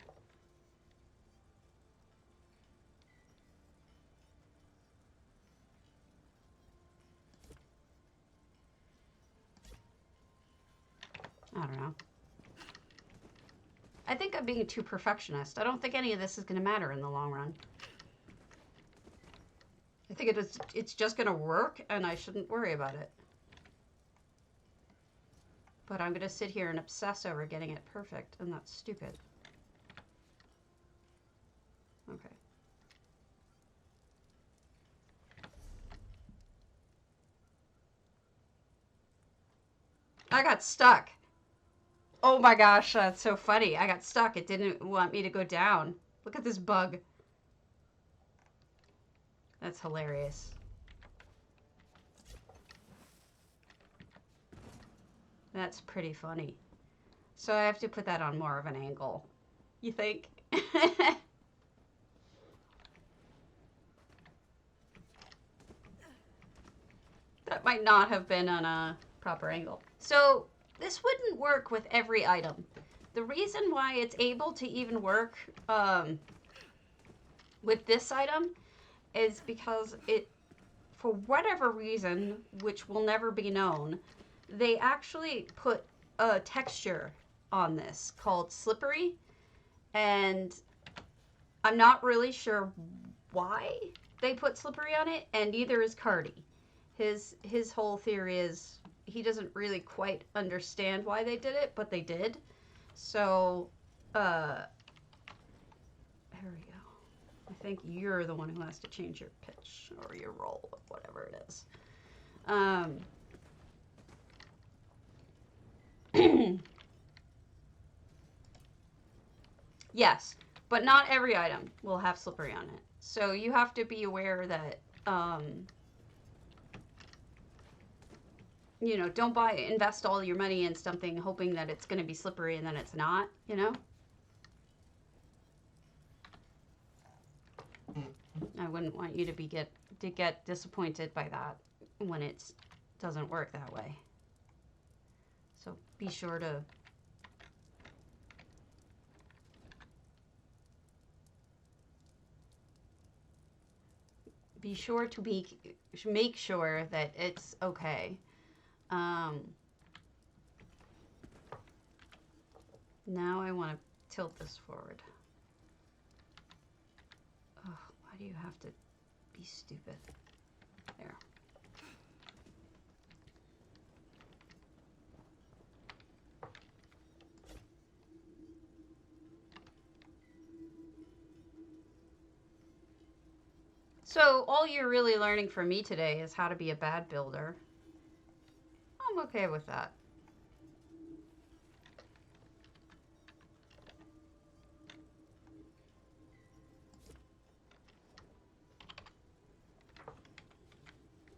I don't know. I think I'm being too perfectionist. I don't think any of this is going to matter in the long run. I think it's just going to work and I shouldn't worry about it. But I'm going to sit here and obsess over getting it perfect, and that's stupid. Okay. I got stuck. Oh my gosh, that's so funny. I got stuck. It didn't want me to go down. Look at this bug. That's hilarious. That's pretty funny. So I have to put that on more of an angle. You think? That might not have been on a proper angle. So this wouldn't work with every item. The reason why it's able to even work with this item is because it, for whatever reason, which will never be known, they actually put a texture on this called slippery, and I'm not really sure why they put slippery on it, and neither is Cardi. His whole theory is he doesn't really quite understand why they did it, but they did. So, there we go. I think you're the one who has to change your pitch or your roll, whatever it is. Yes, but not every item will have slippery on it. So you have to be aware that, you know, don't invest all your money in something hoping that it's going to be slippery and then it's not, you know? I wouldn't want you to get disappointed by that when it doesn't work that way. So be sure to make sure that it's okay. Now I want to tilt this forward. Oh, why do you have to be stupid? There. So all you're really learning from me today is how to be a bad builder. I'm okay with that.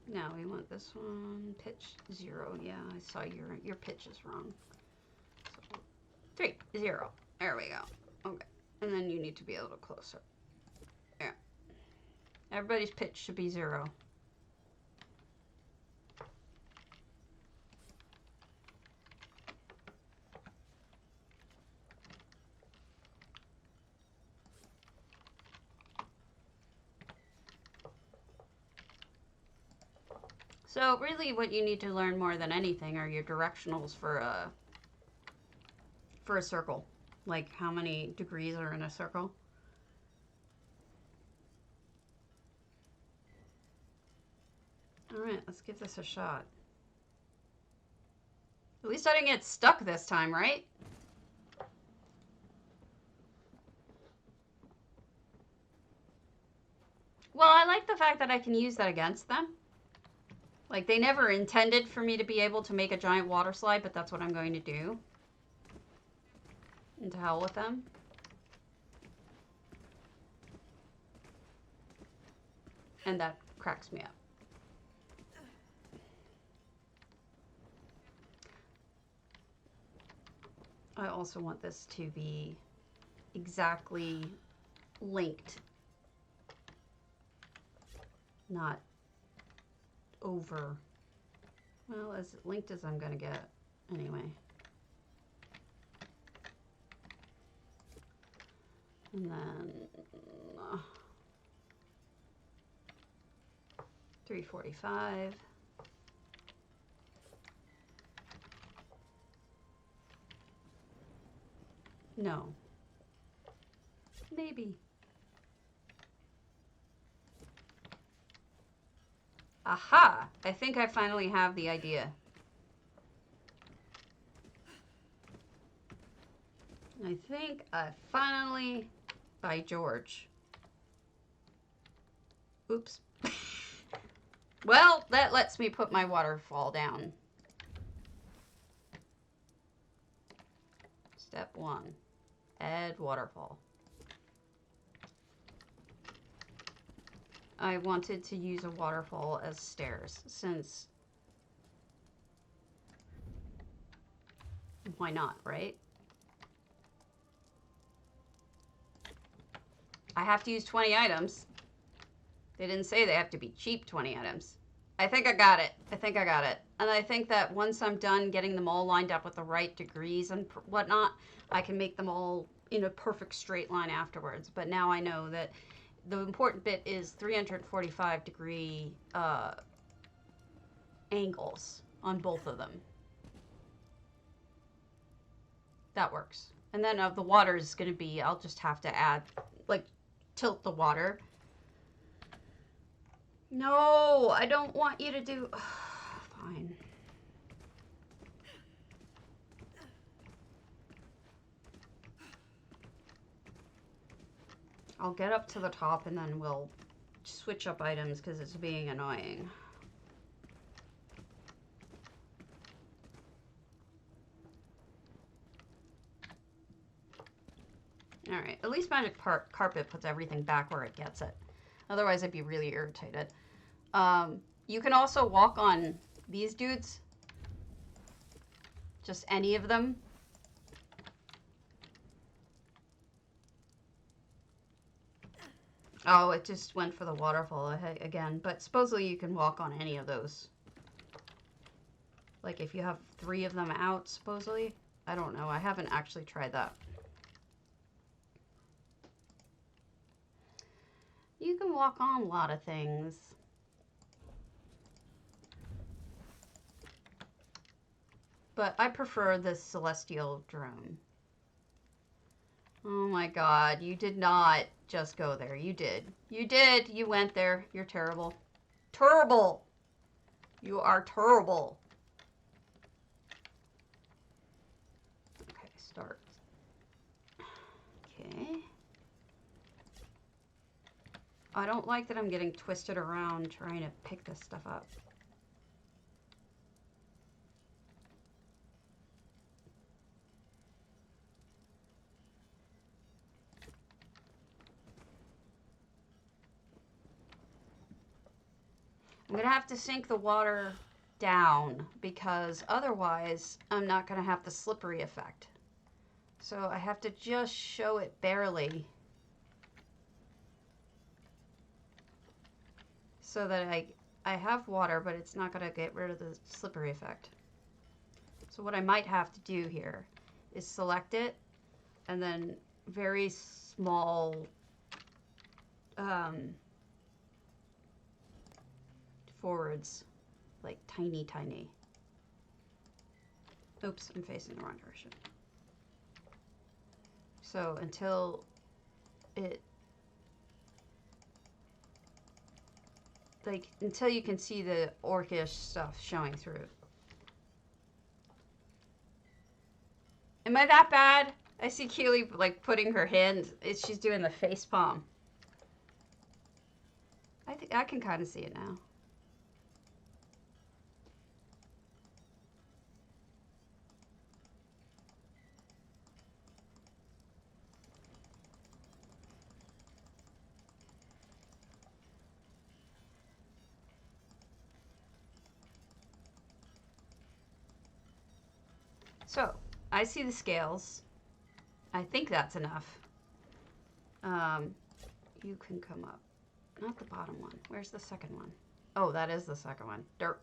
Now we want this one, pitch 0. Yeah, I saw your pitch is wrong. So 3, 0. There we go. Okay. And then you need to be a little closer. Yeah. Everybody's pitch should be 0. So really what you need to learn more than anything are your directionals for a circle. Like how many degrees are in a circle. All right, let's give this a shot. At least I didn't get stuck this time, right? Well, I like the fact that I can use that against them. Like, they never intended for me to be able to make a giant water slide, but that's what I'm going to do. And to hell with them. And that cracks me up. I also want this to be exactly linked. Not over. Well, as linked as I'm going to get anyway. And then 345. No. Maybe. Aha! I think I finally have the idea. I think I finally... By George. Oops. Well, that lets me put my waterfall down. Step 1. Add waterfall. I wanted to use a waterfall as stairs, since... Why not, right? I have to use 20 items. They didn't say they have to be cheap 20 items. I think I got it. I think I got it. And I think that once I'm done getting them all lined up with the right degrees and whatnot, I can make them all in a perfect straight line afterwards. But now I know that the important bit is 345 degree angles on both of them. That works. And then the water is going to be, I'll just have to add, like, tilt the water. No, I don't want you to do... Fine. I'll get up to the top and then we'll switch up items because it's being annoying. Alright, at least Magic Carpet puts everything back where it gets it. Otherwise, I'd be really irritated. You can also walk on these dudes. Just any of them. Oh, it just went for the waterfall again. But supposedly you can walk on any of those. Like if you have 3 of them out, supposedly. I don't know. I haven't actually tried that. You can walk on a lot of things. But I prefer the celestial drone. Oh my god, you did not just go there. You did. You did. You went there. You're terrible. Terrible! You are terrible. Okay, start. Okay. I don't like that I'm getting twisted around trying to pick this stuff up. I'm going to have to sink the water down because otherwise I'm not going to have the slippery effect. So I have to just show it barely so that I have water, but it's not going to get rid of the slippery effect. So what I might have to do here is select it and then very small forwards, like tiny. Oops, I'm facing the wrong direction. So until it, like, until you can see the orcish stuff showing through. Am I that bad? I see Keely, like, putting her hand, she's doing the face palm. I think I can kind of see it now. So, I see the scales. I think that's enough. You can come up. Not the bottom one. Where's the second one? Oh, that is the second one. Dirt.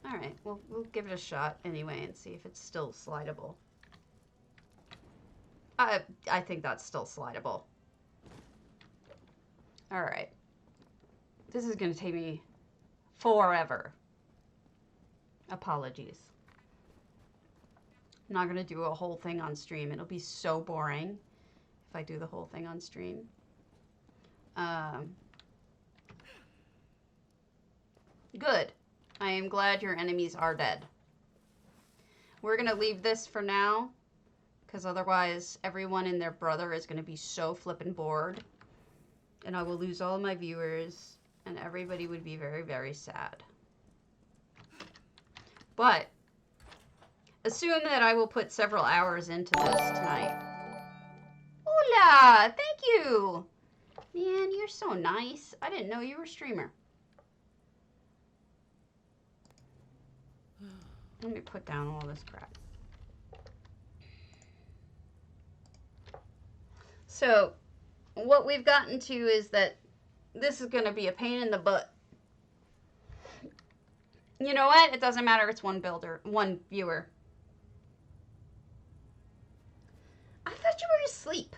Alright, well, we'll give it a shot anyway and see if it's still slidable. I think that's still slidable. Alright. This is going to take me forever. Apologies. I'm not going to do a whole thing on stream. It'll be so boring if I do the whole thing on stream. Good. I am glad your enemies are dead. We're going to leave this for now, because otherwise everyone and their brother is going to be so flippin' bored, and I will lose all my viewers, and everybody would be very, very sad. But assume that I will put several hours into this tonight. Hola! Thank you! Man, you're so nice. I didn't know you were a streamer. Let me put down all this crap. So, what we've gotten to is that this is going to be a pain in the butt. You know what? It doesn't matter. It's one builder, one viewer. I thought you were asleep.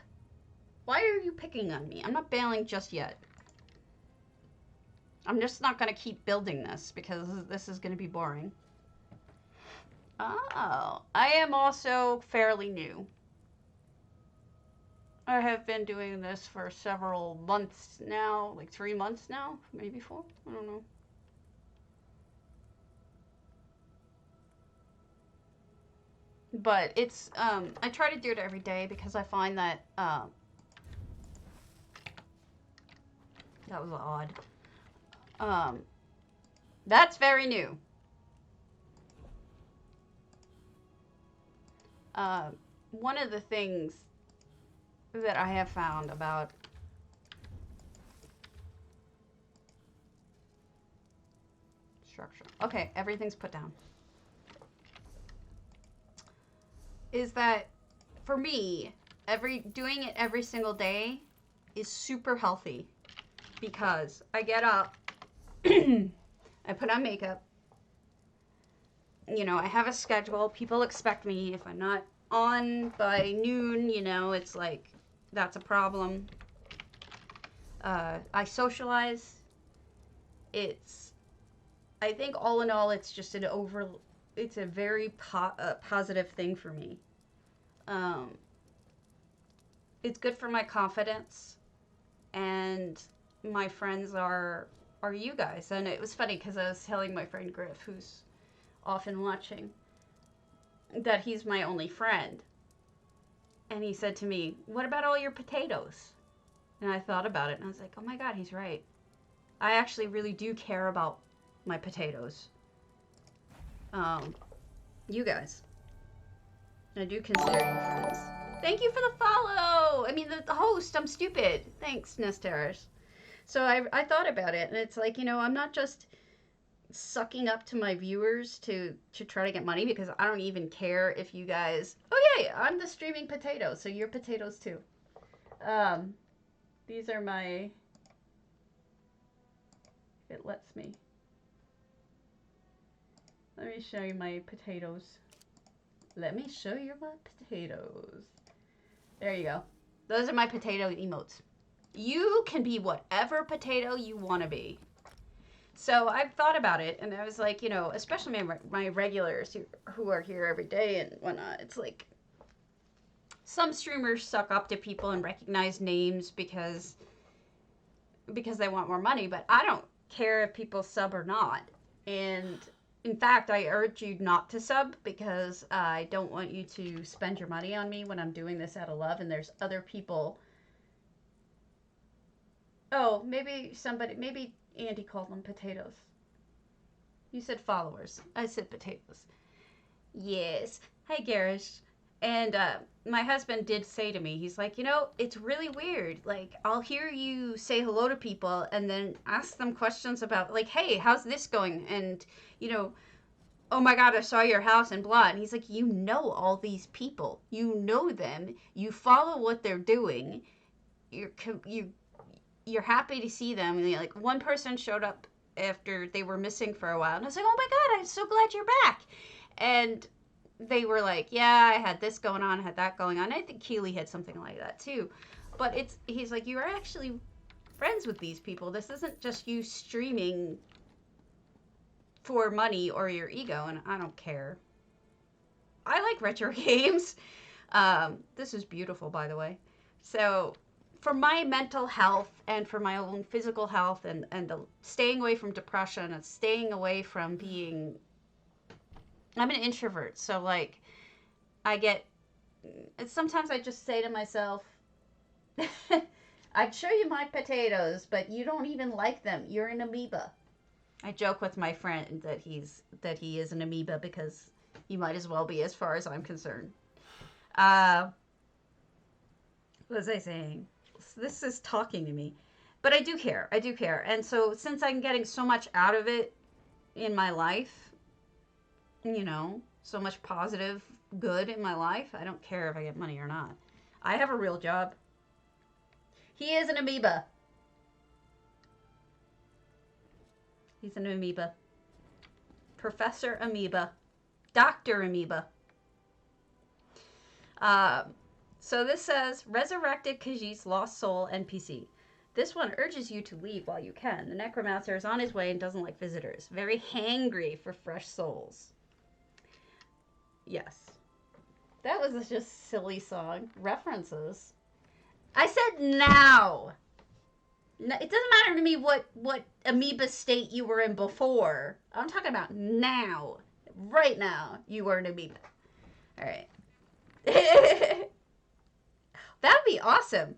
Why are you picking on me? I'm not bailing just yet. I'm just not going to keep building this because this is going to be boring. Oh, I am also fairly new. I have been doing this for several months now, like 3 months now, maybe 4, I don't know. But it's, I try to do it every day because I find that, that was odd. That's very new. One of the things that I have found about structure. Okay, everything's put down. Is that for me, doing it every single day is super healthy because I get up, I put on makeup, you know, I have a schedule. People expect me. If I'm not on by noon, you know, it's like, that's a problem. I socialize. I think all in all, it's just it's a very positive thing for me. It's good for my confidence, and my friends are you guys. And it was funny because I was telling my friend Griff, who's often watching, that he's my only friend. And he said to me, what about all your potatoes? And I thought about it, and I was like, oh my God, he's right. I actually really do care about my potatoes. You guys. I do consider you friends. Thank you for the follow! I mean, the host, I'm stupid. Thanks, Nesteris. So I thought about it, and it's like, you know, I'm not just sucking up to my viewers to try to get money, because I don't even care if you guys... Oh, yeah, I'm the streaming potato, so you're potatoes too. These are my... It lets me. Let me show you my potatoes. Let me show you my potatoes. There you go. Those are my potato emotes. You can be whatever potato you want to be. So I've thought about it, and I was like, you know, especially my regulars who are here every day and whatnot, it's like some streamers suck up to people and recognize names because they want more money, but I don't care if people sub or not. And in fact, I urge you not to sub because I don't want you to spend your money on me when I'm doing this out of love, and there's other people. Oh, maybe Andy called them potatoes. You said followers. I said potatoes. Yes. Hi, Garish. And my husband did say to me, he's like, you know, it's really weird. Like, I'll hear you say hello to people and then ask them questions about, like, hey, how's this going? And, you know, oh my God, I saw your house and blah. And he's like, you know all these people. You know them. You follow what they're doing. You're happy to see them. And like one person showed up after they were missing for a while. And I was like, oh my God, I'm so glad you're back. And they were like, yeah, I had this going on, I had that going on. I think Keely had something like that too. But he's like, you're actually friends with these people. This isn't just you streaming for money or your ego, and I don't care. I like retro games. This is beautiful, by the way. So for my mental health and for my own physical health and the staying away from depression and staying away from being... I'm an introvert, so like sometimes I just say to myself, I'd show you my potatoes, but you don't even like them. You're an amoeba. I joke with my friend that he is an amoeba because he might as well be, as far as I'm concerned. What was I saying? This is talking to me. But I do care. And so since I'm getting so much out of it in my life, you know, so much positive good in my life, I don't care if I get money or not. I have a real job. He is an amoeba. He's an amoeba. Professor Amoeba. Dr. Amoeba. So this says, resurrected Khajiit's lost soul NPC. This one urges you to leave while you can. The necromancer is on his way and doesn't like visitors. Very hangry for fresh souls. Yes. That was just a silly song. References. I said now. It doesn't matter to me what amoeba state you were in before. I'm talking about now. Right now, you were an amoeba. All right. That'd be awesome.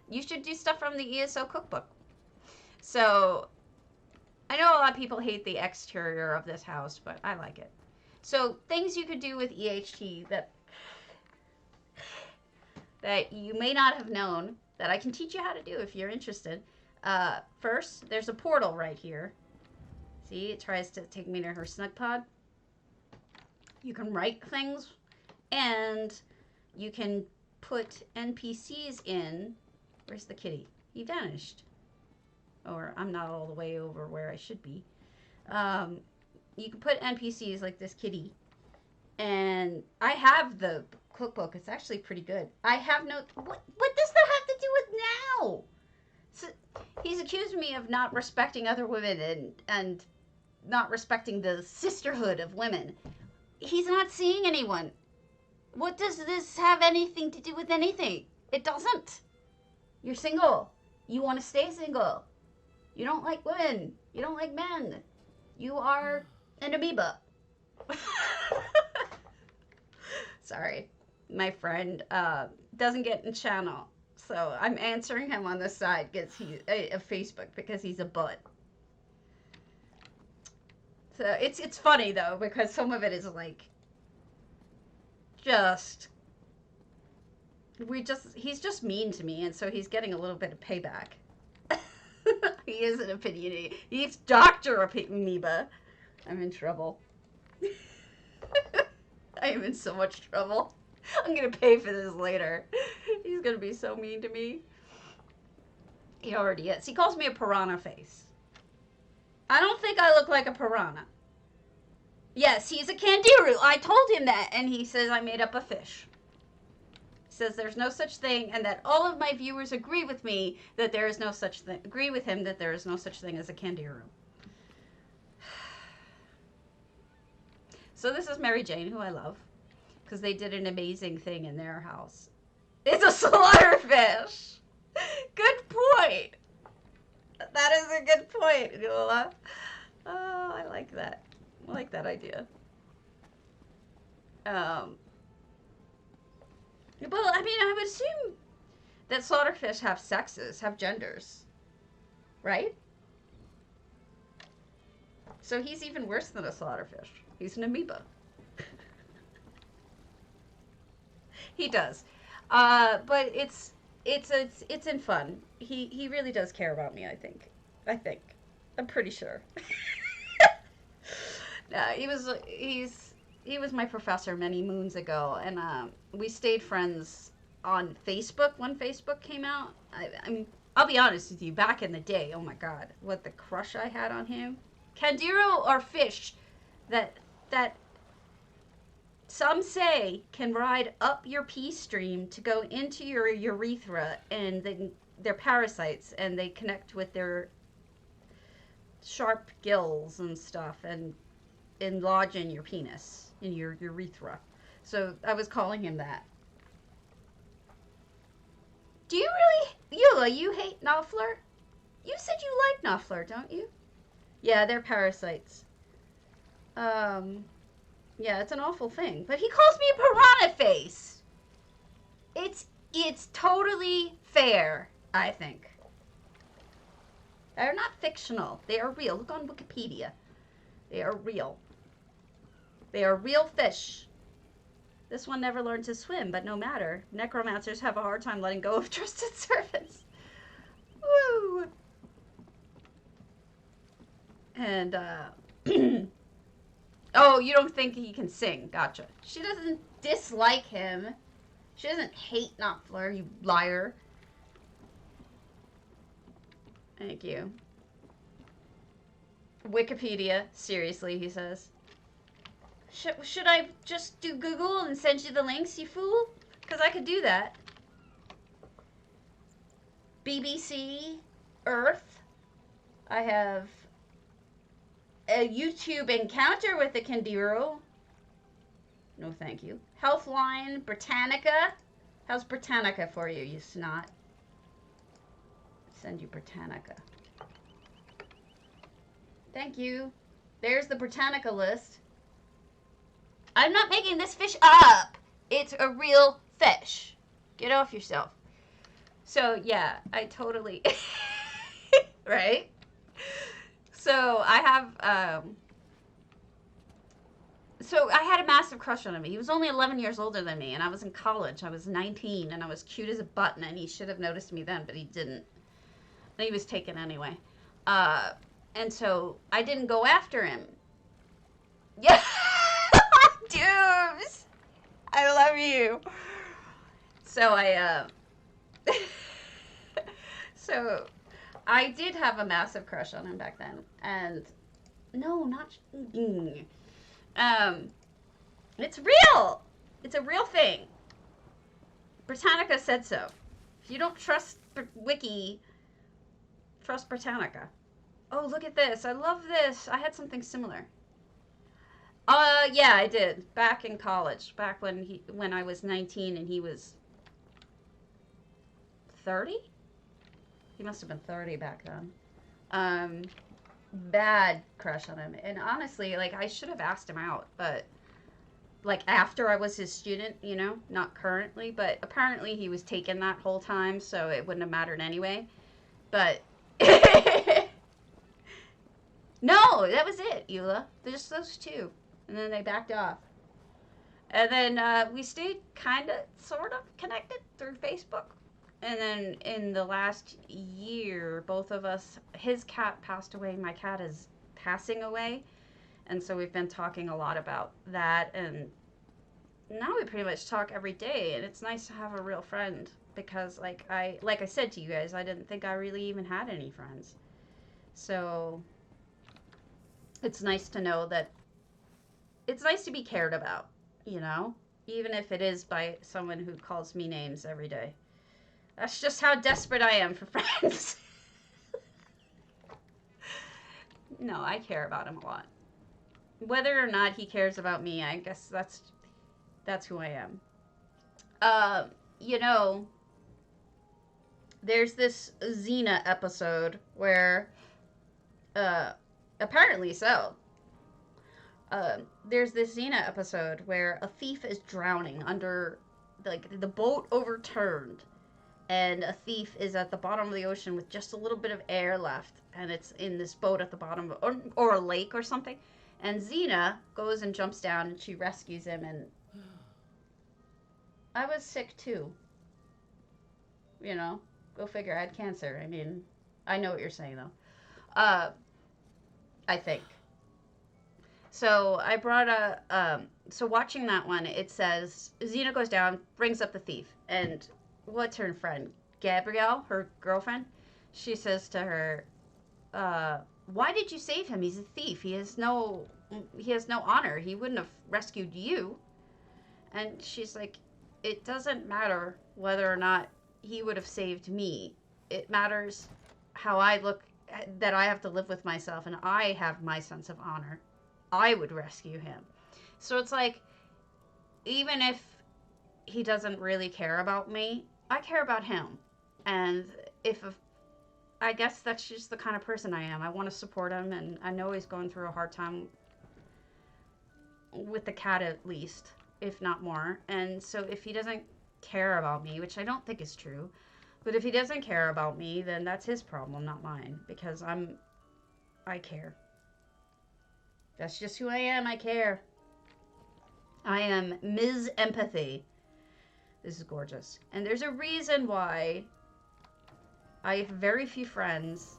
You should do stuff from the ESO cookbook. So, I know a lot of people hate the exterior of this house, but I like it. So, things you could do with EHT that you may not have known that I can teach you how to do if you're interested. First, there's a portal right here. See, it tries to take me to her snug pod. You can write things, and you can put NPCs in. Where's the kitty? He vanished. Or I'm not all the way over where I should be. You can put NPCs like this kitty. And I have the cookbook. It's actually pretty good. I have no... What does that have to do with now? So, he's accused me of not respecting other women and not respecting the sisterhood of women. He's not seeing anyone. What does this have anything to do with anything? It doesn't. You're single. You want to stay single. You don't like women. You don't like men. You are an amoeba. Sorry. My friend doesn't get in channel. So I'm answering him on the side because he's of Facebook because he's a butt. So it's funny though because some of it is like he's just mean to me, and so he's getting a little bit of payback. He is an opinionated. He's Dr. Amoeba. I'm in trouble. I am in so much trouble. I'm gonna pay for this later. He's gonna be so mean to me. He already is. He calls me a piranha face. I don't think I look like a piranha. Yes, he's a kangaroo. I told him that, and he says I made up a fish. He says there's no such thing, and that all of my viewers agree with me that there is no such thing. Agree with him that there is no such thing as a kangaroo. So this is Mary Jane, who I love, because they did an amazing thing in their house. It's a slaughterfish. Good point. That is a good point, Lola. Oh, I like that. I like that idea. Well, I mean, I would assume that slaughterfish have sexes, have genders, right? So he's even worse than a slaughterfish. He's an amoeba. He does. But it's in fun. He really does care about me, I think. I'm pretty sure. He was my professor many moons ago, and we stayed friends on Facebook when Facebook came out. I'll be honest with you, back in the day, oh my god, what the crush I had on him. Kandiro are fish that some say can ride up your pee stream to go into your urethra, and then they're parasites, and they connect with their sharp gills and stuff, and lodge in your penis, in your urethra. So I was calling him that. Do you really, Eula, you hate Knopfler? You said you like Knopfler, don't you? Yeah, they're parasites. Yeah, it's an awful thing. But he calls me a piranha face. It's totally fair, I think. They're not fictional. They are real. Look on Wikipedia. They are real. They are real fish. This one never learned to swim, but no matter. Necromancers have a hard time letting go of trusted servants. Woo! And, oh, you don't think he can sing. Gotcha. She doesn't dislike him. She doesn't hate Knopfler, you liar. Thank you. Wikipedia. Seriously, he says. Should I just do Google and send you the links, you fool? Because I could do that. BBC, Earth. I have a YouTube encounter with the Kandiro. No, thank you. Healthline, Britannica. How's Britannica for you, you snot? Send you Britannica. Thank you. There's the Britannica list. I'm not making this fish up. It's a real fish. Get off yourself. So, yeah, I totally... right? So, I have... So, I had a massive crush on him. He was only 11 years older than me, and I was in college. I was 19, and I was cute as a button, and he should have noticed me then, but he didn't. And he was taken anyway. And so, I didn't go after him. Yeah! Dubes! I love you. So so I did have a massive crush on him back then, and no, not it's real. It's a real thing. Britannica said so. If you don't trust Wiki, trust Britannica. Oh, look at this. I love this. I had something similar. Yeah, I did. Back in college. Back when I was 19 and he was 30? He must have been 30 back then. Bad crush on him. And honestly, like, I should have asked him out, but, like, after I was his student, you know, not currently, but apparently he was taken that whole time, so it wouldn't have mattered anyway. But, no, that was it, Eula. Just those two. And then they backed off. And then we stayed kind of, sort of connected through Facebook. And then in the last year, both of us, his cat passed away. My cat is passing away. And so we've been talking a lot about that. And now we pretty much talk every day. And it's nice to have a real friend. Because like I said to you guys, I didn't think I really even had any friends. So it's nice to know that it's nice to be cared about, you know? Even if it is by someone who calls me names every day. That's just how desperate I am for friends. No, I care about him a lot. Whether or not he cares about me, I guess that's who I am. You know, there's this Xena episode where, apparently so, there's this Xena episode where a thief is drowning under, like, the boat overturned, and a thief is at the bottom of the ocean with just a little bit of air left, and it's in this boat at the bottom, or a lake or something, and Xena goes and jumps down, and she rescues him, and I was sick too. You know, go figure, I had cancer. I mean, I know what you're saying, though. I think. So I brought so watching that one, it says, Xena goes down, brings up the thief, and what's her friend? Gabrielle, her girlfriend? She says to her, why did you save him? He's a thief. He has no honor. He wouldn't have rescued you. And she's like, it doesn't matter whether or not he would have saved me. It matters how I look, that I have to live with myself, and I have my sense of honor. I would rescue him. So it's like, even if he doesn't really care about me, I care about him. And I guess that's just the kind of person I am. I want to support him, and I know he's going through a hard time with the cat, at least, if not more. And so if he doesn't care about me, which I don't think is true, but if he doesn't care about me, then that's his problem, not mine, because I care. That's just who I am. I care. I am Ms. Empathy. This is gorgeous. And there's a reason why I have very few friends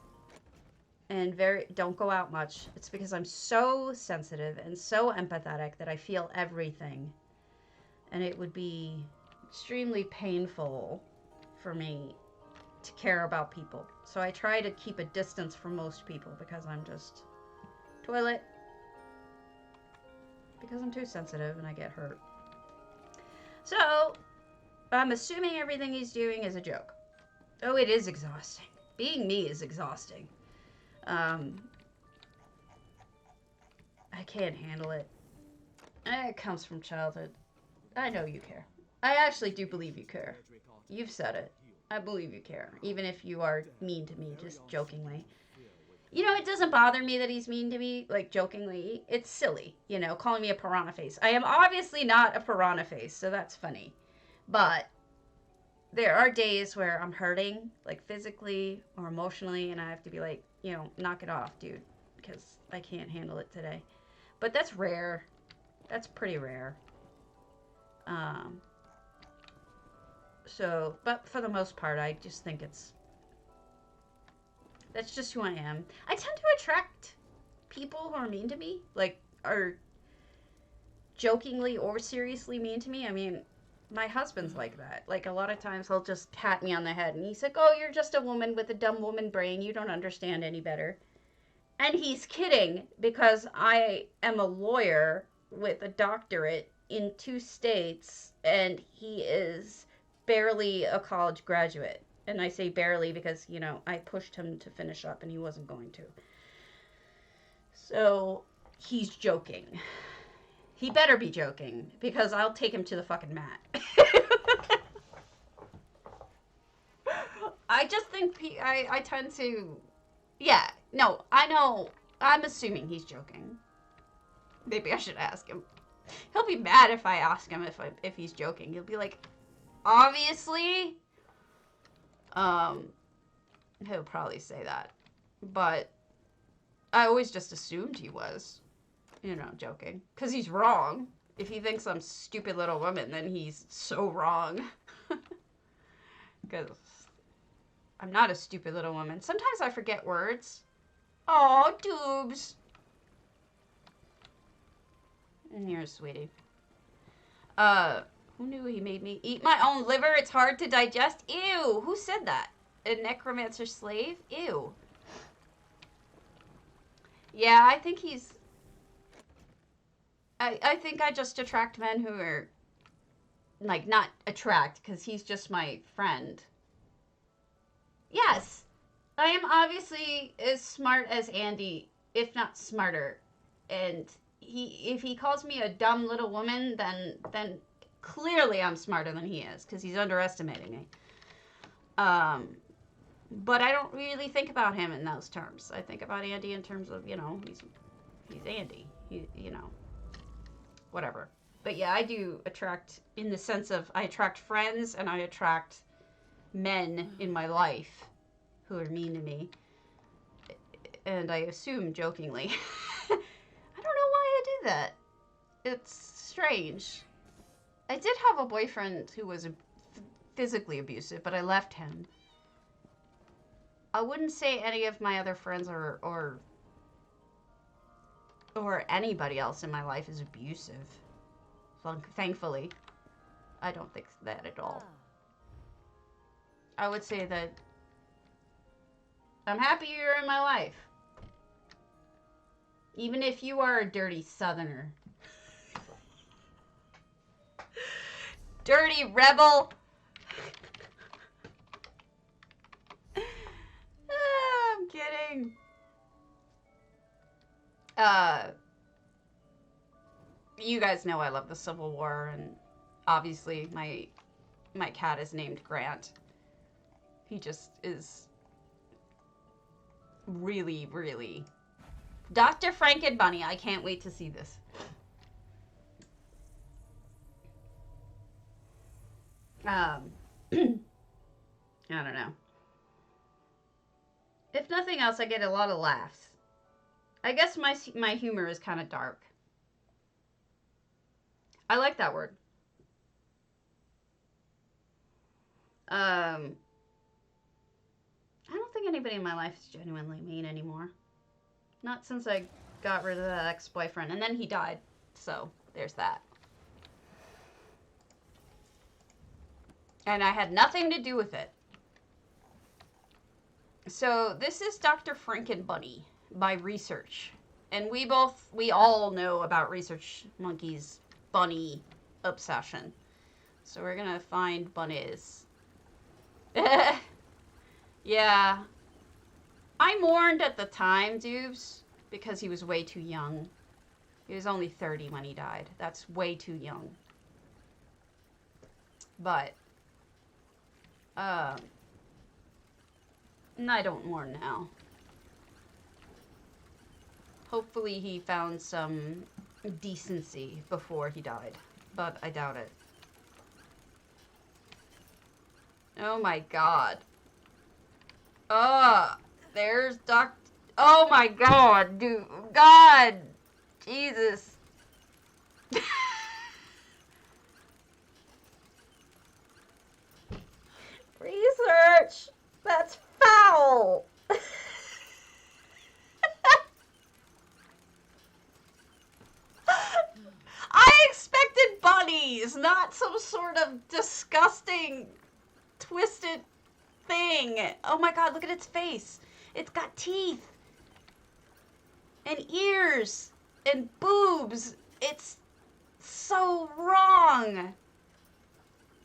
and don't go out much. It's because I'm so sensitive and so empathetic that I feel everything. And it would be extremely painful for me to care about people. So I try to keep a distance from most people because I'm just toilet. Because I'm too sensitive and I get hurt. So I'm assuming everything he's doing is a joke. Oh, it is exhausting. Being me is exhausting. I can't handle it. It comes from childhood. I know you care. I actually do believe you care. You've said it. I believe you care. Even if you are mean to me, just jokingly. You know, it doesn't bother me that he's mean to me, like, jokingly. It's silly, you know, calling me a piranha face. I am obviously not a piranha face, so that's funny. But there are days where I'm hurting, like, physically or emotionally, and I have to be like, you know, knock it off, dude, because I can't handle it today. But that's rare. That's pretty rare. So, but for the most part, I just think that's just who I am. I tend to attract people who are mean to me, like, are jokingly or seriously mean to me. I mean, my husband's like that. Like, a lot of times he'll just pat me on the head, and he's like, oh, you're just a woman with a dumb woman brain. You don't understand any better. And he's kidding, because I am a lawyer with a doctorate in 2 states, and he is barely a college graduate. And I say barely because, you know, I pushed him to finish up and he wasn't going to. So he's joking. He better be joking, because I'll take him to the fucking mat. I just think I tend to... Yeah, no, I know. I'm assuming he's joking. Maybe I should ask him. He'll be mad if I ask him if he's joking. He'll be like, obviously... He'll probably say that. But I always just assumed he was, you know, joking. Because he's wrong. If he thinks I'm stupid little woman, then he's so wrong. Because I'm not a stupid little woman. Sometimes I forget words. Aw, doobs. And here's sweetie. Who knew he made me eat my own liver? It's hard to digest. Ew. Who said that? A necromancer slave? Ew. Yeah, I think he's... I think I just attract men who are... Like, not attract, because he's just my friend. Yes. I am obviously as smart as Andy, if not smarter. And if he calls me a dumb little woman, then clearly I'm smarter than he is, because he's underestimating me. But I don't really think about him in those terms. I think about Andy in terms of, you know, he's Andy. You know, whatever. But yeah, I do attract, in the sense of, I attract friends and I attract men in my life who are mean to me. And I assume jokingly. I don't know why I do that. It's strange. I did have a boyfriend who was physically abusive, but I left him. I wouldn't say any of my other friends or or anybody else in my life is abusive. Thankfully, I don't think that at all. I would say that I'm happy you're in my life. Even if you are a dirty southerner. Dirty rebel. I'm kidding. You guys know I love the Civil War, and obviously my cat is named Grant. He just is really, really... Dr. Frankenbunny, I can't wait to see this. I don't know. If nothing else, I get a lot of laughs. I guess my humor is kind of dark. I like that word. I don't think anybody in my life is genuinely mean anymore. Not since I got rid of that ex-boyfriend. And then he died. So, there's that. And I had nothing to do with it. So, this is Dr. Frankenbunny by Research. And we all know about Research Monkey's bunny obsession. So, we're gonna find bunnies. Yeah. I mourned at the time, dudes, because he was way too young. He was only 30 when he died. That's way too young. But, and I don't mourn now. Hopefully he found some decency before he died, but I doubt it. Oh my god. There's Oh my god, dude. God. Jesus. Research. That's foul. I expected bunnies, not some sort of disgusting, twisted thing. Oh my god, look at its face. It's got teeth. And ears. And boobs. It's so wrong.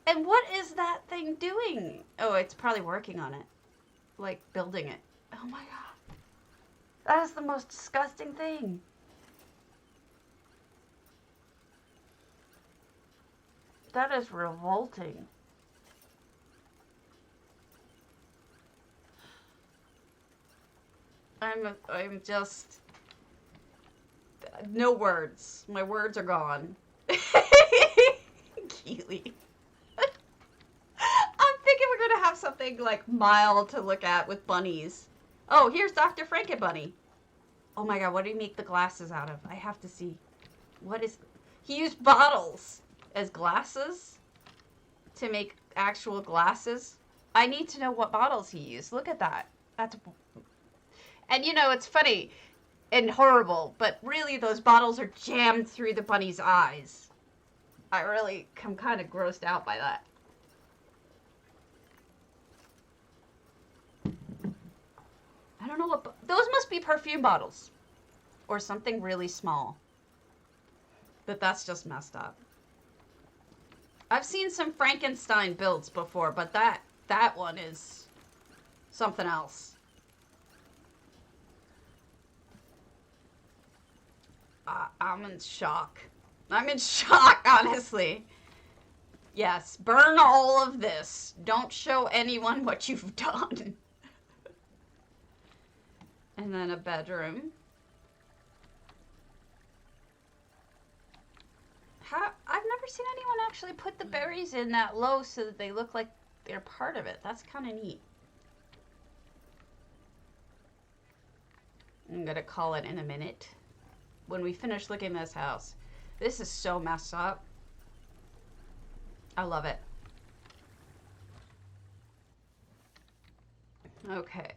And what is that thing doing? Oh, it's probably working on it. Like, building it. Oh my god. That is the most disgusting thing. That is revolting. I'm just... No words. My words are gone. Keely. I'm thinking we're going to have something, like, mild to look at with bunnies. Oh, here's Dr. Frankenbunny. Oh my god, what did he make the glasses out of? I have to see. What is... He used bottles as glasses to make actual glasses. I need to know what bottles he used. Look at that. That's... And you know, it's funny and horrible, but really those bottles are jammed through the bunny's eyes. I really am kind of grossed out by that. I don't know what... Those must be perfume bottles. Or something really small. But that's just messed up. I've seen some Frankenstein builds before, but that one is something else. I'm in shock. I'm in shock, honestly. Yes, burn all of this. Don't show anyone what you've done. And then a bedroom. I've never seen anyone actually put the berries in that low so that they look like they're part of it. That's kind of neat. I'm gonna call it in a minute. When we finish looking at this house. This is so messed up. I love it. Okay.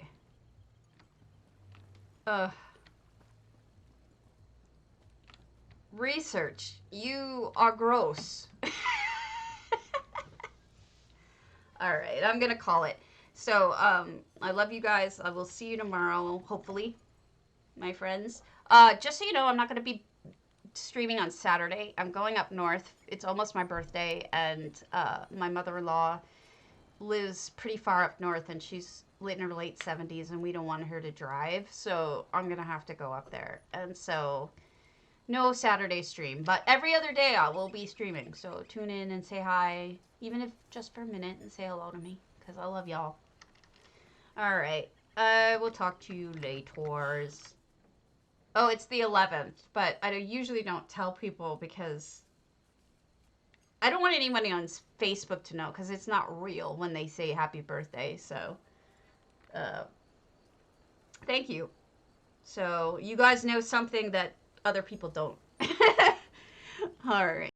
Research. You are gross. Alright, I'm gonna call it. So, I love you guys. I will see you tomorrow, hopefully, my friends. Just so you know, I'm not gonna be streaming on Saturday. I'm going up north. It's almost my birthday, and my mother-in-law lives pretty far up north, and she's in her late 70s, and we don't want her to drive, so I'm gonna have to go up there. And so, no Saturday stream, but every other day I will be streaming, so tune in and say hi, even if just for a minute, and say hello to me, because I love y'all. Alright, I will talk to you later. Oh, it's the 11th, but I usually don't tell people because I don't want anybody on Facebook to know, because it's not real when they say happy birthday, so thank you. So you guys know something that other people don't. All right.